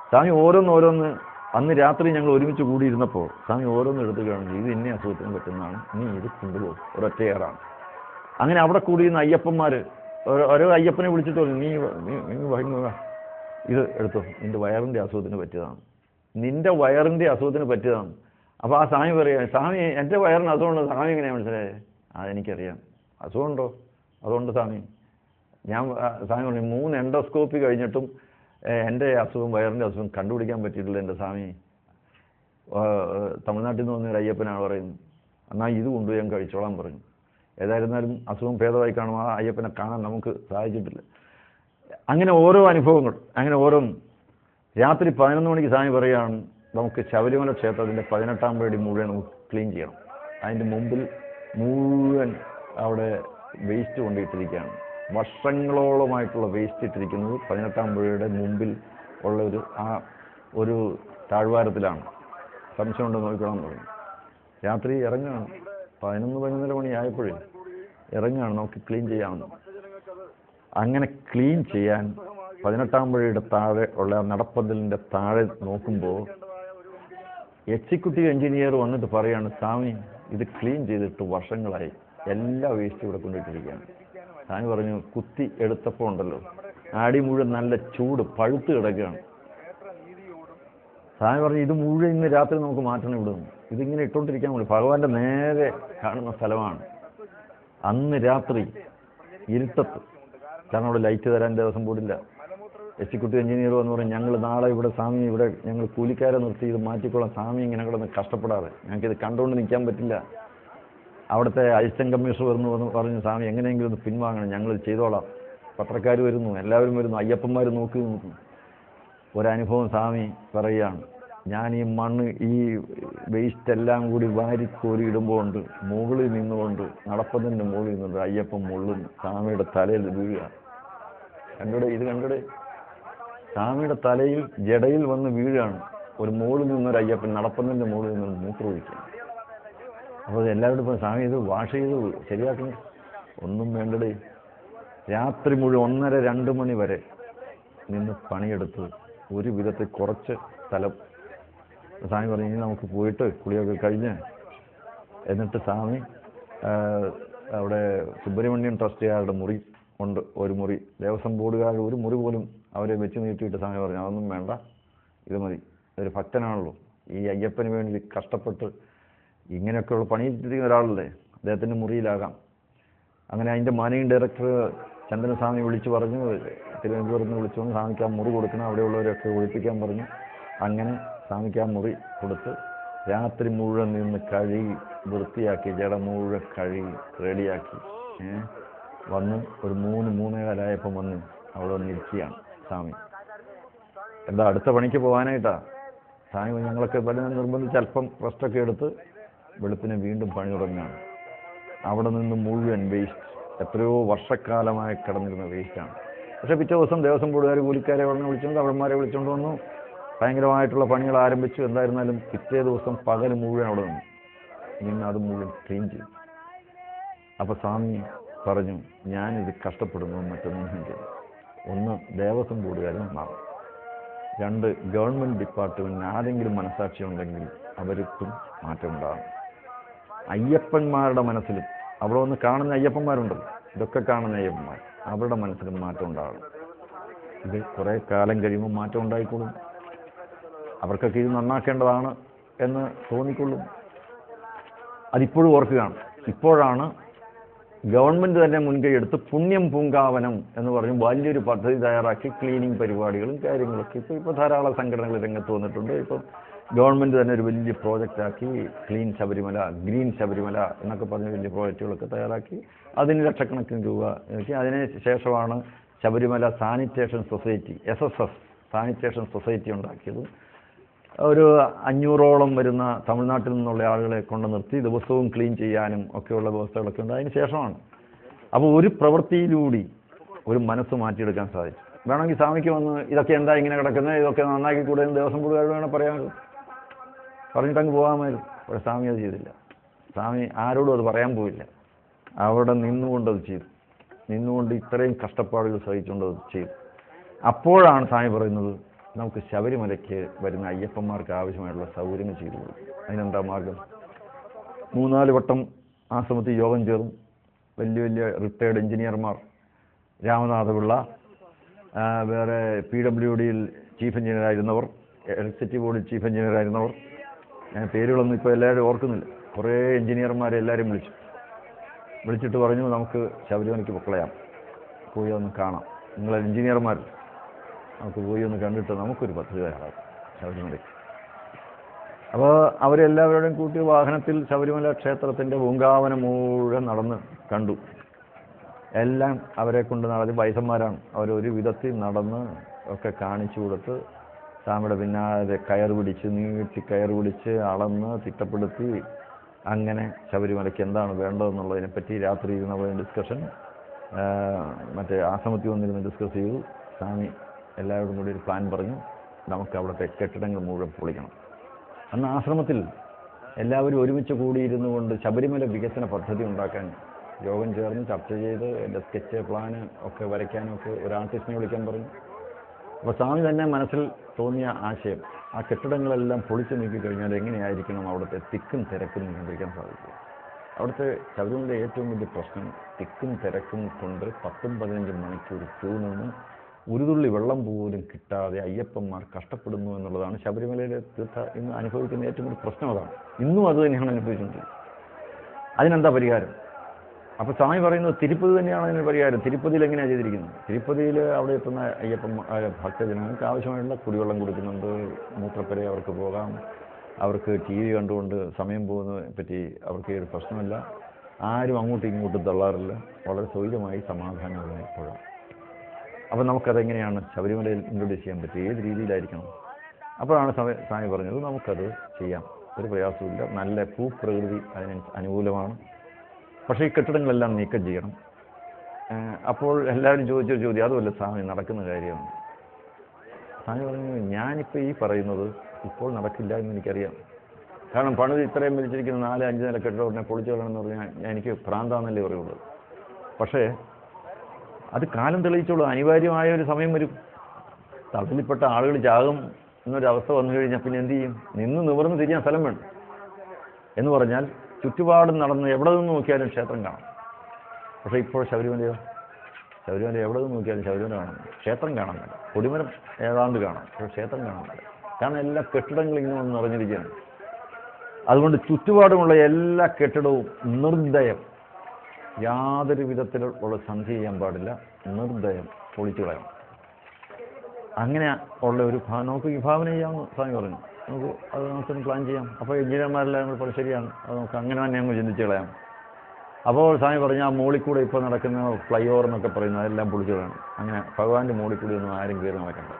സ്വാമി ഓരോന്ന് അന്ന് രാത്രി ഞങ്ങൾ ഒരുമിച്ച് കൂടിയിരുന്നപ്പോൾ സ്വാമി ഓരോന്ന് എടുത്ത് കാണുന്നു, ഇത് ഇന്ന അസുഖത്തിന് പറ്റുന്നതാണ്, നീ ഇത് കൊണ്ടുപോകും, ഒരൊറ്റയേറാണ്. അങ്ങനെ അവിടെ കൂടിയിരുന്ന അയ്യപ്പന്മാർ ഓരോ അയ്യപ്പനെ വിളിച്ചിട്ട് പറഞ്ഞു, നീ വൈകുക, ഇത് എടുത്തോ, നിൻ്റെ വയറിൻ്റെ അസുഖത്തിന് പറ്റിയതാണ്, നിൻ്റെ വയറിൻ്റെ അസുഖത്തിന് പറ്റിയതാണ്. അപ്പോൾ ആ സ്വാമി പറയുക, സ്വാമി എൻ്റെ വയറിന് അസുഖമുണ്ടോ? സ്വാമി എങ്ങനെയാണ് മനസ്സിലായത്? അതെനിക്കറിയാം, അസുഖമുണ്ടോ? അതുകൊണ്ട് സ്വാമി. സ്വാമി പറഞ്ഞു, 3 എൻഡോസ്കോപ്പി കഴിഞ്ഞിട്ടും എൻ്റെ അസുഖം, വയറിൻ്റെ അസുഖം കണ്ടുപിടിക്കാൻ പറ്റിയിട്ടില്ല എൻ്റെ സ്വാമി. തമിഴ്നാട്ടിൽ നിന്ന് വന്നൊരു അയ്യപ്പനാണ് പറയുന്നത്. എന്നാൽ ഇത് കൊണ്ടുപോയി ഞാൻ കഴിച്ചോളാൻ പറഞ്ഞു. ഏതായിരുന്നാലും അസുഖം ഭേദമായി കാണും. ആ അയ്യപ്പനെ കാണാൻ നമുക്ക് സാധിച്ചിട്ടില്ല. അങ്ങനെ ഓരോ അനുഭവങ്ങൾ, അങ്ങനെ ഓരോന്നും. രാത്രി 11 മണിക്ക് സ്വാമി പറയുകയാണ്, നമുക്ക് ശബരിമല ക്ഷേത്രത്തിൻ്റെ 18-ാം പടി മുഴുവൻ നമുക്ക് ക്ലീൻ ചെയ്യണം. അതിൻ്റെ മുമ്പിൽ മുഴുവൻ അവിടെ വേസ്റ്റ് കൊണ്ടിട്ടിരിക്കുകയാണ്. വർഷങ്ങളോളമായിട്ടുള്ള വേസ്റ്റ് ഇട്ടിരിക്കുന്നത് 18-ാം പടിയുടെ മുമ്പിൽ ഉള്ള ഒരു താഴ്വാരത്തിലാണ്. സംശയമുണ്ട്, നോക്കണം പറഞ്ഞു. രാത്രി ഇറങ്ങുകയാണ്, 11-11:30 മണി ആയപ്പോഴേ ഇറങ്ങുകയാണ്, നമുക്ക് ക്ലീൻ ചെയ്യാമെന്ന്. അങ്ങനെ ക്ലീൻ ചെയ്യാൻ 18-ാം പടിയുടെ താഴെ ഉള്ള നടപ്പന്തലിൻ്റെ താഴെ നോക്കുമ്പോൾ എക്സിക്യൂട്ടീവ് എഞ്ചിനീയർ വന്നിട്ട് പറയാണ്, സ്വാമി ഇത് ക്ലീൻ ചെയ്തിട്ട് വർഷങ്ങളായി, എല്ലാ വേസ്റ്റും ഇവിടെ കൊണ്ടിട്ടിരിക്കുകയാണ്. സ്വാമി പറഞ്ഞു, കുത്തി എടുത്തപ്പോൾ ഉണ്ടല്ലോ ആടി മുഴുവൻ നല്ല ചൂട് പഴുത്ത് കിടക്കുകയാണ്. സ്വാമി പറഞ്ഞു, ഇത് മുഴുവൻ ഇന്ന് രാത്രി നമുക്ക് മാറ്റണം ഇവിടെ നിന്ന്, ഇതിങ്ങനെ ഇട്ടുകൊണ്ടിരിക്കാൻ വേണ്ടി. ഭഗവാന്റെ നേരെ കാണുന്ന സ്ഥലമാണ്. അന്ന് രാത്രി ഇരുട്ടത്ത്, കാരണം അവിടെ ലൈറ്റ് തരാൻ ദേവസ്വം ബോർഡില്ല. എക്സിക്യൂട്ടീവ് എഞ്ചിനീയർ എന്ന് പറയും, ഞങ്ങൾ നാളെ ഇവിടെ സ്വാമി, ഇവിടെ ഞങ്ങൾ കൂലിക്കാരെ നിർത്തി ഇത് മാറ്റിക്കോളാം, സ്വാമി ഇങ്ങനെ കിടന്ന് കഷ്ടപ്പെടാതെ, ഞങ്ങൾക്കിത് കണ്ടുകൊണ്ട് നിൽക്കാൻ പറ്റില്ല. അവിടുത്തെ അസിസ്റ്റന്റ് കമ്മീഷണർ വന്ന് പറഞ്ഞു, സ്വാമി എങ്ങനെയെങ്കിലും ഒന്ന് പിൻവാങ്ങണം, ഞങ്ങൾ ചെയ്തോളാം. പത്രക്കാർ വരുന്നു, എല്ലാവരും വരുന്നു, അയ്യപ്പന്മാർ നോക്കി. ഒരനുഭവം സ്വാമി പറയുകയാണ്, ഞാൻ ഈ മണ്ണ് ഈ വേസ്റ്റ് എല്ലാം കൂടി വാരിക്കോരി ഇടുമ്പോൾ ഉണ്ട് മുകളിൽ നിന്നുകൊണ്ട് നടപ്പതിൻ്റെ മുകളിൽ നിന്നുകൊണ്ട് അയ്യപ്പൻ മുള്ളുന്നു സ്വാമിയുടെ തലയിൽ വീഴുക. കണ്ടടെ ഇത് കണ്ടടെ, സ്വാമിയുടെ തലയിൽ ജടയിൽ വന്ന് വീഴുകയാണ്. ഒരു മുകളിൽ നിന്നൊരു അയ്യപ്പൻ നടപ്പതിൻ്റെ മുകളിൽ നിന്ന് മൂത്രമൊഴിക്കുക. അപ്പോൾ എല്ലാവരും ഇപ്പോൾ സ്വാമി ഇത് വാഷ് ചെയ്ത് ശരിയാക്കണം. ഒന്നും വേണ്ടടേ. രാത്രി മുഴുവൻ 1:30-2 മണി വരെ നിന്ന് പണിയെടുത്ത് ഒരു വിധത്തിൽ കുറച്ച് സ്ഥലം സ്വാമി പറഞ്ഞു ഇനി നമുക്ക് പോയിട്ട് കുളിയൊക്കെ കഴിഞ്ഞ് എന്നിട്ട് സ്വാമി അവിടെ സുബ്രഹ്മണ്യം ട്രസ്റ്റുകാരുടെ മുറി ഉണ്ട്, ഒരു മുറി, ദേവസ്വം ബോർഡുകാരുടെ ഒരു മുറി പോലും അവരെ വെച്ച് നീട്ടിയിട്ട് സ്വാമി പറഞ്ഞു അതൊന്നും വേണ്ട, ഇത് മതി. ഒരു ഭക്തനാണല്ലോ, ഈ അയ്യപ്പന് വേണ്ടി കഷ്ടപ്പെട്ട് ഇങ്ങനെയൊക്കെയുള്ള പണിയിട്ടിരിക്കുന്ന ഒരാളല്ലേ, അദ്ദേഹത്തിൻ്റെ മുറിയിലാകാം. അങ്ങനെ അതിൻ്റെ മാനേജിങ് ഡയറക്ടർ ചന്ദ്രസ്വാമി വിളിച്ചു പറഞ്ഞു, തിരുവനന്തപുരത്ത് നിന്ന് വിളിച്ചു വന്ന് സ്വാമിക്ക് ആ മുറി കൊടുക്കണം, അവിടെയുള്ളവരൊക്കെ ഒഴിപ്പിക്കാൻ പറഞ്ഞു. അങ്ങനെ സ്വാമിക്ക് ആ മുറി കൊടുത്ത് രാത്രി മുഴുവൻ നിന്ന് കഴുകി വൃത്തിയാക്കി ജട മുഴുവൻ കഴുകി റെഡിയാക്കി വന്ന് ഒരു 3-3:15 വന്ന് അവിടെ വന്നിരിക്കുകയാണ് സ്വാമി. എന്താ അടുത്ത പണിക്ക് പോകാനായിട്ടാ സ്വാമി. ഞങ്ങളൊക്കെ നിർബന്ധിച്ച് അല്പം റെസ്റ്റൊക്കെ എടുത്ത് വെളുപ്പിനെ വീണ്ടും പണി തുടങ്ങുകയാണ്. അവിടെ നിന്ന് മുഴുവൻ വേസ്റ്റ്, എത്രയോ വർഷക്കാലമായി കിടന്നിരുന്ന വേസ്റ്റാണ്. പക്ഷേ പിറ്റേ ദിവസം ദേവസ്വം ബോർഡുകാർ കൂലിക്കാരെ ഉടനെ വിളിച്ചുകൊണ്ട് അവന്മാരെ വിളിച്ചുകൊണ്ട് വന്നു, ഭയങ്കരമായിട്ടുള്ള പണികൾ ആരംഭിച്ചു. എന്തായിരുന്നാലും പിറ്റേ ദിവസം പകൽ മുഴുവൻ അവിടെ നിന്ന് അത് മുഴുവൻ ക്ലീൻ ചെയ്തു. അപ്പോൾ സ്വാമി പറഞ്ഞു ഞാനിത് കഷ്ടപ്പെടുന്നു മറ്റൊന്നും ചെയ്തു. ഒന്ന് ദേവസ്വം ബോർഡുകാർ നന്നാവും, 2 ഗവൺമെൻറ് ഡിപ്പാർട്ട്മെൻറ്റിന് ആരെങ്കിലും മനസ്സാക്ഷി ഉണ്ടെങ്കിൽ അവർക്കും മാറ്റമുണ്ടാകും. അയ്യപ്പന്മാരുടെ മനസ്സിലും അവിടെ വന്ന് കാണുന്ന അയ്യപ്പന്മാരുണ്ടല്ലോ, ഇതൊക്കെ കാണുന്ന അയ്യപ്പന്മാർ, അവരുടെ മനസ്സിലും മാറ്റം ഉണ്ടാകണം. ഇത് കുറേ കാലം കഴിയുമ്പോൾ മാറ്റം ഉണ്ടായിക്കൊള്ളും. അവർക്കൊക്കെ ഇത് നന്നാക്കേണ്ടതാണ് എന്ന് തോന്നിക്കൊള്ളും. അതിപ്പോഴും ഓർക്കുകയാണ്. ഇപ്പോഴാണ് ഗവൺമെൻറ് തന്നെ മുൻകൈ എടുത്ത് പുണ്യം പൂങ്കാവനം എന്ന് പറഞ്ഞ് വലിയൊരു പദ്ധതി തയ്യാറാക്കി ക്ലീനിങ് പരിപാടികളും കാര്യങ്ങളൊക്കെ ഇപ്പോൾ ധാരാളം സംഘടനകൾ രംഗത്ത് വന്നിട്ടുണ്ട്. ഇപ്പം ഗവൺമെൻറ് തന്നെ ഒരു വലിയ പ്രോജക്റ്റാക്കി ക്ലീൻ ശബരിമല, ഗ്രീൻ ശബരിമല എന്നൊക്കെ പറഞ്ഞ് വലിയ പ്രോജക്റ്റുകളൊക്കെ തയ്യാറാക്കി അതിന് ലക്ഷക്കണക്കിന് രൂപ നോക്കി. അതിന് ശേഷമാണ് Sabarimala sanitation society, SSS sanitation society ഉണ്ടാക്കിയത്. ഒരു 500ഓളം വരുന്ന തമിഴ്നാട്ടിൽ നിന്നുള്ള ആളുകളെ കൊണ്ട് നിർത്തി ദിവസവും ക്ലീൻ ചെയ്യാനും ഒക്കെയുള്ള വ്യവസ്ഥകളൊക്കെ ഉണ്ട്. അതിന് ശേഷമാണ്. അപ്പോൾ ഒരു പ്രവൃത്തിയിലൂടെ ഒരു മനസ്സ് മാറ്റിയെടുക്കാൻ സാധിച്ചു. വേണമെങ്കിൽ സ്വാമിക്ക് വന്ന് ഇതൊക്കെ എന്താ ഇങ്ങനെ കിടക്കുന്നത്, ഇതൊക്കെ നന്നാക്കി കൂടെ ദേവസ്വം ബോർഡുകാർ വേണം പറയാമല്ലോ, പറഞ്ഞിട്ടങ്ങ് പോകാമായിരുന്നു. പക്ഷേ സ്വാമി അത് ചെയ്തില്ല. സ്വാമി ആരോടും അത് പറയാൻ പോയില്ല. അവിടെ നിന്നുകൊണ്ടത് ചെയ്തു. നിന്നുകൊണ്ട് ഇത്രയും കഷ്ടപ്പാടുകൾ സഹിച്ചുകൊണ്ട് അത് ചെയ്തു. അപ്പോഴാണ് സ്വാമി പറയുന്നത് നമുക്ക് ശബരിമലയ്ക്ക് വരുന്ന അയ്യപ്പന്മാർക്ക് ആവശ്യമായിട്ടുള്ള സൗകര്യങ്ങൾ ചെയ്തു കൊടുക്കും. അതിനെന്താ മാർഗം? 3-4 വട്ടം ആശ്രമത്തിൽ യോഗം ചേർന്നു. വലിയ വലിയ റിട്ടയർഡ് എഞ്ചിനീയർമാർ, രാമനാഥപിള്ള, വേറെ PWDയിൽ ചീഫ് എഞ്ചിനീയറായിരുന്നവർ, ഇലക്ട്രിസിറ്റി ബോർഡിൽ ചീഫ് എഞ്ചിനീയറായിരുന്നവർ, പേരുകളൊന്നും ഇപ്പോൾ എല്ലാവരും ഓർക്കുന്നില്ല. കുറേ എഞ്ചിനീയർമാരെ എല്ലാവരും വിളിച്ചിട്ട് പറഞ്ഞു നമുക്ക് ശബരിമലയ്ക്ക് പൊക്കളയാം, പോയി ഒന്ന് കാണാം. നിങ്ങൾ എഞ്ചിനീയർമാർ നമുക്ക് പോയി ഒന്ന് കണ്ടിട്ട് നമുക്കൊരു പദ്ധതി തയ്യാറാക്കാം ശബരിമലയ്ക്ക്. അപ്പോൾ അവരെല്ലാവരുടെയും കൂട്ടി വാഹനത്തിൽ ശബരിമല ക്ഷേത്രത്തിൻ്റെ പൂങ്കാവനം മുഴുവൻ നടന്ന് കണ്ടു. എല്ലാം അവരെ കൊണ്ട് നടന്ന് വയസ്സന്മാരാണ്. അവരൊരു വിധത്തിൽ നടന്ന് ഒക്കെ കാണിച്ചു കൊടുത്ത് സ്വാമിയുടെ പിന്നാലെ കയർ പിടിച്ച് നീട്ടി കയർ പിടിച്ച് അളന്ന് തിട്ടപ്പെടുത്തി അങ്ങനെ ശബരിമലയ്ക്ക് എന്താണ് വേണ്ടതെന്നുള്ളതിനെപ്പറ്റി രാത്രി ഇരുന്ന ഡിസ്കഷൻ മറ്റേ ആശ്രമത്തിൽ വന്നിരുന്ന് ഡിസ്കസ് ചെയ്തു. സ്വാമി എല്ലാവരും കൂടി ഒരു പ്ലാൻ പറഞ്ഞു, നമുക്ക് അവിടുത്തെ കെട്ടിടങ്ങൾ മുഴുവൻ പൊളിക്കണം. അന്ന് ആശ്രമത്തിൽ എല്ലാവരും ഒരുമിച്ച് കൂടിയിരുന്നു കൊണ്ട് ശബരിമല വികസന പദ്ധതി ഉണ്ടാക്കാൻ യോഗം ചേർന്ന് ചർച്ച ചെയ്ത് എൻ്റെ സ്കെച്ച് പ്ലാന് ഒക്കെ വരയ്ക്കാനൊക്കെ ഒരു ആർട്ടിസ്റ്റിനെ വിളിക്കാൻ പറഞ്ഞു. അപ്പോൾ സ്വാമി തന്നെ മനസ്സിൽ തോന്നിയ ആശയം, ആ കെട്ടിടങ്ങളെല്ലാം പൊളിച്ചു നീക്കിക്കഴിഞ്ഞാൽ എങ്ങനെയായിരിക്കണം അവിടുത്തെ തിക്കും തിരക്കും നിയന്ത്രിക്കാൻ സാധിക്കും. അവിടുത്തെ ശബരിമല ഏറ്റവും വലിയ പ്രശ്നം തിക്കും തിരക്കും കൊണ്ട് 10-15 മണിക്കൂർ ക്യൂ നിന്ന് ഒരു തുള്ളി വെള്ളം പോലും കിട്ടാതെ അയ്യപ്പന്മാർ കഷ്ടപ്പെടുന്നു എന്നുള്ളതാണ് ശബരിമലയിലെ തീർത്ഥ ഇന്ന് അനുഭവിക്കുന്ന ഏറ്റവും വലിയ പ്രശ്നം. അതാണ് ഇന്നും അത് തന്നെയാണ് അനുഭവിച്ചുകൊണ്ടിരിക്കുന്നത്. അതിനെന്താ പരിഹാരം? അപ്പോൾ സ്വാമി പറയുന്നത് തിരുപ്പതി തന്നെയാണ് അതിന് പരിഹാരം. തിരുപ്പതിയിൽ എങ്ങനെയാണ് ചെയ്തിരിക്കുന്നത്? തിരുപ്പതിയിൽ അവിടെ എത്തുന്ന അയ്യപ്പൻ ഭക്തജനങ്ങൾക്ക് ആവശ്യമായിട്ടുള്ള കുടിവെള്ളം കൊടുക്കുന്നുണ്ട്, മൂത്രപ്പുര അവർക്ക് പോകാം, അവർക്ക് TV കണ്ടുകൊണ്ട് സമയം പോകുന്നതിനെ പറ്റി അവർക്ക് ഒരു പ്രശ്നമില്ല, ആരും അങ്ങോട്ടും ഇങ്ങോട്ടും തള്ളാറില്ല, വളരെ സൗകര്യമായി സമാധാനമുള്ള ഇപ്പോഴാണ്. അപ്പോൾ നമുക്കതെങ്ങനെയാണ് ശബരിമലയിൽ ഇൻട്രൊഡ്യൂസ് ചെയ്യാൻ പറ്റും? ഏത് രീതിയിലായിരിക്കണം? അപ്പോഴാണ് സ്വാമി പറഞ്ഞത് നമുക്കത് ചെയ്യാം, ഒരു പ്രയാസമില്ല, നല്ല ഭൂപ്രകൃതി അതിന് അനുകൂലമാണ്, പക്ഷേ ഈ കെട്ടിടങ്ങളെല്ലാം നീക്കം ചെയ്യണം. അപ്പോൾ എല്ലാവരും ചോദിച്ചൊരു ചോദ്യം, അതുമല്ല സ്വാമി നടക്കുന്ന കാര്യമാണ്. സ്വാമി പറഞ്ഞു, ഞാനിപ്പോൾ ഈ പറയുന്നത് ഇപ്പോൾ നടക്കില്ല എന്ന് എനിക്കറിയാം. കാരണം പണിത് ഇത്രയും വലിച്ചിരിക്കുന്ന 4-5 നില കെട്ടിടം പൊളിച്ചു കളയണമെന്ന് പറഞ്ഞാൽ എനിക്ക് ഭ്രാന്താന്നല്ലേ പറയുള്ളൂ. പക്ഷേ അത് കാലം തെളിയിച്ചോളൂ, അനിവാര്യമായ ഒരു സമയം വരും. തടലിൽപ്പെട്ട ആളുകൾ ചാകും എന്നൊരവസ്ഥ വന്നു കഴിഞ്ഞാൽ പിന്നെ എന്ത് ചെയ്യും? നിന്ന് നിവർന്ന് തിരിയാൻ സ്ഥലം വേണം. എന്ന് പറഞ്ഞാൽ ചുറ്റുപാടും നടന്ന് എവിടെ നിന്ന് നോക്കിയാലും ക്ഷേത്രം കാണാം. പക്ഷേ ഇപ്പോൾ ശബരിമല എവിടെ നിന്ന് നോക്കിയാലും ശബരിമല കാണാം, ക്ഷേത്രം കാണാൻ വേണ്ട. കൊടിമരം ഏതാണ്ട് കാണാം, പക്ഷേ ക്ഷേത്രം കാണാൻ വേണ്ട. കാരണം എല്ലാ കെട്ടിടങ്ങളും ഇങ്ങനെ വന്ന് നിറഞ്ഞിരിക്കുകയാണ്. അതുകൊണ്ട് ചുറ്റുപാടുമുള്ള എല്ലാ കെട്ടിടവും നിർദ്ദയം, യാതൊരു വിധത്തിലുള്ള സന്ധി ചെയ്യാൻ പാടില്ല, നിർദ്ദയം പൊളിച്ചു കളയണം. അങ്ങനെ ഉള്ള ഒരു നമുക്ക് വിഭാവന ചെയ്യാമെന്ന് സ്വാമി പറഞ്ഞു. നമുക്കൊന്ന് പ്ലാൻ ചെയ്യാം. അപ്പോൾ എഞ്ചിനീയർമാരെല്ലാം നമ്മൾ പറഞ്ഞു ശരിയാണ്, അത് നമുക്ക് അങ്ങനെ തന്നെ അങ്ങ് ചിന്തിച്ച് കളയാം. അപ്പോൾ സ്വാമി പറഞ്ഞു, ആ മോളിൽ കൂടെ ഇപ്പോൾ നടക്കുന്ന ഫ്ലൈ ഓവർ എന്നൊക്കെ പറയുന്നത് അതെല്ലാം പൊളിച്ചു കളയണം. അങ്ങനെ ഭഗവാന്റെ മോളിൽ കൂടി ഒന്നും ആരും കയറി നടക്കണ്ട,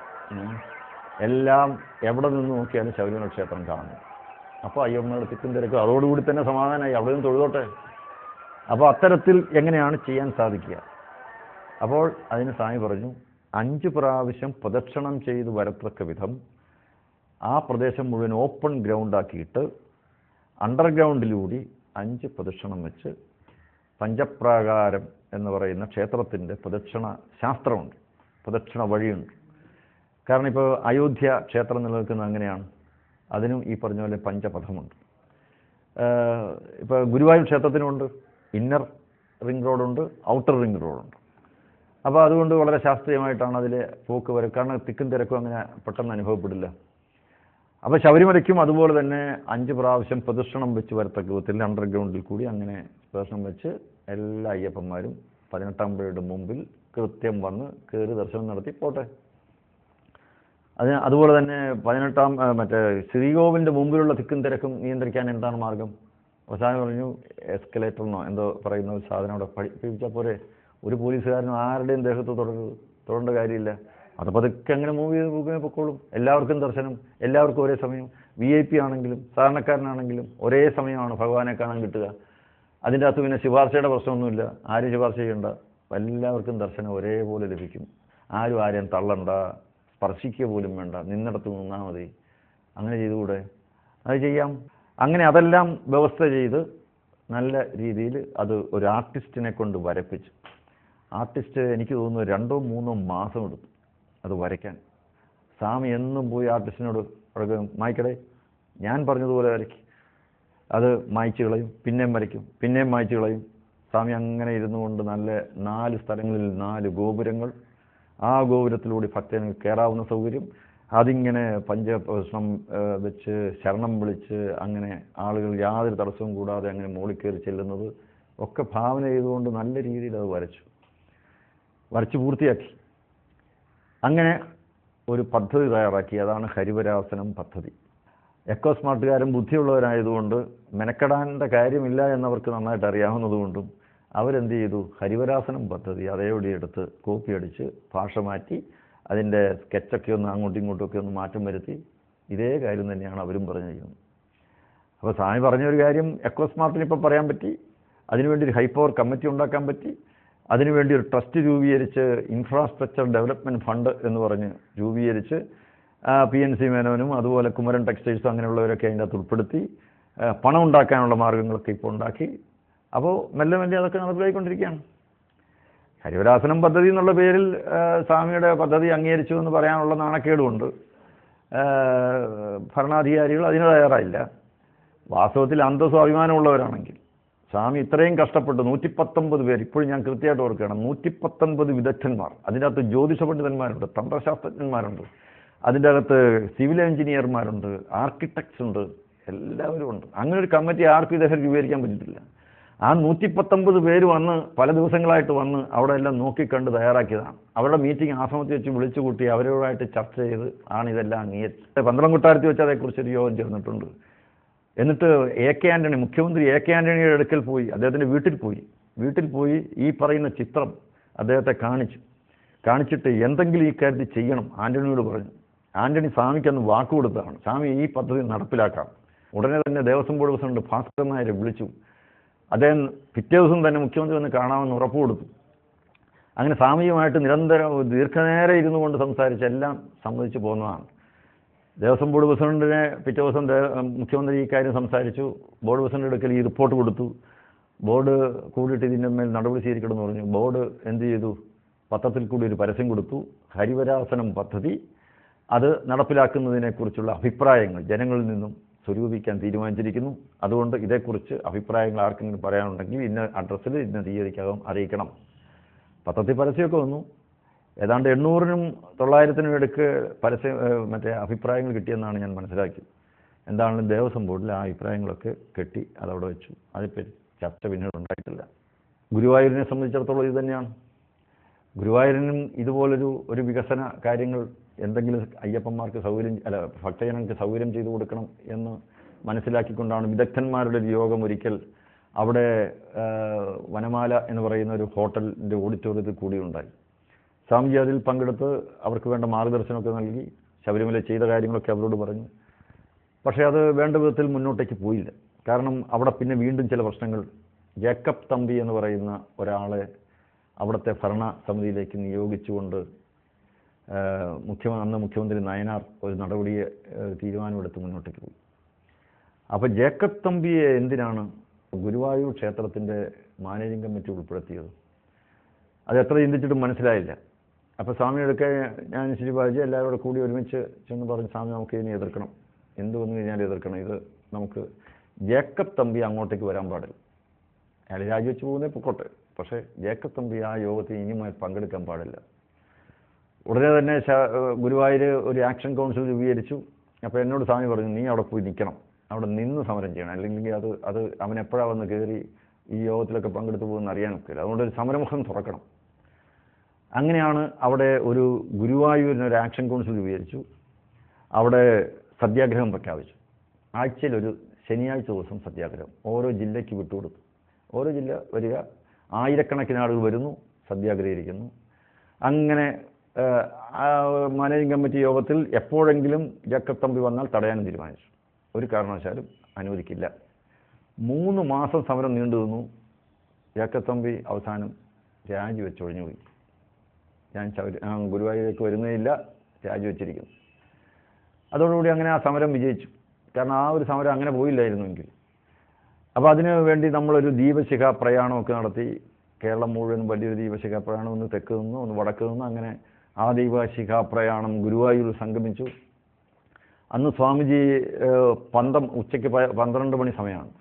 എല്ലാം എവിടെ നിന്ന് നോക്കിയാലും ശബരിമല ക്ഷേത്രം കാണുന്നു. അപ്പോൾ അയ്യമ്മയുടെ തിക്കും തിരക്കും അതോടുകൂടി തന്നെ സമാധാനമായി, അവിടെ നിന്ന് തൊഴുതോട്ടെ. അപ്പോൾ അത്തരത്തിൽ എങ്ങനെയാണ് ചെയ്യാൻ സാധിക്കുക? അപ്പോൾ അതിന് സ്വാമി പറഞ്ഞു, 5 പ്രാവശ്യം പ്രദക്ഷിണം ചെയ്ത് വരത്തക്ക വിധം ആ പ്രദേശം മുഴുവൻ ഓപ്പൺ ഗ്രൗണ്ടാക്കിയിട്ട് അണ്ടർഗ്രൗണ്ടിലൂടെ 5 പ്രദക്ഷിണം വെച്ച് പഞ്ചപ്രാകാരം എന്ന് പറയുന്ന ക്ഷേത്രത്തിൻ്റെ പ്രദക്ഷിണ ശാസ്ത്രമുണ്ട്, പ്രദക്ഷിണ വഴിയുണ്ട്. കാരണം ഇപ്പോൾ അയോധ്യ ക്ഷേത്രം നിലനിൽക്കുന്നത് അങ്ങനെയാണ്. അതിനും ഈ പറഞ്ഞ പോലെ പഞ്ചപഥമുണ്ട്. ഇപ്പോൾ ഗുരുവായൂർ ക്ഷേത്രത്തിനുമുണ്ട്, ഇന്നർ റിംഗ് റോഡുണ്ട്, ഔട്ടർ റിംഗ് റോഡുണ്ട്. അപ്പോൾ അതുകൊണ്ട് വളരെ ശാസ്ത്രീയമായിട്ടാണ് അതിലെ പോക്ക് വരും. കാരണം തിക്കും തിരക്കും അങ്ങനെ പെട്ടെന്ന് അനുഭവപ്പെടില്ല. അപ്പോൾ ശബരിമലയ്ക്കും അതുപോലെ തന്നെ 5 പ്രാവശ്യം പ്രദക്ഷിണം വെച്ച് വരത്തക്ക വിധത്തിൽ അണ്ടർഗ്രൗണ്ടിൽ കൂടി അങ്ങനെ പ്രദക്ഷിണം വെച്ച് എല്ലാ അയ്യപ്പന്മാരും 18-ാം പടിയുടെ മുമ്പിൽ കൃത്യം വന്ന് കയറി ദർശനം നടത്തി പോട്ടെ. അതുപോലെ തന്നെ 18-ാം മറ്റേ ശ്രീകോവിലിൻ്റെ മുമ്പിലുള്ള തിക്കും തിരക്കും നിയന്ത്രിക്കാൻ എന്താണ് മാർഗം? അവസാനം പറഞ്ഞു, എസ്കലേറ്ററിനോ എന്തോ പറയുന്ന ഒരു സാധനം അവിടെ പഠിപ്പിച്ചാൽ പോരെ. ഒരു പോലീസുകാരനും ആരുടെയും ദേഹത്ത് തൊടേണ്ട കാര്യമില്ല. അത് പതുക്കെ അങ്ങനെ മൂവ് ചെയ്ത് പൊക്കോളും. എല്ലാവർക്കും ദർശനം, എല്ലാവർക്കും ഒരേ സമയം. VIP ആണെങ്കിലും സാധാരണക്കാരനാണെങ്കിലും ഒരേ സമയമാണ് ഭഗവാനെ കാണാൻ കിട്ടുക. അതിൻ്റെ അകത്ത് പിന്നെ ശുപാർശയുടെ പ്രശ്നമൊന്നുമില്ല, ആരും ശുപാർശ ചെയ്യണ്ട, എല്ലാവർക്കും ദർശനം ഒരേപോലെ ലഭിക്കും. ആരും ആരെയും തള്ളണ്ട, സ്പർശിക്കുക പോലും വേണ്ട, നിന്നിടത്ത് നിന്നാൽ മതി. അങ്ങനെ ചെയ്തുകൂടെ? അത് ചെയ്യാം. അങ്ങനെ അതെല്ലാം വ്യവസ്ഥ ചെയ്ത് നല്ല രീതിയിൽ അത് ഒരു ആർട്ടിസ്റ്റിനെ കൊണ്ട് വരപ്പിച്ചു. ആർട്ടിസ്റ്റ് എനിക്ക് തോന്നുന്നു 2-3 മാസം എടുത്തു അത് വരയ്ക്കാൻ. സ്വാമി എന്നും പോയി ആർട്ടിസ്റ്റിനോട് മായ്ക്കടേ, ഞാൻ പറഞ്ഞതുപോലെ വരയ്ക്കും. അത് മായ്ച്ചു കളയും, പിന്നെയും വരയ്ക്കും, പിന്നെയും മായ്ച്ചു കളയും. സ്വാമി അങ്ങനെ ഇരുന്നു കൊണ്ട് നല്ല 4 സ്ഥലങ്ങളിൽ 4 ഗോപുരങ്ങൾ, ആ ഗോപുരത്തിലൂടെ ഭക്തന് കയറാവുന്ന സൗകര്യം, അതിങ്ങനെ പഞ്ചപ്രദക്ഷിണം വെച്ച് ശരണം വിളിച്ച് അങ്ങനെ ആളുകൾ യാതൊരു തടസ്സവും കൂടാതെ അങ്ങനെ മുകളിൽ കയറി ചെല്ലുന്നത് ഒക്കെ ഭാവന ചെയ്തുകൊണ്ട് നല്ല രീതിയിൽ അത് വരച്ച് പൂർത്തിയാക്കി. അങ്ങനെ ഒരു പദ്ധതി തയ്യാറാക്കി. അതാണ് ഹരിവരാസനം പദ്ധതി. എക്കോ സ്മാർട്ടുകാരും ബുദ്ധിയുള്ളവരായതുകൊണ്ട് മെനക്കെടാൻ്റെ കാര്യമില്ല എന്നവർക്ക് നന്നായിട്ട് അറിയാവുന്നതുകൊണ്ടും അവരെന്ത് ചെയ്തു, ഹരിവരാസനം പദ്ധതി അതേപടി എടുത്ത് കോപ്പി അടിച്ച് ഭാഷ മാറ്റി അതിൻ്റെ സ്കെച്ചൊക്കെ ഒന്ന് അങ്ങോട്ടും ഇങ്ങോട്ടുമൊക്കെ ഒന്ന് മാറ്റം വരുത്തി ഇതേ കാര്യം തന്നെയാണ് അവരും പറഞ്ഞിരിക്കുന്നത്. അപ്പോൾ സ്വാമി പറഞ്ഞൊരു കാര്യം എക്കോ സ്മാർട്ടിന് ഇപ്പോൾ പറയാൻ പറ്റി. അതിനുവേണ്ടി ഒരു ഹൈ പവർ കമ്മിറ്റി ഉണ്ടാക്കാൻ പറ്റി. അതിനുവേണ്ടി ഒരു ട്രസ്റ്റ് രൂപീകരിച്ച് ഇൻഫ്രാസ്ട്രക്ചർ ഡെവലപ്മെൻറ്റ് ഫണ്ട് എന്ന് പറഞ്ഞ് രൂപീകരിച്ച് PNC മേനോനും അതുപോലെ കുമരൻ ടെക്സ്റ്റൈൽസും അങ്ങനെയുള്ളവരൊക്കെ അതിൻ്റെ അകത്ത് ഉൾപ്പെടുത്തി പണം ഉണ്ടാക്കാനുള്ള മാർഗ്ഗങ്ങളൊക്കെ ഇപ്പോൾ ഉണ്ടാക്കി. അപ്പോൾ മെല്ലെ മെല്ലെ അതൊക്കെ നടപ്പിലായിക്കൊണ്ടിരിക്കുകയാണ്. ഹരിവരാസനം പദ്ധതി എന്നുള്ള പേരിൽ സ്വാമിയുടെ പദ്ധതി അംഗീകരിച്ചു എന്ന് പറയാനുള്ള നാണക്കേടുകൊണ്ട് ഭരണാധികാരികൾ അതിന് തയ്യാറായില്ല. വാസ്തവത്തിൽ അന്തസ്സും അഭിമാനമുള്ളവരാണെങ്കിൽ സ്വാമി ഇത്രയും കഷ്ടപ്പെട്ട് 119 പേർ, ഇപ്പോഴും ഞാൻ കൃത്യമായിട്ട് ഓർക്കുകയാണ്, 119 വിദഗ്ധന്മാർ, അതിൻ്റെ അകത്ത് ജ്യോതിഷ പണ്ഡിതന്മാരുണ്ട്, തന്ത്രശാസ്ത്രജ്ഞന്മാരുണ്ട്, അതിൻ്റെ അകത്ത് സിവിൽ എഞ്ചിനീയർമാരുണ്ട്, ആർക്കിടെക്ട്സ് ഉണ്ട്, എല്ലാവരും ഉണ്ട്. അങ്ങനെ ഒരു കമ്മിറ്റി ആർക്കും ഇദ്ദേഹം രൂപീകരിക്കാൻ പറ്റിയിട്ടില്ല. ആ 119 പേര് വന്ന് പല ദിവസങ്ങളായിട്ട് വന്ന് അവിടെ എല്ലാം നോക്കിക്കണ്ട് തയ്യാറാക്കിയതാണ്. അവരുടെ മീറ്റിംഗ് ആശ്രമത്തിൽ വെച്ച് വിളിച്ചു കൂട്ടി അവരോടായിട്ട് ചർച്ച ചെയ്ത് ആണ് ഇതെല്ലാം അംഗീകരിച്ചത്. പന്തളംകൊട്ടാരത്തിൽ വെച്ച് അതേക്കുറിച്ചൊരു യോഗം ചേർന്നിട്ടുണ്ട്. എന്നിട്ട് AK ആൻ്റണി, മുഖ്യമന്ത്രി AK ആൻ്റണിയുടെ അടുക്കൽ പോയി, അദ്ദേഹത്തിൻ്റെ വീട്ടിൽ പോയി ഈ പറയുന്ന ചിത്രം അദ്ദേഹത്തെ കാണിച്ചിട്ട് എന്തെങ്കിലും ഈ കാര്യത്തിൽ ചെയ്യണം ആൻ്റണിയോട് പറഞ്ഞു. ആന്റണി സ്വാമിക്ക് അന്ന് വാക്ക് കൊടുത്തതാണ്, സ്വാമി ഈ പദ്ധതി നടപ്പിലാക്കാം. ഉടനെ തന്നെ ദേവസ്വം ബോർഡ് പ്രസിഡന്റ് ഭാസ്കരൻ നായരെ വിളിച്ചു. അദ്ദേഹം പിറ്റേ ദിവസം തന്നെ മുഖ്യമന്ത്രി വന്ന് കാണാമെന്ന് ഉറപ്പ് കൊടുത്തു. അങ്ങനെ സ്വാമിയുമായിട്ട് നിരന്തരം ദീർഘനേരം ഇരുന്നു കൊണ്ട് സംസാരിച്ച് എല്ലാം സമ്മതിച്ചു പോകുന്നതാണ്. ദേവസ്വം ബോർഡ് പ്രസിഡന്റിനെ പിറ്റേ ദിവസം മുഖ്യമന്ത്രി ഈ കാര്യം സംസാരിച്ചു. ബോർഡ് പ്രസിഡന്റ് എടുക്കൽ ഈ റിപ്പോർട്ട് കൊടുത്തു. ബോർഡ് കൂടിയിട്ട് ഇതിൻ്റെ മേൽ നടപടി സ്വീകരിക്കണമെന്ന് പറഞ്ഞു. ബോർഡ് എന്ത് ചെയ്തു? പത്രത്തിൽ കൂടി ഒരു പരസ്യം കൊടുത്തു. ഹരിവരാസനം പദ്ധതി അത് നടപ്പിലാക്കുന്നതിനെക്കുറിച്ചുള്ള അഭിപ്രായങ്ങൾ ജനങ്ങളിൽ നിന്നും സ്വരൂപിക്കാൻ തീരുമാനിച്ചിരിക്കുന്നു. അതുകൊണ്ട് ഇതേക്കുറിച്ച് അഭിപ്രായങ്ങൾ ആർക്കെങ്കിലും പറയാനുണ്ടെങ്കിൽ ഇന്ന അഡ്രസ്സിൽ ഇന്ന തീയതിക്കകം അറിയിക്കണം. പത്രത്തിൽ പരസ്യമൊക്കെ വന്നു. ഏതാണ്ട് 800-നും 900-നും ഇടയ്ക്ക് മറ്റേ അഭിപ്രായങ്ങൾ കിട്ടിയെന്നാണ് ഞാൻ മനസ്സിലാക്കിയത്. എന്താണെങ്കിലും ദേവസ്വം ബോർഡിൽ ആ അഭിപ്രായങ്ങളൊക്കെ കെട്ടി അതവിടെ വെച്ചു. അതിപ്പോൾ ചർച്ച പിന്നീട് ഉണ്ടായിട്ടില്ല. ഗുരുവായൂരിനെ സംബന്ധിച്ചിടത്തോളം ഇത് തന്നെയാണ്. ഗുരുവായൂരിനും ഇതുപോലൊരു വികസന കാര്യങ്ങൾ എന്തെങ്കിലും അയ്യപ്പന്മാർക്ക് ഭക്തജനങ്ങൾക്ക് സൗകര്യം ചെയ്തു കൊടുക്കണം എന്ന് മനസ്സിലാക്കിക്കൊണ്ടാണ് വിദഗ്ധന്മാരുടെ ഒരു യോഗം ഒരിക്കൽ അവിടെ വനമാല എന്ന് പറയുന്ന ഒരു ഹോട്ടലിൻ്റെ ഓഡിറ്റോറിയത്തിൽ കൂടിയുണ്ടായി. സ്വാമിജി അതിൽ പങ്കെടുത്ത് അവർക്ക് വേണ്ട മാർഗദർശനമൊക്കെ നൽകി. ശബരിമല ചെയ്ത കാര്യങ്ങളൊക്കെ അവരോട് പറഞ്ഞു. പക്ഷേ അത് വേണ്ട വിധത്തിൽ മുന്നോട്ടേക്ക് പോയില്ല. കാരണം അവിടെ പിന്നെ വീണ്ടും ചില പ്രശ്നങ്ങൾ. ജേക്കബ് തമ്പി എന്ന് പറയുന്ന ഒരാളെ അവിടുത്തെ ഭരണസമിതിയിലേക്ക് നിയോഗിച്ചുകൊണ്ട് അന്ന് മുഖ്യമന്ത്രി നയനാർ ഒരു തീരുമാനമെടുത്ത് മുന്നോട്ടേക്ക് പോയി. അപ്പോൾ ജേക്കബ് തമ്പിയെ എന്തിനാണ് ഗുരുവായൂർ ക്ഷേത്രത്തിൻ്റെ മാനേജിംഗ് കമ്മിറ്റി ഉൾപ്പെടുത്തിയത്? അത് എത്ര ചിന്തിച്ചിട്ടും മനസ്സിലായില്ല. അപ്പോൾ സ്വാമിയെടുക്കെ ഞാൻ ശിവബാജി എല്ലാവരും കൂടി ഒരുമിച്ച് ചെന്ന് പറഞ്ഞു, സ്വാമി നമുക്ക് ഇതിനെ എതിർക്കണം. എന്ത് വന്നു കഴിഞ്ഞാൽ എതിർക്കണം. ഇത് നമുക്ക് ജേക്കബ് തമ്പി അങ്ങോട്ടേക്ക് വരാൻ പാടില്ല. അയാൾ രാജിവെച്ച് പോകുന്നേ പൊക്കോട്ടെ. പക്ഷേ ജേക്കബ് തമ്പി ആ യോഗത്തിൽ ഇനിയുമായി പങ്കെടുക്കാൻ പാടില്ല. ഉടനെ തന്നെ ഗുരുവായൂർ ഒരു ആക്ഷൻ കൗൺസിൽ രൂപീകരിച്ചു. അപ്പോൾ എന്നോട് സ്വാമി പറഞ്ഞു, നീ അവിടെ പോയി നിൽക്കണം, അവിടെ നിന്ന് സമരം ചെയ്യണം. അല്ലെങ്കിൽ അത് അവൻ എപ്പോഴാണ് വന്ന് കയറി ഈ യോഗത്തിലൊക്കെ പങ്കെടുത്തു പോകുമെന്ന് അറിയാനൊക്കില്ല. അതുകൊണ്ട് ഒരു സമരമുഖം തുറക്കണം. അങ്ങനെയാണ് അവിടെ ഒരു ഗുരുവായൂരിന് ഒരു ആക്ഷൻ കൗൺസിൽ രൂപീകരിച്ചു. അവിടെ സത്യാഗ്രഹം പ്രഖ്യാപിച്ചു. ആഴ്ചയിൽ ഒരു ശനിയാഴ്ച ദിവസം സത്യാഗ്രഹം ഓരോ ജില്ലയ്ക്ക് വിട്ടുകൊടുത്തു. ഓരോ ജില്ല വരിക, ആയിരക്കണക്കിന് ആളുകൾ വരുന്നു, സത്യാഗ്രഹിക്കുന്നു. അങ്ങനെ മാനേജിംഗ് കമ്മിറ്റി യോഗത്തിൽ എപ്പോഴെങ്കിലും ജേക്കബ് തമ്പി വന്നാൽ തടയാനും തീരുമാനിച്ചു. ഒരു കാരണവശാലും അനുവദിക്കില്ല. 3 മാസം സമരം നീണ്ടു നിന്നു. ജേക്കബ് തമ്പി അവസാനം രാജിവെച്ച് ഒഴിഞ്ഞുപോയി. ഞാൻ ഗുരുവായൂരിലേക്ക് വരുന്നേയില്ല, രാജിവെച്ചിരിക്കുന്നു. അതോടുകൂടി അങ്ങനെ ആ സമരം വിജയിച്ചു. കാരണം ആ ഒരു സമരം അങ്ങനെ പോയില്ലായിരുന്നുവെങ്കിൽ. അപ്പോൾ അതിനു വേണ്ടി നമ്മളൊരു ദീപശിഖ പ്രയാണമൊക്കെ നടത്തി. കേരളം മുഴുവൻ വലിയൊരു ദീപശിഖ പ്രയാണം, ഒന്ന് തെക്ക് നിന്ന് ഒന്ന് വടക്ക് നിന്ന്, അങ്ങനെ ആ ദീപശിഖ പ്രയാണം ഗുരുവായൂർ സംഗമിച്ചു. അന്ന് സ്വാമിജി ഉച്ചയ്ക്ക് 12 മണി സമയമാണ്.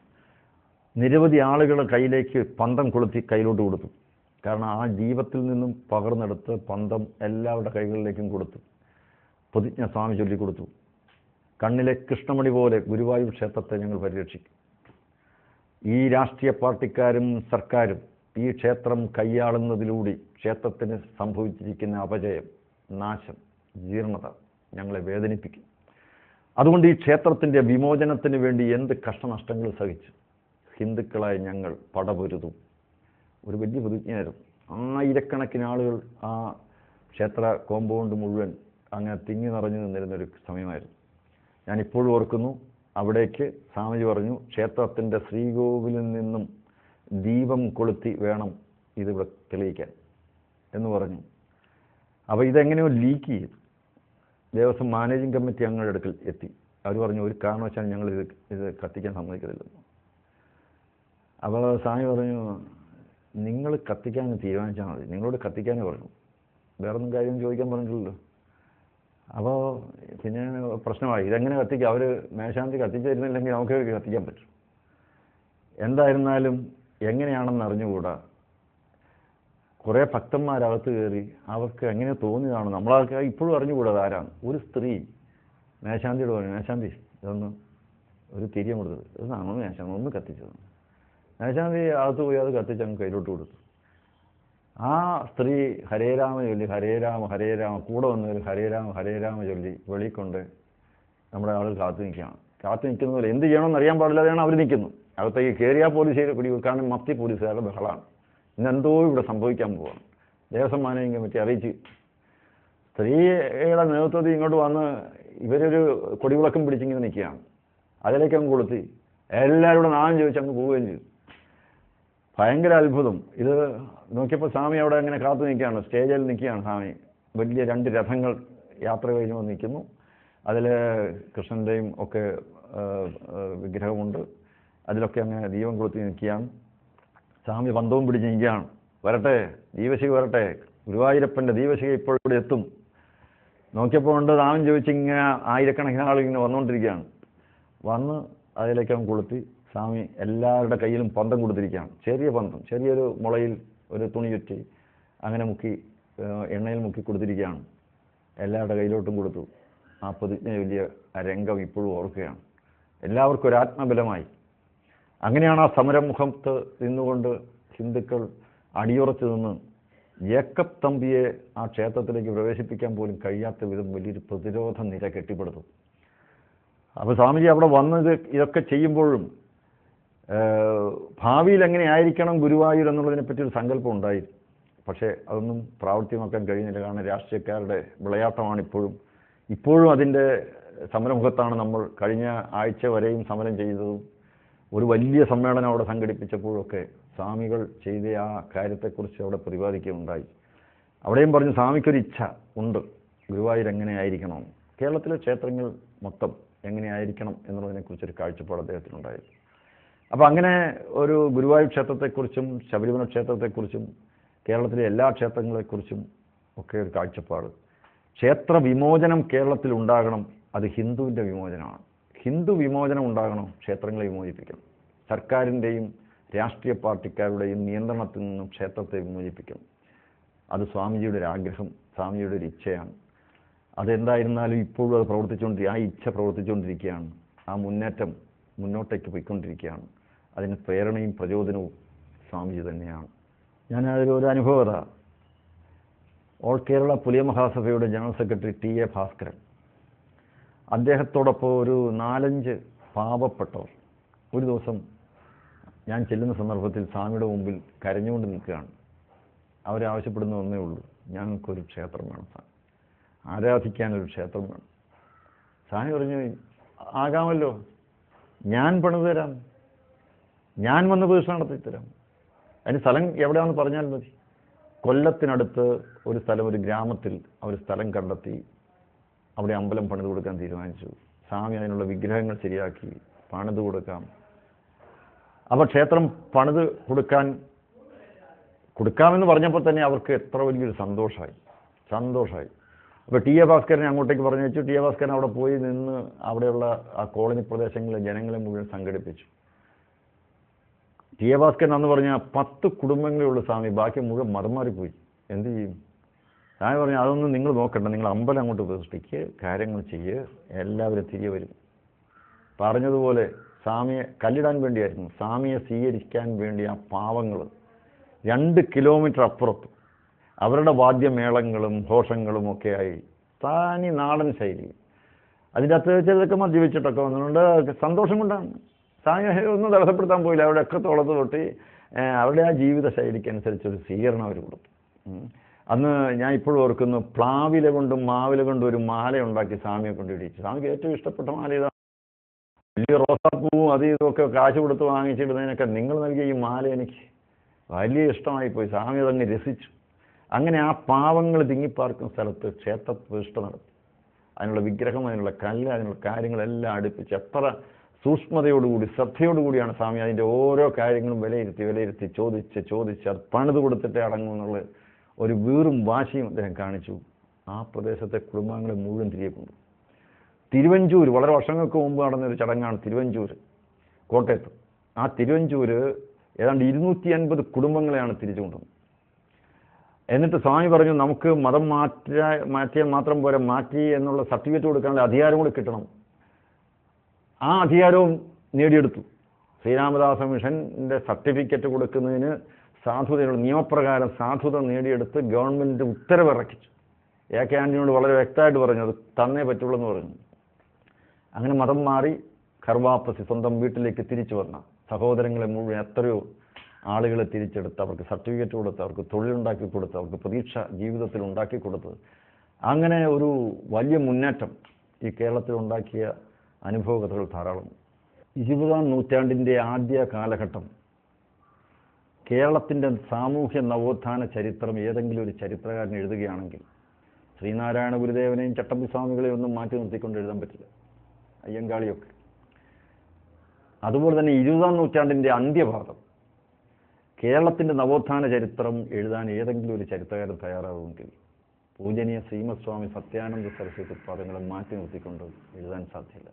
നിരവധി ആളുകളുടെ കയ്യിലേക്ക് പന്തം കൊളുത്തി കയ്യിലോട്ട് കൊടുത്തു. കാരണം ആ ദീപത്തിൽ നിന്നും പകർന്നെടുത്ത് പന്തം എല്ലാവരുടെ കൈകളിലേക്കും കൊടുത്തു. പ്രതിജ്ഞ സ്വാമി ചൊല്ലിക്കൊടുത്തു. കണ്ണിലെ കൃഷ്ണമണി പോലെ ഗുരുവായൂർ ക്ഷേത്രത്തെ ഞങ്ങൾ പരിരക്ഷിക്കും. ഈ രാഷ്ട്രീയ പാർട്ടിക്കാരും സർക്കാരും ഈ ക്ഷേത്രം കൈയാളുന്നതിലൂടെ ക്ഷേത്രത്തിന് സംഭവിച്ചിരിക്കുന്ന അപജയം, നാശം, ജീർണത ഞങ്ങളെ വേദനിപ്പിക്കും. അതുകൊണ്ട് ഈ ക്ഷേത്രത്തിൻ്റെ വിമോചനത്തിന് വേണ്ടി എന്ത് കഷ്ടനഷ്ടങ്ങൾ സഹിച്ചു ഹിന്ദുക്കളായ ഞങ്ങൾ പടപൊരുതും. ഒരു വലിയ പ്രതിജ്ഞയായിരുന്നു. ആയിരക്കണക്കിന് ആളുകൾ ആ ക്ഷേത്ര കോമ്പൗണ്ട് മുഴുവൻ അങ്ങനെ തിങ്ങി നിറഞ്ഞു നിന്നിരുന്നൊരു സമയമായിരുന്നു. ഞാനിപ്പോഴും ഓർക്കുന്നു. അവിടേക്ക് സ്വാമിജി പറഞ്ഞു, ക്ഷേത്രത്തിൻ്റെ ശ്രീകോവിലിൽ നിന്നും ദീപം കൊളുത്തി വേണം ഇതിവിടെ തെളിയിക്കാൻ എന്ന് പറഞ്ഞു. അപ്പോൾ ഇതെങ്ങനെയോ ലീക്ക് ചെയ്തു. ദേവസ്വം മാനേജിംഗ് കമ്മിറ്റി ഞങ്ങളുടെ അടുക്കൽ എത്തി. അവർ പറഞ്ഞു, ഒരു കാരണവശാലും ഞങ്ങൾ ഇത് കത്തിക്കാൻ സമ്മതിക്കത്തില്ലെന്ന്. അപ്പോൾ സ്വാമി പറഞ്ഞു, നിങ്ങൾ കത്തിക്കാൻ തീരുമാനിച്ചാൽ മതി, നിങ്ങളോട് കത്തിക്കാനേ പറഞ്ഞു, വേറൊന്നും കാര്യം ചോദിക്കാൻ പറഞ്ഞിട്ടില്ലല്ലോ. അപ്പോൾ പിന്നെ പ്രശ്നമായി, ഇതെങ്ങനെ കത്തിക്കുക? അവർ മേശാന്തി കത്തിച്ചു തരുന്നില്ലെങ്കിൽ നമുക്ക് കത്തിക്കാൻ പറ്റും. എന്തായിരുന്നാലും എങ്ങനെയാണെന്ന് അറിഞ്ഞുകൂടാ. കുറേ ഭക്തന്മാരകത്ത് കയറി. അവർക്ക് എങ്ങനെ തോന്നിയതാണ്, നമ്മളൊക്കെ ഇപ്പോഴും അറിഞ്ഞുകൂടാതെ ആരാണ്. ഒരു സ്ത്രീ മേശാന്തിയോട് പറഞ്ഞു, മേശാന്തി ഇതൊന്ന് ഒരു തിരിയം കൊടുത്തത്, ഇതാണോ മേശാന്തി ഒന്ന് കത്തിച്ചത്. മേശാന്തി അകത്ത് പോയി അത് കത്തിച്ച് അങ്ങ് കയ്യിലോട്ട് കൊടുത്തു. ആ സ്ത്രീ ഹരേ രാമ ചൊല്ലി, ഹരേ രാമ ഹരേ രാമ, കൂടെ വന്നവർ ഹരേ രാമ ഹരേ രാമ ചൊല്ലി വെളിക്കൊണ്ട് നമ്മുടെ ആൾ കാത്തു നിൽക്കുകയാണ്. കാത്തു നിൽക്കുന്നവർ എന്ത് ചെയ്യണമെന്ന് അറിയാൻ പാടില്ലാതെയാണ് അവർ നിൽക്കുന്നു. അകത്തേക്ക് കയറിയാൽ പോലീസ് പിടിവെക്കാനും മത്തി പോലീസുകാരുടെ ബഹളമാണ്. ഇന്നെന്തോ ഇവിടെ സംഭവിക്കാൻ പോവാണ്. ദേവസ്വം മാനേജിംഗ് കമ്മിറ്റി അറിയിച്ച് സ്ത്രീയുടെ നേതൃത്വത്തിൽ ഇങ്ങോട്ട് വന്ന് ഇവരൊരു കൊടിവിളക്കം പിടിച്ചിങ്ങനെ നിൽക്കുകയാണ്. അതിലേക്ക് അങ്ങ് കൊളുത്തി എല്ലാവരോടും നാം ചോദിച്ച് അങ്ങ് പോവുകയും ചെയ്തു. ഭയങ്കര അത്ഭുതം. ഇത് നോക്കിയപ്പോൾ സ്വാമി അവിടെ അങ്ങനെ കാത്തു നിൽക്കുകയാണ്, സ്റ്റേജിൽ നിൽക്കുകയാണ് സ്വാമി. വലിയ 2 രഥങ്ങൾ യാത്ര കഴിഞ്ഞ് വന്ന് നിൽക്കുന്നു. അതിൽ കൃഷ്ണൻ്റെയും ഒക്കെ വിഗ്രഹമുണ്ട്. അതിലൊക്കെ അങ്ങനെ ദീപം കൊളുത്തി നിൽക്കുകയാണ്. സ്വാമി പന്തവും പിടിച്ച് നിൽക്കുകയാണ്. വരട്ടെ, ദീപശിക വരട്ടെ, ഗുരുവായൂരപ്പൻ്റെ ദീപശിക ഇപ്പോഴിവിടെ എത്തും. നോക്കിയപ്പോൾ ഉണ്ട് നാമം ചോദിച്ചിങ്ങനെ ആയിരക്കണക്കിന് ആളിങ്ങനെ വന്നുകൊണ്ടിരിക്കുകയാണ്. വന്ന് അതിലേക്ക് അവൻ കൊളുത്തി സ്വാമി എല്ലാവരുടെ കയ്യിലും പന്തം കൊടുത്തിരിക്കുകയാണ്. ചെറിയ പന്തം, ചെറിയൊരു മുളയിൽ ഒരു തുണി ചുറ്റി അങ്ങനെ മുക്കി എണ്ണയിൽ മുക്കി കൊടുത്തിരിക്കുകയാണ്. എല്ലാവരുടെ കയ്യിലോട്ടും കൊടുത്തു. ആ പ്രതിജ്ഞ വലിയ രംഗം ഇപ്പോഴും ഓർക്കുകയാണ്. എല്ലാവർക്കും ഒരു ആത്മബലമായി. അങ്ങനെയാണ് ആ സമരമുഖത്ത് നിന്നുകൊണ്ട് ഹിന്ദുക്കൾ അടിയുറച്ചു നിന്ന് ജേക്കബ് തമ്പിയെ ആ ക്ഷേത്രത്തിലേക്ക് പ്രവേശിപ്പിക്കാൻ പോലും കഴിയാത്ത വിധം വലിയൊരു പ്രതിരോധ നിര കെട്ടിപ്പടുത്തു. അപ്പോൾ സ്വാമിജി അവിടെ വന്നത് ഇതൊക്കെ ചെയ്യുമ്പോഴും ഭാവിയിൽ എങ്ങനെയായിരിക്കണം ഗുരുവായൂർ എന്നുള്ളതിനെപ്പറ്റി ഒരു സങ്കല്പം ഉണ്ടായി. പക്ഷേ അതൊന്നും പ്രാവർത്തികമാക്കാൻ കഴിയുന്നില്ല. കാരണം രാഷ്ട്രീയക്കാരുടെ വിളയാട്ടമാണ് ഇപ്പോഴും അതിൻ്റെ സമരമുഖത്താണ് നമ്മൾ. കഴിഞ്ഞ ആഴ്ച വരെയും സമരം ചെയ്തതും ഒരു വലിയ സമ്മേളനം അവിടെ സംഘടിപ്പിച്ചപ്പോഴൊക്കെ സ്വാമികൾ ചെയ്ത ആ കാര്യത്തെക്കുറിച്ച് അവിടെ പ്രതിപാദിക്കുകയുണ്ടായി. അവിടെയും പറഞ്ഞു സ്വാമിക്കൊരു ഇച്ഛ ഉണ്ട്, ഗുരുവായൂർ എങ്ങനെയായിരിക്കണം, കേരളത്തിലെ ക്ഷേത്രങ്ങൾ മൊത്തം എങ്ങനെയായിരിക്കണം എന്നുള്ളതിനെക്കുറിച്ചൊരു കാഴ്ചപ്പാട് അദ്ദേഹത്തിനുണ്ടായിരുന്നു. അപ്പോൾ അങ്ങനെ ഒരു ഗുരുവായൂർ ക്ഷേത്രത്തെക്കുറിച്ചും ശബരിമല ക്ഷേത്രത്തെക്കുറിച്ചും കേരളത്തിലെ എല്ലാ ക്ഷേത്രങ്ങളെക്കുറിച്ചും ഒക്കെ ഒരു കാഴ്ചപ്പാട്. ക്ഷേത്ര വിമോചനം കേരളത്തിൽ ഉണ്ടാകണം, അത് ഹിന്ദുവിൻ്റെ വിമോചനമാണ്. ഹിന്ദു വിമോചനം ഉണ്ടാകണം, ക്ഷേത്രങ്ങളെ വിമോചിപ്പിക്കണം. സർക്കാരിൻ്റെയും രാഷ്ട്രീയ പാർട്ടിക്കാരുടെയും നിയന്ത്രണത്തിൽ നിന്നും ക്ഷേത്രത്തെ വിമോചിപ്പിക്കണം. അത് സ്വാമിജിയുടെ ഒരു ആഗ്രഹം, സ്വാമിജിയുടെ ഒരു ഇച്ഛയാണ്. അതെന്തായിരുന്നാലും ഇപ്പോഴും അത് ആ ഇച്ഛ പ്രവർത്തിച്ചുകൊണ്ടിരിക്കുകയാണ്. ആ മുന്നേറ്റം മുന്നോട്ടേക്ക് പോയിക്കൊണ്ടിരിക്കുകയാണ്. അതിന് പ്രേരണയും പ്രചോദനവും സ്വാമിജി തന്നെയാണ്. ഞാനതിലൊരു അനുഭവത, ഓൾ കേരള പുലിയ മഹാസഭയുടെ ജനറൽ സെക്രട്ടറി ടി.എ. ഭാസ്കരൻ, അദ്ദേഹത്തോടൊപ്പം ഒരു 4-5 പാവപ്പെട്ടവർ ഒരു ദിവസം ഞാൻ ചെല്ലുന്ന സന്ദർഭത്തിൽ സ്വാമിയുടെ മുമ്പിൽ കരഞ്ഞുകൊണ്ട് നിൽക്കുകയാണ്. അവരാവശ്യപ്പെടുന്ന ഒന്നേ ഉള്ളൂ, ഞങ്ങൾക്കൊരു ക്ഷേത്രം വേണം സ്വാമി, ആരാധിക്കാനൊരു ക്ഷേത്രം വേണം. സ്വാമി പറഞ്ഞു, ആകാമല്ലോ, ഞാൻ പണിത് തരാം, ഞാൻ വന്ന് പ്രതിഷ്ഠ നടത്തിത്തരാം. അതിന് സ്ഥലം എവിടെയാണെന്ന് പറഞ്ഞാൽ മതി. കൊല്ലത്തിനടുത്ത് ഒരു സ്ഥലം, ഒരു ഗ്രാമത്തിൽ അവർ സ്ഥലം കണ്ടെത്തി അവിടെ അമ്പലം പണിത് കൊടുക്കാൻ തീരുമാനിച്ചു. സ്വാമി അതിനുള്ള വിഗ്രഹങ്ങൾ ശരിയാക്കി പണിത് കൊടുക്കാം. അപ്പോൾ ക്ഷേത്രം പണിത് കൊടുക്കാമെന്ന് പറഞ്ഞപ്പോൾ തന്നെ അവർക്ക് എത്ര വലിയൊരു സന്തോഷമായി. അപ്പോൾ ടി.എ. ഭാസ്കരനെ അങ്ങോട്ടേക്ക് പറഞ്ഞു വെച്ചു. ടി.എ. ഭാസ്കരൻ അവിടെ പോയി നിന്ന് അവിടെയുള്ള ആ കോളനി പ്രദേശങ്ങളിലെ ജനങ്ങളെ മുഴുവൻ സംഘടിപ്പിച്ചു. ടി.എ. ഭാസ്കരൻ അന്ന് പറഞ്ഞ 10 കുടുംബങ്ങളേ ഉള്ളൂ സ്വാമി, ബാക്കി മുഴുവൻ മതം മാറിപ്പോയി, എന്ത് ചെയ്യും? സ്വാമി പറഞ്ഞു, അതൊന്നും നിങ്ങൾ നോക്കണ്ട, നിങ്ങൾ അമ്പലം അങ്ങോട്ട് പ്രതിഷ്ഠിക്കുക, കാര്യങ്ങൾ ചെയ്യുക, എല്ലാവരും തിരികെ വരും. പറഞ്ഞതുപോലെ സ്വാമിയെ കല്ലിടാൻ വേണ്ടിയായിരുന്നു, സ്വാമിയെ സ്വീകരിക്കാൻ വേണ്ടി ആ പാവങ്ങൾ 2 കിലോമീറ്റർ അപ്പുറത്ത് അവരുടെ വാദ്യമേളങ്ങളും ഘോഷങ്ങളും ഒക്കെയായി താനി നാടൻ ശൈലി. അതിൻ്റെ അകത്ത് ചിലതൊക്കെ മദ്യപിച്ചിട്ടൊക്കെ വന്നിട്ടുണ്ട്. സന്തോഷം കൊണ്ടാണ്. സ്വാമി ഒന്നും തടസ്സപ്പെടുത്താൻ പോയില്ല. അവിടെയൊക്കെ തുളത്ത് തൊട്ടി അവരുടെ ആ ജീവിത ശൈലിക്കനുസരിച്ചൊരു സ്വീകരണം അവർ കൊടുത്തു. അന്ന് ഞാൻ ഇപ്പോഴും ഓർക്കുന്നു, പ്ലാവില കൊണ്ടും മാവില കൊണ്ടും ഒരു മാല ഉണ്ടാക്കി സ്വാമിയെ കൊണ്ടിടിച്ചു. സ്വാമിക്ക് ഏറ്റവും ഇഷ്ടപ്പെട്ട മാല ഇതാണ്. വലിയ റോസാപ്പൂവും അത് ഇതൊക്കെ കാശ് കൊടുത്ത് വാങ്ങിച്ചിടുന്നതിനൊക്കെ നിങ്ങൾ നൽകിയ ഈ മാല എനിക്ക് വലിയ ഇഷ്ടമായിപ്പോയി. സ്വാമി അതങ്ങ് രസിച്ചു. അങ്ങനെ ആ പാവങ്ങൾ തിങ്ങിപ്പാർക്കുന്ന സ്ഥലത്ത് ക്ഷേത്ര പ്രതിഷ്ഠ നടത്തി. അതിനുള്ള വിഗ്രഹം, അതിനുള്ള കല്ല്, അതിനുള്ള കാര്യങ്ങളെല്ലാം അടുപ്പിച്ച് എത്ര സൂക്ഷ്മതയോടുകൂടി ശ്രദ്ധയോടുകൂടിയാണ് സ്വാമി അതിൻ്റെ ഓരോ കാര്യങ്ങളും വിലയിരുത്തി ചോദിച്ച് അത് പണിത് കൊടുത്തിട്ടേ അടങ്ങുമെന്നുള്ള ഒരു വീറും വാശിയും അദ്ദേഹം കാണിച്ചു. ആ പ്രദേശത്തെ കുടുംബാംഗങ്ങളെ മുഴുവൻ തിരികെ കൊണ്ടു. തിരുവഞ്ചൂർ, വളരെ വർഷങ്ങൾക്ക് മുമ്പ് നടന്നൊരു ചടങ്ങാണ് തിരുവഞ്ചൂർ, കോട്ടയത്ത്. ആ തിരുവഞ്ചൂർ ഏതാണ്ട് 250 കുടുംബങ്ങളെയാണ് തിരിച്ചു കൊണ്ടുവന്നത്. എന്നിട്ട് സ്വാമി പറഞ്ഞു, നമുക്ക് മതം മാറ്റിയാൽ മാത്രം പോരാ, മാറ്റി എന്നുള്ള സർട്ടിഫിക്കറ്റ് കൊടുക്കാനുള്ള അധികാരം കൂടി കിട്ടണം. ആ അധികാരവും നേടിയെടുത്തു. ശ്രീരാമദാസ മിഷൻ്റെ സർട്ടിഫിക്കറ്റ് കൊടുക്കുന്നതിന് സാധുതയുള്ള നിയമപ്രകാരം സാധുത നേടിയെടുത്ത് ഗവൺമെൻറ് ഉത്തരവിറക്കിച്ചു. എ.കെ. ആൻ്റണിയോട് വളരെ വ്യക്തമായിട്ട് പറഞ്ഞു, അത് തന്നേ പറ്റുള്ളൂ എന്ന് പറഞ്ഞു. അങ്ങനെ മതം മാറി ഖർവാപ്പസി സ്വന്തം വീട്ടിലേക്ക് തിരിച്ചു വന്ന സഹോദരങ്ങളെ മുഴുവൻ എത്രയോ ആളുകളെ തിരിച്ചെടുത്ത് അവർക്ക് സർട്ടിഫിക്കറ്റ് കൊടുത്ത് അവർക്ക് തൊഴിലുണ്ടാക്കി കൊടുത്ത് അവർക്ക് പ്രതീക്ഷ ജീവിതത്തിൽ ഉണ്ടാക്കി കൊടുത്ത് അങ്ങനെ ഒരു വലിയ മുന്നേറ്റം ഈ കേരളത്തിൽ ഉണ്ടാക്കിയ അനുഭവ കഥകൾ ധാരാളം. 20-ാം നൂറ്റാണ്ടിൻ്റെ ആദ്യ കാലഘട്ടം കേരളത്തിൻ്റെ സാമൂഹ്യ നവോത്ഥാന ചരിത്രം ഏതെങ്കിലും ഒരു ചരിത്രകാരൻ എഴുതുകയാണെങ്കിൽ ശ്രീനാരായണ ഗുരുദേവനെയും ചട്ടമ്പിസ്വാമികളെയും ഒന്നും മാറ്റി നിർത്തിക്കൊണ്ട് എഴുതാൻ പറ്റില്ല, അയ്യങ്കാളിയൊക്കെ. അതുപോലെ തന്നെ 20-ാം നൂറ്റാണ്ടിൻ്റെ അന്ത്യഭാഗം കേരളത്തിൻ്റെ നവോത്ഥാന ചരിത്രം എഴുതാൻ ഏതെങ്കിലും ഒരു ചരിത്രകാരൻ തയ്യാറാവുമെങ്കിൽ പൂജനീയ ശ്രീമസ്വാമി സത്യാനന്ദ സരസ്വതി പാദങ്ങളെ മാറ്റി നിർത്തിക്കൊണ്ട് എഴുതാൻ സാധ്യമല്ല.